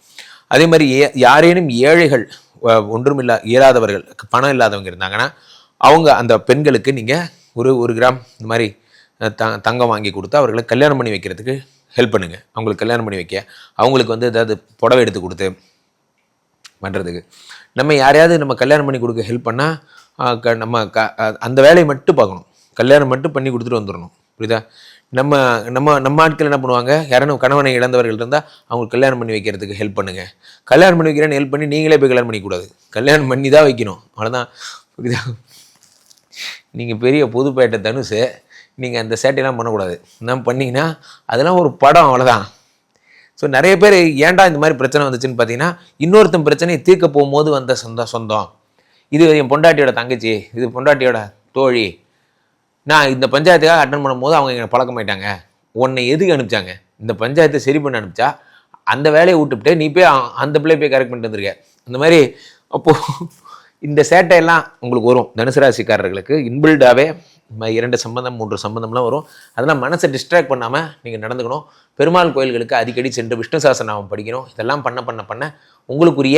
அதே மாதிரி யாரேனும் ஏழைகள், இயலாதவர்கள், பணம் இல்லாதவங்க இருந்தாங்கன்னா அவங்க அந்த பெண்களுக்கு நீங்கள் ஒரு கிராம் இந்த மாதிரி தங்கம் வாங்கி கொடுத்து அவர்களை கல்யாணம் பண்ணி வைக்கிறதுக்கு ஹெல்ப் பண்ணுங்கள். அவங்களுக்கு கல்யாணம் பண்ணி வைக்க, அவங்களுக்கு வந்து ஏதாவது புடவை எடுத்து கொடுத்து பண்ணுறதுக்கு. நம்ம யாரையாவது நம்ம கல்யாணம் பண்ணி கொடுக்க ஹெல்ப் பண்ணால் நம்ம அந்த வேலையை மட்டும் பார்க்கணும். கல்யாணம் மட்டும் பண்ணி கொடுத்துட்டு வந்துடணும். புரியுதா? நம்ம ஆட்கள் என்ன பண்ணுவாங்க, யாரும் கணவனை இழந்தவர்கள் இருந்தால் அவங்களுக்கு கல்யாணம் பண்ணி வைக்கிறதுக்கு ஹெல்ப் பண்ணுங்கள். கல்யாணம் பண்ணி வைக்கிறேன்னு ஹெல்ப் பண்ணி நீங்களே போய் கல்யாணம் பண்ணிக்கூடாது. கல்யாணம் பண்ணி தான் வைக்கணும். அவ்வளோதான். புரியுதா? நீங்கள் பெரிய புதுப்பேட்டை தனுசு, நீங்கள் அந்த சேட்டையெல்லாம் பண்ணக்கூடாது. என்ன பண்ணிங்கன்னா அதெல்லாம் ஒரு படம், அவ்வளோதான். ஸோ நிறைய பேர் ஏன்டா இந்த மாதிரி பிரச்சனை வந்துச்சுன்னு பார்த்தீங்கன்னா, இன்னொருத்தன் பிரச்சனையை தீர்க்க போகும்போது வந்த சொந்தம், இது என் பொண்டாட்டியோட தங்கச்சி, இது பொண்டாட்டியோட தோழி, நான் இந்த பஞ்சாயத்துக்காக அட்டன் பண்ணும்போது அவங்க எங்களை பழக்கமாயிட்டாங்க, உன்னை எதுக்கு அனுப்பிச்சாங்க, இந்த பஞ்சாயத்தை சரி பண்ண அனுப்பிச்சா அந்த வேலையை விட்டுவிட்டு நீ போய் அந்த பிள்ளை போய் கரெக்ட் பண்ணிட்டு வந்துருக்க. அந்த மாதிரி அப்போது இந்த சேட்டையெல்லாம் உங்களுக்கு வரும். தனுசு ராசிக்காரர்களுக்கு இன்பில்டாகவே 2 சம்பந்தம் 3 சம்பந்தம்லாம் வரும். அதெல்லாம் மனசை டிஸ்ட்ராக்ட் பண்ணாமல் நீங்கள் நடந்துக்கணும். பெருமாள் கோயில்களுக்கு அடிக்கடி சென்று விஷ்ணு சாசனம் படிக்கணும். இதெல்லாம் பண்ண உங்களுக்குரிய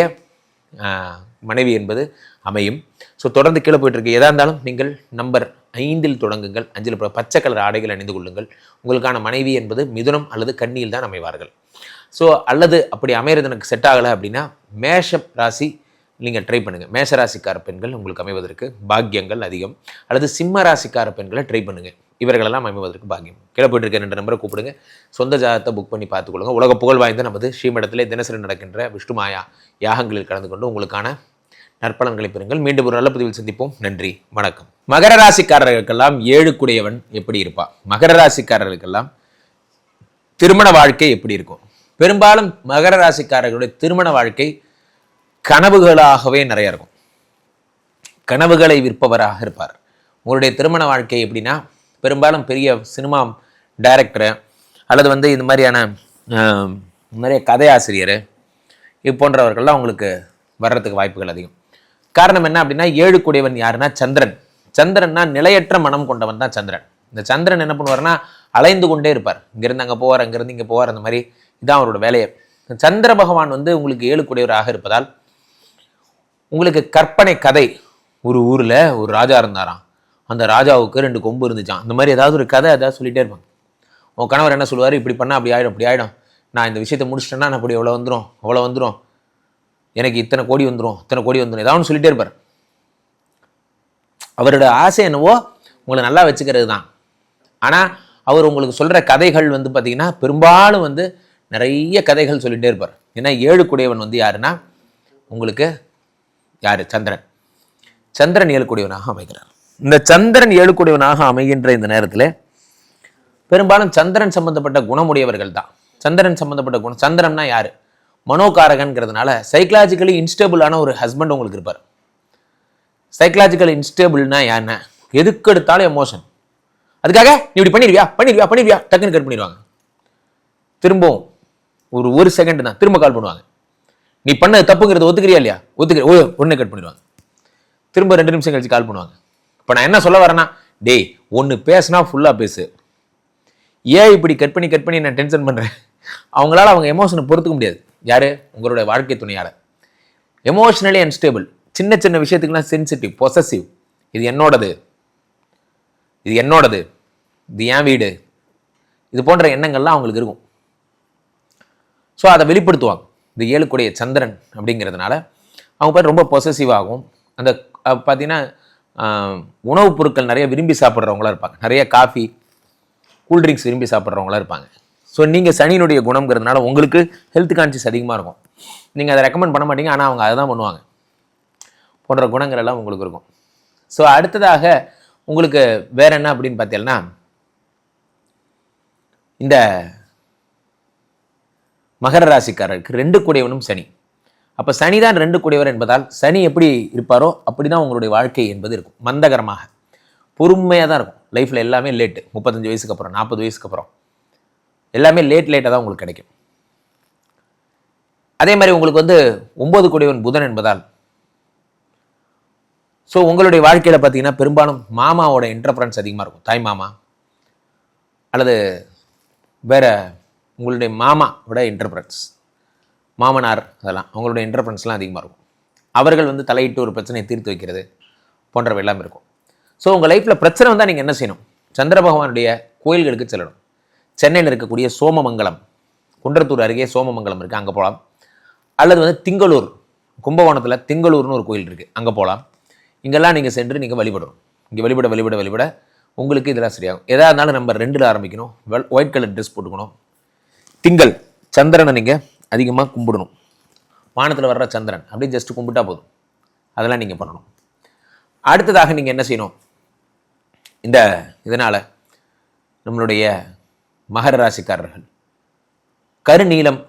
மனைவி என்பது அமையும். ஸோ தொடர்ந்து கீழே போயிட்டுருக்கு. எதாக இருந்தாலும் நீங்கள் நம்பர் 5 தொடங்குங்கள். 5 பச்சை கலர் ஆடைகள் அணிந்து கொள்ளுங்கள். உங்களுக்கான மனைவி என்பது மிதுனம் அல்லது கன்னியில் தான் அமைவார்கள். ஸோ அல்லது அப்படி அமைகிறது எனக்கு செட் ஆகலை அப்படின்னா மேஷம் ராசி நீங்கள் ட்ரை பண்ணுங்கள். மேஷராசிக்கார பெண்கள் உங்களுக்கு அமைவதற்கு பாக்கியங்கள் அதிகம். அல்லது சிம்ம ராசிக்கார பெண்களை ட்ரை பண்ணுங்கள். இவர்களெல்லாம் அமைவதற்கு பாக்கியம். கீழே போயிட்டு இருக்க 2 நம்பரை கூப்பிடுங்க. சொந்த ஜாதகத்தை புக் பண்ணி பார்த்துக்கொள்ளுங்க. உலக புகழ் வாய்ந்த நமது ஸ்ரீமடத்திலே தினசரி நடக்கின்ற விஷ்ணுமாயா யாகங்களில் கலந்து கொண்டு உங்களுக்கான நற்பலன்களை பெறுங்கள். மீண்டும் ஒரு நல்ல பதிவில் சந்திப்போம். நன்றி, வணக்கம். மகர ராசிக்காரர்களுக்கெல்லாம் 7 கூடியவன் எப்படி இருப்பா? மகர ராசிக்காரர்களுக்கெல்லாம் திருமண வாழ்க்கை எப்படி இருக்கும்? பெரும்பாலும் மகர ராசிக்காரர்களுடைய திருமண வாழ்க்கை கனவுகளாகவே நிறைய இருக்கும். கனவுகளை விற்பவராக இருப்பார். உங்களுடைய திருமண வாழ்க்கை எப்படின்னா, பெரும்பாலும் பெரிய சினிமா டைரக்டரு அல்லது இந்த மாதிரியான நிறைய கதையாசிரியர் இது போன்றவர்கள்லாம் உங்களுக்கு வர்றதுக்கு வாய்ப்புகள் அதிகம். காரணம் என்ன அப்படின்னா, 7 கூடியவன் யாருன்னா சந்திரன். சந்திரன்னா நிலையற்ற மனம் கொண்டவன் தான் சந்திரன். இந்த சந்திரன் என்ன பண்ணுவார்னா, அலைந்து கொண்டே இருப்பார். இங்கேருந்து அங்கே போவார், அங்கேருந்து இங்கே போவார், அந்த மாதிரி இதான் அவரோட வேலையை. சந்திர பகவான் உங்களுக்கு 7 கூடியவராக இருப்பதால் உங்களுக்கு கற்பனை கதை. ஒரு ஊரில் ஒரு ராஜா இருந்தாராம், அந்த ராஜாவுக்கு 2 கொம்பு இருந்துச்சான். அந்த மாதிரி ஏதாவது ஒரு கதை ஏதாவது சொல்லிகிட்டே இருப்பாங்க. உன் கணவர் என்ன சொல்லுவார், இப்படி பண்ணால் அப்படி ஆகிடும், அப்படி ஆகிடும், நான் இந்த விஷயத்தை முடிச்சிட்டேன்னா நான் அப்படி எவ்வளோ வந்துடும், அவ்வளோ வந்துடும், எனக்கு இத்தனை கோடி வந்துடும், இத்தனை கோடி வந்துடும், ஏதாவது ஒன்று சொல்லிகிட்டே இருப்பார். அவரோட ஆசை என்னவோ உங்களை நல்லா வச்சுக்கிறது தான். ஆனால் அவர் உங்களுக்கு சொல்கிற கதைகள் பார்த்தீங்கன்னா பெரும்பாலும் நிறைய கதைகள் சொல்லிகிட்டே இருப்பார். ஏன்னா 7 கூடியவன் யாருன்னா உங்களுக்கு யார், சந்திரன். சந்திரன் 7 கூடியவனாக அமைகிறார். இந்த சந்திரன் 7 கூடியவனாக அமைகின்ற இந்த நேரத்தில் பெரும்பாலும் சந்திரன் சம்பந்தப்பட்ட குணமுடையவர்கள் தான். சந்திரன் சம்பந்தப்பட்ட குணம். சந்திரன்னா யார், மனோகாரகன்கிறதுனால சைக்கலாஜிக்கலி இன்ஸ்டேபிளான ஒரு ஹஸ்பண்ட் உங்களுக்கு இருப்பார். சைக்கலாஜிக்கல் இன்ஸ்டேபிள்னா யாருன்னா, எதுக்கு எடுத்தாலும் எமோஷன். அதுக்காக நீ இப்படி பண்ணிடுவியா டக்குன்னு கட் பண்ணிடுவாங்க. திரும்பவும் ஒரு செகண்ட் தான் திரும்ப கால் பண்ணுவாங்க. நீ பண்ணது தப்புங்கிறத ஒத்துக்கிறியா இல்லையா, ஒன்று கட் பண்ணிடுவாங்க. திரும்ப 2 நிமிஷம் கழிச்சு கால் பண்ணுவாங்க. இப்போ நான் என்ன சொல்ல வரேன்னா, டேய் ஒன்று பேசுனா ஃபுல்லாக பேசு, ஏன் இப்படி கட் பண்ணி நான் டென்ஷன் பண்ணுறேன். அவங்களால அவங்க எமோஷனை பொறுத்துக்க முடியாது. யார், உங்களுடைய வாழ்க்கை துணையாளர். எமோஷனலி அன்ஸ்டேபிள், சின்ன சின்ன விஷயத்துக்குலாம் சென்சிட்டிவ், பொசசிவ். இது என்னோடது, இது என் வீடு, இது போன்ற எண்ணங்கள்லாம் அவங்களுக்கு இருக்கும். ஸோ அதை வெளிப்படுத்துவாங்க. இந்த 7 கூடிய சந்திரன் அப்படிங்கிறதுனால அவங்க பேர் ரொம்ப பொசசிவ் ஆகும். அந்த பார்த்தீங்கன்னா உணவுப் பொருட்கள் நிறைய விரும்பி சாப்பிட்றவங்களாம் இருப்பாங்க. நிறைய காஃபி, கூல்ட்ரிங்க்ஸ் விரும்பி சாப்பிட்றவங்களாம் இருப்பாங்க. ஸோ நீங்கள் சனியினுடைய குணம்ங்கிறதுனால உங்களுக்கு ஹெல்த் கான்சியஸ் அதிகமாக இருக்கும். நீங்கள் அதை ரெக்கமெண்ட் பண்ண மாட்டீங்க, ஆனால் அவங்க அதை தான் பண்ணுவாங்க. போன்ற குணங்கள் எல்லாம் உங்களுக்கு இருக்கும். ஸோ அடுத்ததாக உங்களுக்கு வேற என்ன அப்படின்னு பார்த்தீங்கன்னா, இந்த மகர ராசிக்காரருக்கு 2 கூடியவனும் சனி. அப்போ சனி தான் 2 கூடியவர் என்பதால் சனி எப்படி இருப்பாரோ அப்படி தான் உங்களுடைய வாழ்க்கை என்பது இருக்கும். மந்தகரமாக பொறுமையாக தான் இருக்கும். லைஃப்பில் எல்லாமே லேட்டு. 35 வயசுக்கு அப்புறம், 40 வயசுக்கு அப்புறம் எல்லாமே லேட்டாக தான் உங்களுக்கு கிடைக்கும். அதே மாதிரி உங்களுக்கு 9 கூடியவன் புதன் என்பதால் ஸோ உங்களுடைய வாழ்க்கையில் பார்த்தீங்கன்னா பெரும்பாலும் மாமாவோட இன்டர்ஃபரன்ஸ் அதிகமாக இருக்கும். தாய் மாமா அல்லது வேற உங்களுடைய மாமாவோட இன்டர்ஃபரன்ஸ், மாமனார், அதெல்லாம் அவங்களுடைய இன்டர்ஃபரன்ஸ்லாம் அதிகமாக இருக்கும். அவர்கள் தலையிட்டு ஒரு பிரச்சனையை தீர்த்து வைக்கிறது போன்றவை எல்லாம் இருக்கும். ஸோ உங்கள் லைஃப்பில் பிரச்சனை வந்தால் நீங்கள் என்ன செய்யணும், சந்திர பகவானுடைய கோயில்களுக்கு செல்லணும். சென்னையில் இருக்கக்கூடிய சோமமங்கலம், குன்றத்தூர் அருகே சோமமங்கலம் இருக்குது, அங்கே போகலாம். அல்லது திங்களூர், கும்பகோணத்தில் திங்களூர்னு ஒரு கோயில் இருக்குது, அங்கே போகலாம். இங்கெல்லாம் நீங்கள் சென்று நீங்கள் வழிபடணும். இங்கே வழிபட உங்களுக்கு இதெல்லாம் சரியாகும். எதாக இருந்தாலும் நம்பர் 2ல் ஆரம்பிக்கணும். ஒயிட் கலர் ட்ரெஸ் போட்டுக்கணும். திங்கள் சந்திரனை நீங்கள் அதிகமாக கும்பிடணும். வானத்தில் வர்ற சந்திரன் அப்படி ஜஸ்ட் கும்பிட்டா போதும். அதெல்லாம் நீங்கள் பண்ணணும். அடுத்ததாக நீங்கள் என்ன செய்யணும், இதனால் நம்மளுடைய மகர ராசிக்காரர்கள் கருநீலம்,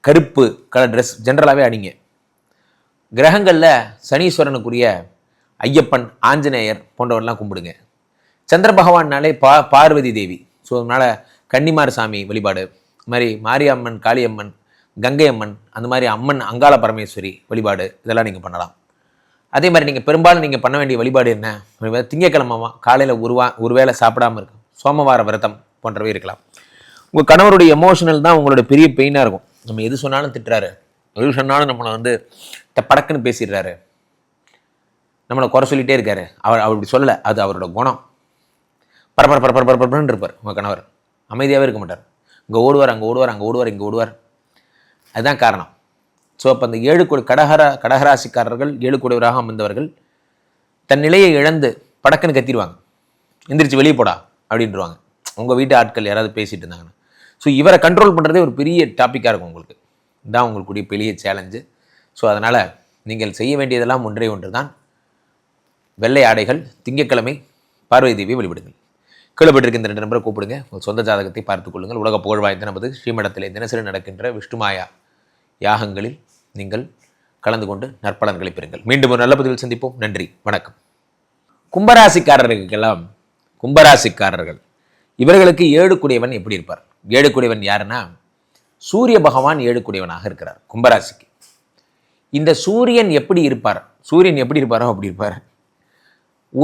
கருப்பு கலர் ட்ரெஸ் ஜென்ரலாகவே அணிங்க. கிரகங்களில் சனீஸ்வரனுக்குரிய ஐயப்பன், ஆஞ்சநேயர் போன்றவரெல்லாம் கும்பிடுங்க. சந்திர பகவான்னாலே பார்வதி தேவி. ஸோ அதனால் கன்னிமார் சாமி வழிபாடு, இது மாதிரி மாரியம்மன், காளியம்மன், கங்கை அம்மன், அந்த மாதிரி அம்மன், அங்காள பரமேஸ்வரி வழிபாடு, இதெல்லாம் நீங்கள் பண்ணலாம். அதே மாதிரி நீங்கள் பெரும்பாலும் நீங்கள் பண்ண வேண்டிய வழிபாடு என்ன, திங்கக்கிழமை காலையில் ஒரு வேளை சாப்பிடாமல் இருக்கும், சோமவார விரதம் போன்றவை இருக்கலாம். உங்கள் கணவருடைய எமோஷனல் தான் உங்களோட பெரிய பெயினாக இருக்கும். நம்ம எது சொன்னாலும் திட்டுறாரு, எது சொன்னாலும் நம்மளை படக்குன்னு பேசிடுறாரு, நம்மளை குறை சொல்லிகிட்டே இருக்காரு. அவர் இப்படி சொல்லலை, அது அவரோட குணம். பரபரன்னு இருப்பார். உங்கள் கணவர் அமைதியாகவே இருக்க மாட்டார். இங்கே ஓடுவார், அங்கே ஓடுவார், இங்கே ஓடுவார். அதுதான் காரணம். ஸோ அப்போ அந்த 7 கோடி கடகராசிக்காரர்கள் 7 கோடிவராக அமர்ந்தவர்கள் தன் நிலையை இழந்து படக்குன்னு கத்திடுவாங்க. எந்திரிச்சு வெளியே போடா அப்படின்ட்டுருவாங்க. உங்கள் வீட்டு ஆட்கள் யாராவது பேசிகிட்டு இருந்தாங்கன்னா. ஸோ இவரை கண்ட்ரோல் பண்ணுறதே ஒரு பெரிய டாப்பிக்காக இருக்கும் உங்களுக்கு. இதுதான் உங்களுக்குரிய பெரிய சேலஞ்சு. ஸோ அதனால் நீங்கள் செய்ய வேண்டியதெல்லாம் ஒன்று தான். வெள்ளை ஆடைகள், திங்கட்கிழமை பார்வதி தேவியை வழிபடுங்கள். கீழப்பட்டிருக்க இந்த 2 நம்பரை கூப்பிடுங்க. உங்கள் சொந்த ஜாதகத்தை பார்த்துக் கொள்ளுங்கள். உலக புகழ் வாய்ந்த நமது ஸ்ரீமடத்திலே தினசரி நடக்கின்ற விஷ்ணுமாயா யாகங்களில் நீங்கள் கலந்து கொண்டு நற்பலன்களை பெறுங்கள். மீண்டும் ஒரு நல்ல பதிவில் சந்திப்போம். நன்றி, வணக்கம். கும்பராசிக்காரர்கள் இவர்களுக்கு ஏழுக்குடையவன் எப்படி இருப்பார்? ஏழுக்குடையவன் யாருன்னா சூரிய பகவான் ஏழுக்குடையவனாக இருக்கிறார் கும்பராசிக்கு. இந்த சூரியன் எப்படி இருப்பார்? சூரியன் எப்படி இருப்பாரோ அப்படி இருப்பார்.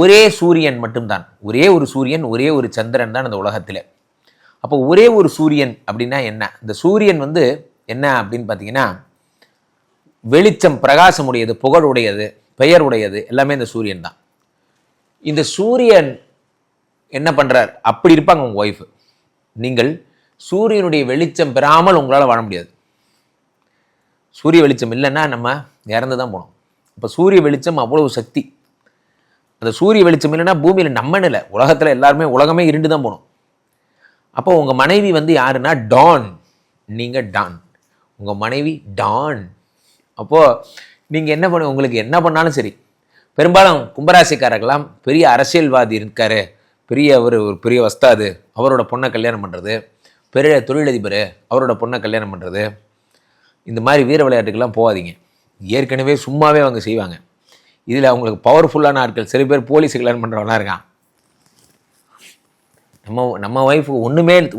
ஒரே சூரியன் மட்டும்தான், ஒரே ஒரு சூரியன், ஒரே ஒரு சந்திரன் தான் அந்த உலகத்தில். அப்போ ஒரே ஒரு சூரியன் அப்படின்னா என்ன? இந்த சூரியன் என்ன அப்படின்னு பார்த்தீங்கன்னா வெளிச்சம், பிரகாசம் உடையது, புகழுடையது, பெயர் உடையது, எல்லாமே இந்த சூரியன் தான். இந்த சூரியன் என்ன பண்ணுறார்? அப்படி இருப்பாங்க உங்கள் ஒய்ஃபு. நீங்கள் சூரியனுடைய வெளிச்சம் பெறாமல் உங்களால் வாழ முடியாது. சூரிய வெளிச்சம் இல்லைன்னா நம்ம இறந்து தான் போகணும். இப்போ சூரிய வெளிச்சம் அவ்வளவு சக்தி. அந்த சூரிய வெளிச்சம் இல்லைன்னா பூமியில் நம்மன்னு இல்லை, உலகத்தில் எல்லாருமே, உலகமே இருண்டு தான் போகணும். அப்போ உங்கள் மனைவி யாருன்னா டான், நீங்கள் டான், உங்கள் மனைவி டான். அப்போது நீங்கள் என்ன பண்ண, உங்களுக்கு என்ன பண்ணாலும் சரி. பெரும்பாலும் கும்பராசிக்காரர்களாம் பெரிய அரசியல்வாதி இருக்காரு, பெரிய ஒரு பெரிய வஸ்தாது, அவரோட பொண்ணை கல்யாணம் பண்ணுறது, பெரிய தொழிலதிபர், அவரோட பொண்ணை கல்யாணம் பண்ணுறது, இந்த மாதிரி வீர விளையாட்டுக்கெல்லாம் போகாதீங்க. ஏற்கனவே சும்மாவே அவங்க செய்வாங்க. இதில் அவங்களுக்கு பவர்ஃபுல்லான ஆட்கள் சில பேர் போலீஸ் கல்யாணம் பண்ணுறவங்களாம் இருக்கான். நம்ம ஒய்ஃபு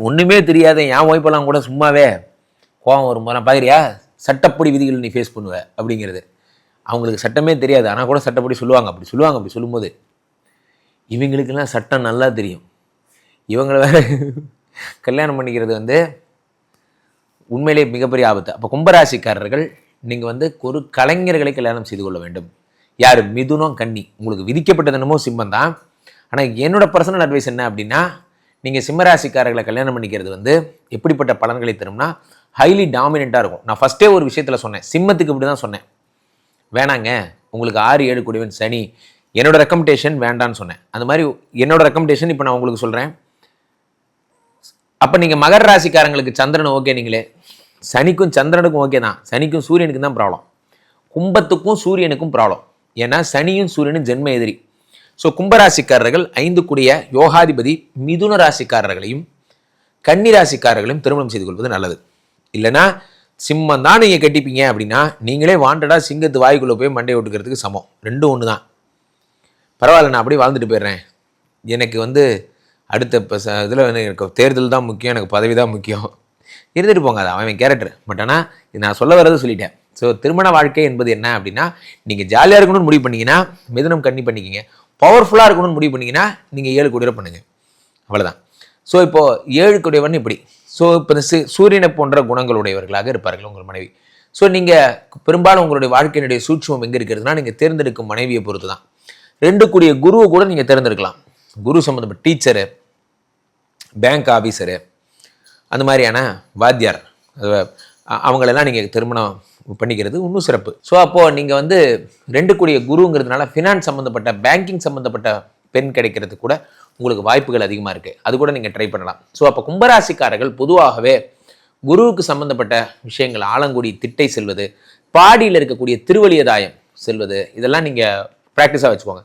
ஒன்றுமே தெரியாத என் ஒய்ஃபெல்லாம் கூட சும்மாவே கோவம் வரும்போதெல்லாம் பார்க்குறியா, சட்டப்படி விதிகள் நீ ஃபேஸ் பண்ணுவ அப்படிங்கிறது. அவங்களுக்கு சட்டமே தெரியாது, ஆனால் கூட சட்டப்படி சொல்லுவாங்க. அப்படி சொல்லும்போது இவங்களுக்கெல்லாம் சட்டம் நல்லா தெரியும். இவங்களை வேறு கல்யாணம் பண்ணிக்கிறது உண்மையிலே மிகப்பெரிய ஆபத்து. அப்போ கும்பராசிக்காரர்கள் நீங்கள் ஒரு கலைஞர்களை கல்யாணம் செய்து கொள்ள வேண்டும். யார்? மிதுனம், கன்னி. உங்களுக்கு விதிக்கப்பட்டது என்னமோ சிம்மம் தான். ஆனால் என்னோட பர்சனல் அட்வைஸ் என்ன அப்படின்னா, நீங்கள் சிம்மராசிக்காரர்களை கல்யாணம் பண்ணிக்கிறது எப்படிப்பட்ட பலன்களை தரும்னா ஹைலி டாமினண்ட்டாக இருக்கும். நான் ஃபஸ்ட்டே ஒரு விஷயத்தில் சொன்னேன், சிம்மத்துக்கு இப்படி தான் சொன்னேன், வேணாங்க உங்களுக்கு 6, 7 கூடியவன் சனி, என்னோட ரெக்கமெண்டேஷன் வேண்டான்னு சொன்னேன். அந்த மாதிரி என்னோட ரெக்கமெண்டேஷன் இப்போ நான் உங்களுக்கு சொல்கிறேன். அப்போ நீங்கள் மகர ராசிக்காரங்களுக்கு சந்திரன் ஓகே, நீங்களே சனிக்கும் சந்திரனுக்கும் ஓகே தான், சனிக்கும் சூரியனுக்கும் தான் ப்ராப்ளம், கும்பத்துக்கும் சூரியனுக்கும் ப்ராப்ளம். ஏன்னா சனியும் சூரியனும் ஜென்ம எதிரி. ஸோ கும்பராசிக்காரர்கள் 5 கூடிய யோகாதிபதி மிதுன ராசிக்காரர்களையும் கன்னி ராசிக்காரர்களையும் திருமணம் செய்து கொள்வது நல்லது. இல்லைன்னா சிம்மம் தான் நீங்கள் கட்டிப்பீங்க அப்படின்னா நீங்களே வாண்டடாக சிங்கத்து வாய்க்குள்ளே போய் மண்டையை விட்டுக்கிறதுக்கு சமம். ரெண்டும் ஒன்று தான். பரவாயில்ல, நான் அப்படியே வாழ்ந்துட்டு போயிடுறேன், எனக்கு அடுத்த இப்போ இதில் எனக்கு தேர்தல் தான் முக்கியம், எனக்கு பதவி தான் முக்கியம், இருந்துட்டு போங்க, அது அவன் கேரக்டர். பட் ஆனால் இது நான் சொல்ல வர்றது சொல்லிட்டேன். ஸோ திருமண வாழ்க்கை என்பது என்ன அப்படின்னா, நீங்கள் ஜாலியாக இருக்கணும்னு முடிவு பண்ணிங்கன்னா மிதுனம் கன்னி பண்ணிக்கிங்க, பவர்ஃபுல்லாக இருக்கணும்னு முடிவு பண்ணிங்கன்னா நீங்கள் 7 கூடிய பண்ணுங்கள், அவ்வளோதான். ஸோ இப்போது 7 கூடியவன் இப்படி. ஸோ இப்போ இந்த சூரியனை போன்ற குணங்களுடையவர்களாக இருப்பார்கள் உங்கள் மனைவி. ஸோ நீங்கள் பெரும்பாலும் உங்களுடைய வாழ்க்கையினுடைய சூட்சமம் எங்கே இருக்கிறதுனா நீங்கள் தேர்ந்தெடுக்கும் மனைவியை பொறுத்து தான். 2 கூடிய குருவை கூட நீங்கள் தேர்ந்தெடுக்கலாம். குரு சம்மந்தப்பட்ட டீச்சரு, பேங்க் ஆஃபீஸரு, அந்த மாதிரியான வாத்தியார், அவங்களெல்லாம் நீங்கள் திருமணம் பண்ணிக்கிறது இன்னும் சிறப்பு. ஸோ அப்போது நீங்கள் 2 கூடிய குருங்கிறதுனால ஃபினான்ஸ் சம்மந்தப்பட்ட, பேங்கிங் சம்மந்தப்பட்ட பெண் கிடைக்கிறது கூட உங்களுக்கு வாய்ப்புகள் அதிகமாக இருக்குது. அது கூட நீங்கள் ட்ரை பண்ணலாம். ஸோ அப்போ கும்பராசிக்காரர்கள் பொதுவாகவே குருவுக்கு சம்மந்தப்பட்ட விஷயங்கள், ஆலங்குடி திட்டை செல்வது, பாடியில் இருக்கக்கூடிய திருவலியதாயம் செல்வது, இதெல்லாம் நீங்கள் ப்ராக்டிஸாக வச்சுக்கோங்க.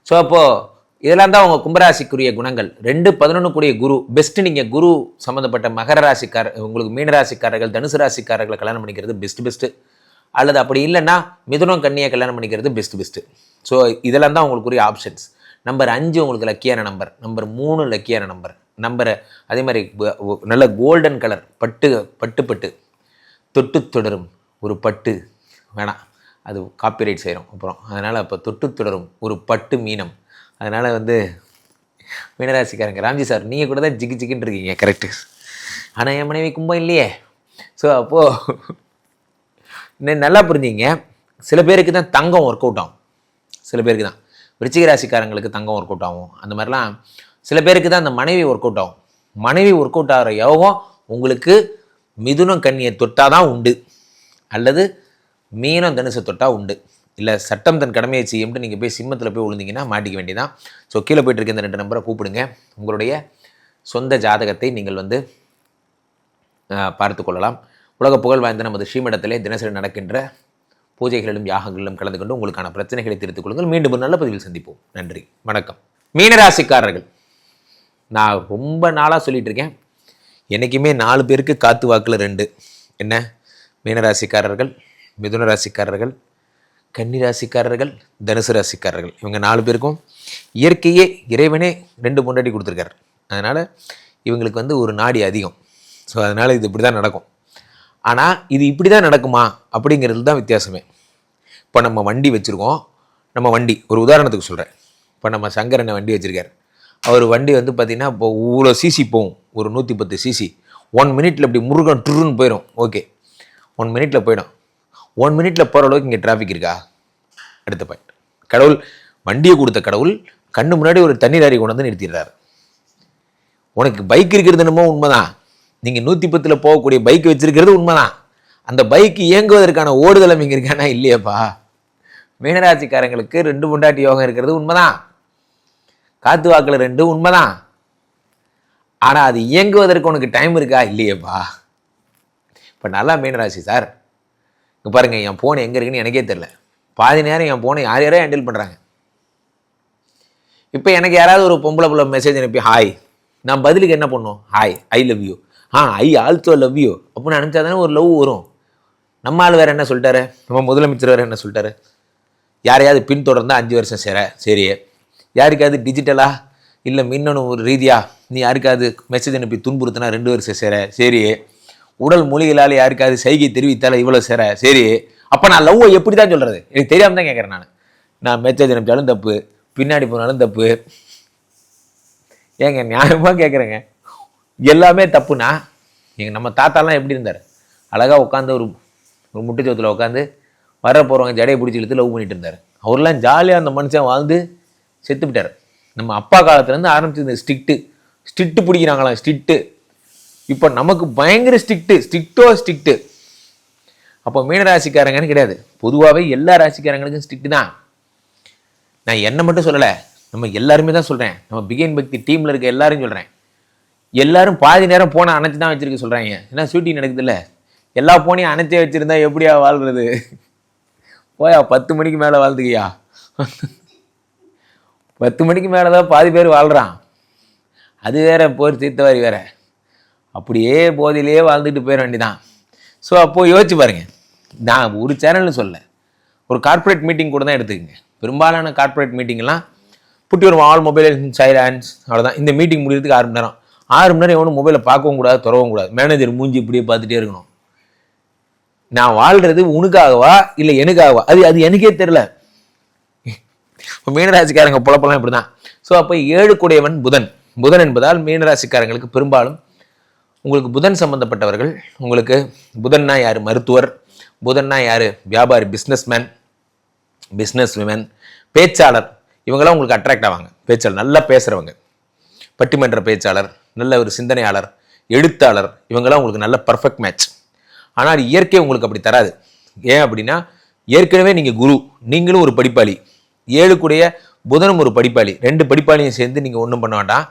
ஸோ அப்போது இதெல்லாம் தான் உங்கள் கும்பராசிக்குரிய குணங்கள். 2, 11 கூடிய குரு பெஸ்ட்டு. நீங்கள் குரு சம்மந்தப்பட்ட மகர உங்களுக்கு மீனராசிக்காரர்கள், தனுசு ராசிக்காரர்களை கல்யாணம் பண்ணிக்கிறது பெஸ்ட்டு. அல்லது அப்படி இல்லைன்னா மிதுனம் கன்னியை கல்யாணம் பண்ணிக்கிறது பெஸ்ட்டு. ஸோ இதெல்லாம் தான் உங்களுக்குரிய ஆப்ஷன்ஸ். நம்பர் 5 உங்களுக்கு லக்கியான நம்பர், நம்பர் 3 லக்கியான நம்பரை அதே மாதிரி நல்ல கோல்டன் கலர் பட்டு தொட்டு தொடரும் ஒரு பட்டு வேணாம், அது காப்பிரைட் செய்கிறோம் அப்புறம். அதனால் இப்போ தொட்டு தொடரும் ஒரு பட்டு மீனம். அதனால் மீனராசிக்காரங்க, ராம்ஜி சார் நீங்கள் கூட தான் ஜிக்கின்னு இருக்கீங்க, கரெக்டு. ஆனால் என் மனைவி கும்பம் இல்லையே. ஸோ அப்போது நல்லா புரிஞ்சிங்க. சில பேருக்கு தான் தங்கம் ஒர்க் அவுட் ஆகும், சில பேருக்கு தான். விருச்சிக ராசிக்காரங்களுக்கு தங்கம் ஒர்க் அவுட் ஆகும். அந்த மாதிரிலாம் சில பேருக்கு தான் அந்த மனைவி ஒர்க் அவுட் ஆகும். மனைவி ஒர்க் அவுட் ஆகிற யோகம் உங்களுக்கு மிதுனம் கன்னியை தொட்டால் தான் உண்டு, அல்லது மீனம் தனுசை தொட்டால் உண்டு. இல்லை சட்டம் தன் கடமையை செய்யும்ட்டு நீங்கள் போய் சிம்மத்தில் போய் விழுந்தீங்கன்னா மாட்டிக்க வேண்டியதான். ஸோ கீழே போய்ட்டு இருக்க இந்த 2 நம்பரை கூப்பிடுங்க. உங்களுடைய சொந்த ஜாதகத்தை நீங்கள் பார்த்து கொள்ளலாம். உலக புகழ் வாய்ந்த நமது ஸ்ரீமடத்திலே தினசரி நடக்கின்ற பூஜைகளிலும் யாகங்களிலும் கலந்து கொண்டு உங்களுக்கான பிரச்சனைகளை தீர்த்துக் கொள்ளுங்கள். மீண்டும் ஒரு நல்ல பதிவில் சந்திப்போம். நன்றி, வணக்கம். மீனராசிக்காரர்கள், நான் ரொம்ப நாளாக சொல்லிட்டு இருக்கேன், என்றைக்குமே 4 பேருக்கு காத்து வாக்கில் 2. என்ன? மீனராசிக்காரர்கள் மிதுன ராசிக்காரர்கள், கன்னி ராசிக்காரர்கள், தனுசு ராசிக்காரர்கள், இவங்க 4 பேருக்கும் இயற்கையே இறைவனே 2 பொண்டாட்டி கொடுத்துருக்காரு. அதனால் இவங்களுக்கு வந்து ஒரு நாடி அதிகம். ஸோ அதனால் இது இப்படி தான் நடக்கும். ஆனால் இது இப்படி தான் நடக்குமா அப்படிங்கிறது தான் வித்தியாசமே. இப்போ நம்ம வண்டி வச்சுருக்கோம். நம்ம வண்டி ஒரு உதாரணத்துக்கு சொல்கிறேன். இப்போ நம்ம சங்கரனை வண்டி வச்சுருக்கார். அவர் வண்டி வந்து பார்த்திங்கன்னா இப்போ இவ்வளோ சிசி போகும், ஒரு 110 சிசி. 1 மினிட்ல இப்படி முருகன் ட்ருன்னு போயிடும். ஓகே, 1 மினிட்ல போயிடும். 1 மினிட்ல போகிற அளவுக்கு இங்கே டிராஃபிக் இருக்கா? அடுத்த பாயிண்ட். கடவுள் வண்டியை கொடுத்த கடவுள் கண்ணு முன்னாடி ஒரு தண்ணீர் லாரி கொண்டு வந்து நிறுத்திடுறாரு. உனக்கு பைக் இருக்கிறது என்னமோ உண்மைதான். நீங்கள் 110ல் போகக்கூடிய பைக் வச்சிருக்கிறது உண்மைதான். அந்த பைக் இயங்குவதற்கான ஓடுதளம் இங்கே இருக்கானா இல்லையாப்பா? மீனராசிக்காரங்களுக்கு 2 பொண்டாட்டி யோகம் இருக்கிறது உண்மைதான். காத்து வாக்கில் 2 உண்மைதான். ஆனால் அது இயங்குவதற்கு உனக்கு டைம் இருக்கா இல்லையேப்பா? இப்போ நல்லா மீனராசி சார், இங்கே பாருங்கள், என் ஃபோன் எங்கே இருக்குன்னு எனக்கே தெரில. பாதி நேரம் என் ஃபோனை யார் யாரோ ஹேண்டில் பண்ணுறாங்க. இப்போ எனக்கு யாராவது ஒரு பொம்பளை பிள்ளை மெசேஜ் அனுப்பி ஹாய், நான் பதிலுக்கு என்ன பண்ணும்? Hi, I love you. I also love you அப்படின்னு அனுப்பிச்சா தானே ஒரு லவ் வரும். நம்ம ஆள் வேறு என்ன சொல்லிட்டாரு? நம்ம முதலமைச்சர் வேறு என்ன சொல்லிட்டாரு? யாரையாவது பின்தொடர்ந்தால் 5 வருஷம் சரி. யாருக்காவது டிஜிட்டலாக இல்லை மின்னணு ஒரு ரீதியாக நீ யாருக்காவது மெசேஜ் அனுப்பி துன்புறுத்தினா 2 வருஷம் சரி. உடல் மொழிகளால் யாருக்காவது சைகை தெரிவித்தால இவ்வளோ சரி. அப்போ நான் லவ்வை எப்படி தான் சொல்கிறது? எனக்கு தெரியாமல் தான் கேட்குறேன். நான் மெசேஜ் அனுப்பிச்சாலும் தப்பு, பின்னாடி போனாலும் தப்பு. ஏங்க நியாயமாக கேட்குறேங்க, எல்லாமே தப்புனா நம்ம தாத்தாலாம் எப்படி இருந்தார்? அழகாக உட்காந்து ஒரு முட்டுச்சோத்தில் உட்காந்து வர போகிறவங்க ஜடையை பிடிச்சி இழுத்து லவ் பண்ணிட்டு இருந்தார். அவர்லாம் ஜாலியாக அந்த மனுஷன் வாழ்ந்து செத்து விட்டார். நம்ம அப்பா காலத்துலேருந்து ஆரம்பிச்சு இந்த ஸ்ட்ரிக்ட்டு பிடிக்கிறாங்களாம், ஸ்ட்ரிக்ட்டு. இப்போ நமக்கு பயங்கர ஸ்ட்ரிக்ட்டு. அப்போ மீனராசிக்காரங்கன்னு கிடையாது, பொதுவாகவே எல்லா ராசிக்காரங்களுக்கும் ஸ்ட்ரிக்ட்டு தான். நான் என்ன மட்டும் சொல்லலை, நம்ம எல்லாருமே தான் சொல்கிறேன். நம்ம பிகைன் பக்தி டீமில் இருக்க எல்லாரும் சொல்கிறேன். எல்லாரும் பாதி நேரம் போனை அணைச்சி தான் வச்சுருக்க சொல்கிறாங்க. ஏன்னா ஷூட்டிங் நடக்குது இல்லை, எல்லா போனையும் அணைச்சே வச்சுருந்தா எப்படியா வாழ்கிறது? போயா 10 மணிக்கு மேலே வாழ்ந்துக்கியா? 10 மணிக்கு மேலே தான் பாதி பேர் வாழ்கிறான். அது வேற போர் தீர்த்தவாரி வேற. அப்படியே போதிலேயே வாழ்ந்துட்டு போயிட வேண்டிதான். ஸோ அப்போது யோசிச்சு பாருங்கள். நான் ஒரு சேனல்னு சொல்ல, ஒரு கார்ப்பரேட் மீட்டிங் கூட தான் எடுத்துக்கங்க. பெரும்பாலான கார்ப்பரேட் மீட்டிங்லாம் புட்டி ஒரு ஆல் மொபைல் சைலன்ஸ், அவ்வளோதான். இந்த மீட்டிங் முடிகிறதுக்கு 6 மணி நேரம். 6 மணி நேரம் எவனும் மொபைலை பார்க்கவும் கூடாது, தொடவும் கூடாது. மேனேஜர் மூஞ்சி இப்படியே பார்த்துட்டே இருக்கணும். நான் வாழ்கிறது உனக்காகவா இல்லை எனக்காகவா? அது எனக்கே தெரில. இப்போ மீனராசிக்காரங்க புலப்பெல்லாம் இப்படி தான். ஸோ அப்போ 7 கூடையவன் புதன் என்பதால் மீனராசிக்காரங்களுக்கு பெரும்பாலும் உங்களுக்கு புதன் சம்பந்தப்பட்டவர்கள். உங்களுக்கு புதன்னா யார்? மருத்துவர். புதன்னா யார்? வியாபாரி, பிஸ்னஸ் விமன், பேச்சாளர். இவங்களாம் உங்களுக்கு அட்ராக்ட் ஆவாங்க. பேச்சாளர், நல்லா பேசுகிறவங்க, பட்டிமன்ற பேச்சாளர், நல்ல ஒரு சிந்தனையாளர், எழுத்தாளர், இவங்கெல்லாம் உங்களுக்கு நல்ல பர்ஃபெக்ட் மேட்ச். ஆனால் இயற்கை உங்களுக்கு அப்படி தராது. ஏன் அப்படின்னா, ஏற்கனவே நீங்கள் குரு, நீங்களும் ஒரு படிப்பாளி. 7 கூடைய புதனும் ஒரு படிப்பாளி. 2 படிப்பாளியும் சேர்ந்து நீங்கள் ஒன்றும் பண்ண வேண்டாம்.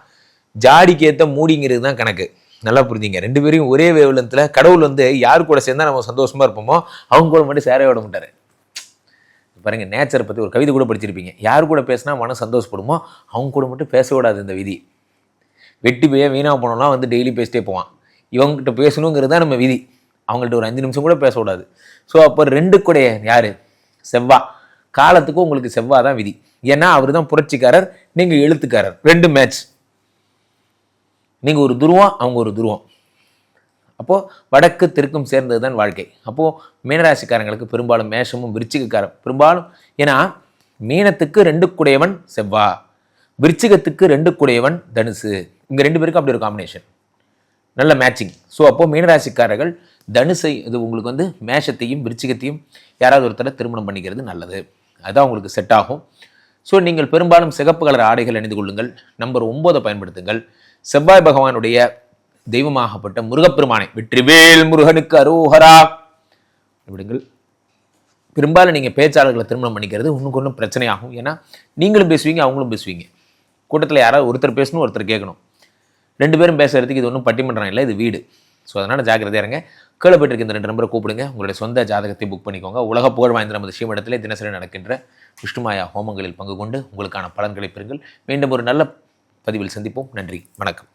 ஜாடிக்கு ஏற்ற மூடிங்கிறது தான் கணக்கு. நல்லா புரிஞ்சுங்க. 2 பேரையும் ஒரே வேவ்லென்த்தில் கடவுள் வந்து யார் கூட சேர்ந்தால் நம்ம சந்தோஷமாக இருப்போமோ அவங்க கூட மட்டும் சேர விட மாட்டார். பாருங்கள், நேச்சரை பற்றி ஒரு கவிதை கூட படிச்சிருப்பீங்க. யார் கூட பேசினா மனம் சந்தோஷப்படுமோ அவங்க கூட மட்டும் பேச விடாது இந்த விதி. வெட்டி போய் வீணாக போனோம்னா வந்து டெய்லி பேசிட்டே போவான். இவங்ககிட்ட பேசணுங்கிறது தான் நம்ம விதி. அவங்கள்ட்ட ஒரு 5 நிமிஷம் கூட பேச விடாது. ஸோ அப்போ 2 கூடைய யார்? செவ்வாய். காலத்துக்கும் உங்களுக்கு செவ்வாய் தான் விதி. ஏன்னா அவர் தான் புரட்சிக்காரர், நீங்கள் எழுத்துக்காரர். 2 மேட்ச். நீங்கள் ஒரு துருவம், அவங்க ஒரு துருவம். அப்போது வடக்கு தெற்கும் சேர்ந்தது தான் வாழ்க்கை. அப்போது மீனராசிக்காரங்களுக்கு பெரும்பாலும் மேஷமும் விருச்சிகக்காரன் பெரும்பாலும். ஏன்னா மீனத்துக்கு 2 கூடையவன் செவ்வாய், விருச்சிகத்துக்கு 2 கூடையவன் தனுசு. இங்கே 2 பேருக்கும் அப்படி ஒரு காம்பினேஷன், நல்ல மேட்சிங். ஸோ அப்போது மீனராசிக்காரர்கள் தனுசை, இது உங்களுக்கு வந்து மேஷத்தையும் விருச்சிகத்தையும் யாராவது ஒருத்தரை திருமணம் பண்ணிக்கிறது நல்லது. அதுதான் உங்களுக்கு செட் ஆகும். ஸோ நீங்கள் பெரும்பாலும் சிகப்பு கலர் ஆடைகள் அணிந்து கொள்ளுங்கள். நம்பர் 9 பயன்படுத்துங்கள். செவ்வாய் பகவானுடைய தெய்வமாகப்பட்ட முருகப்பெருமானை, வெற்றிவேல் முருகனுக்கு அரோஹரா விடுங்கள். பெரும்பாலும் நீங்கள் பேச்சாளர்களை திருமணம் பண்ணிக்கிறது இன்னும் ஒன்றும் பிரச்சனையாகும். ஏன்னா நீங்களும் பேசுவீங்க, அவங்களும் பேசுவீங்க. கூட்டத்தில் யாராவது ஒருத்தர் பேசணும், ஒருத்தர் கேட்கணும். 2 பேரும் பேசுறதுக்கு இது ஒன்றும் பட்டிமன்றம் இல்லை, இது வீடு. ஸோ அதனால் ஜாக்கிரதையாக இருங்க. கீழே போய்ட்டு இருக்க இந்த 2 நம்பரை கூப்பிடுங்க. உங்களுடைய சொந்த ஜாதகத்தை புக் பண்ணிக்கோங்க. உலக புகழ் வாய்ந்த நமது ஸ்ரீமடத்திலே தினசரி நடக்கின்ற விஷ்ணுமாயா ஹோமங்களில் பங்கு கொண்டு உங்களுக்கான பலன்களை பெறுங்கள். மீண்டும் ஒரு நல்ல பதிவில் சந்திப்போம். நன்றி, வணக்கம்.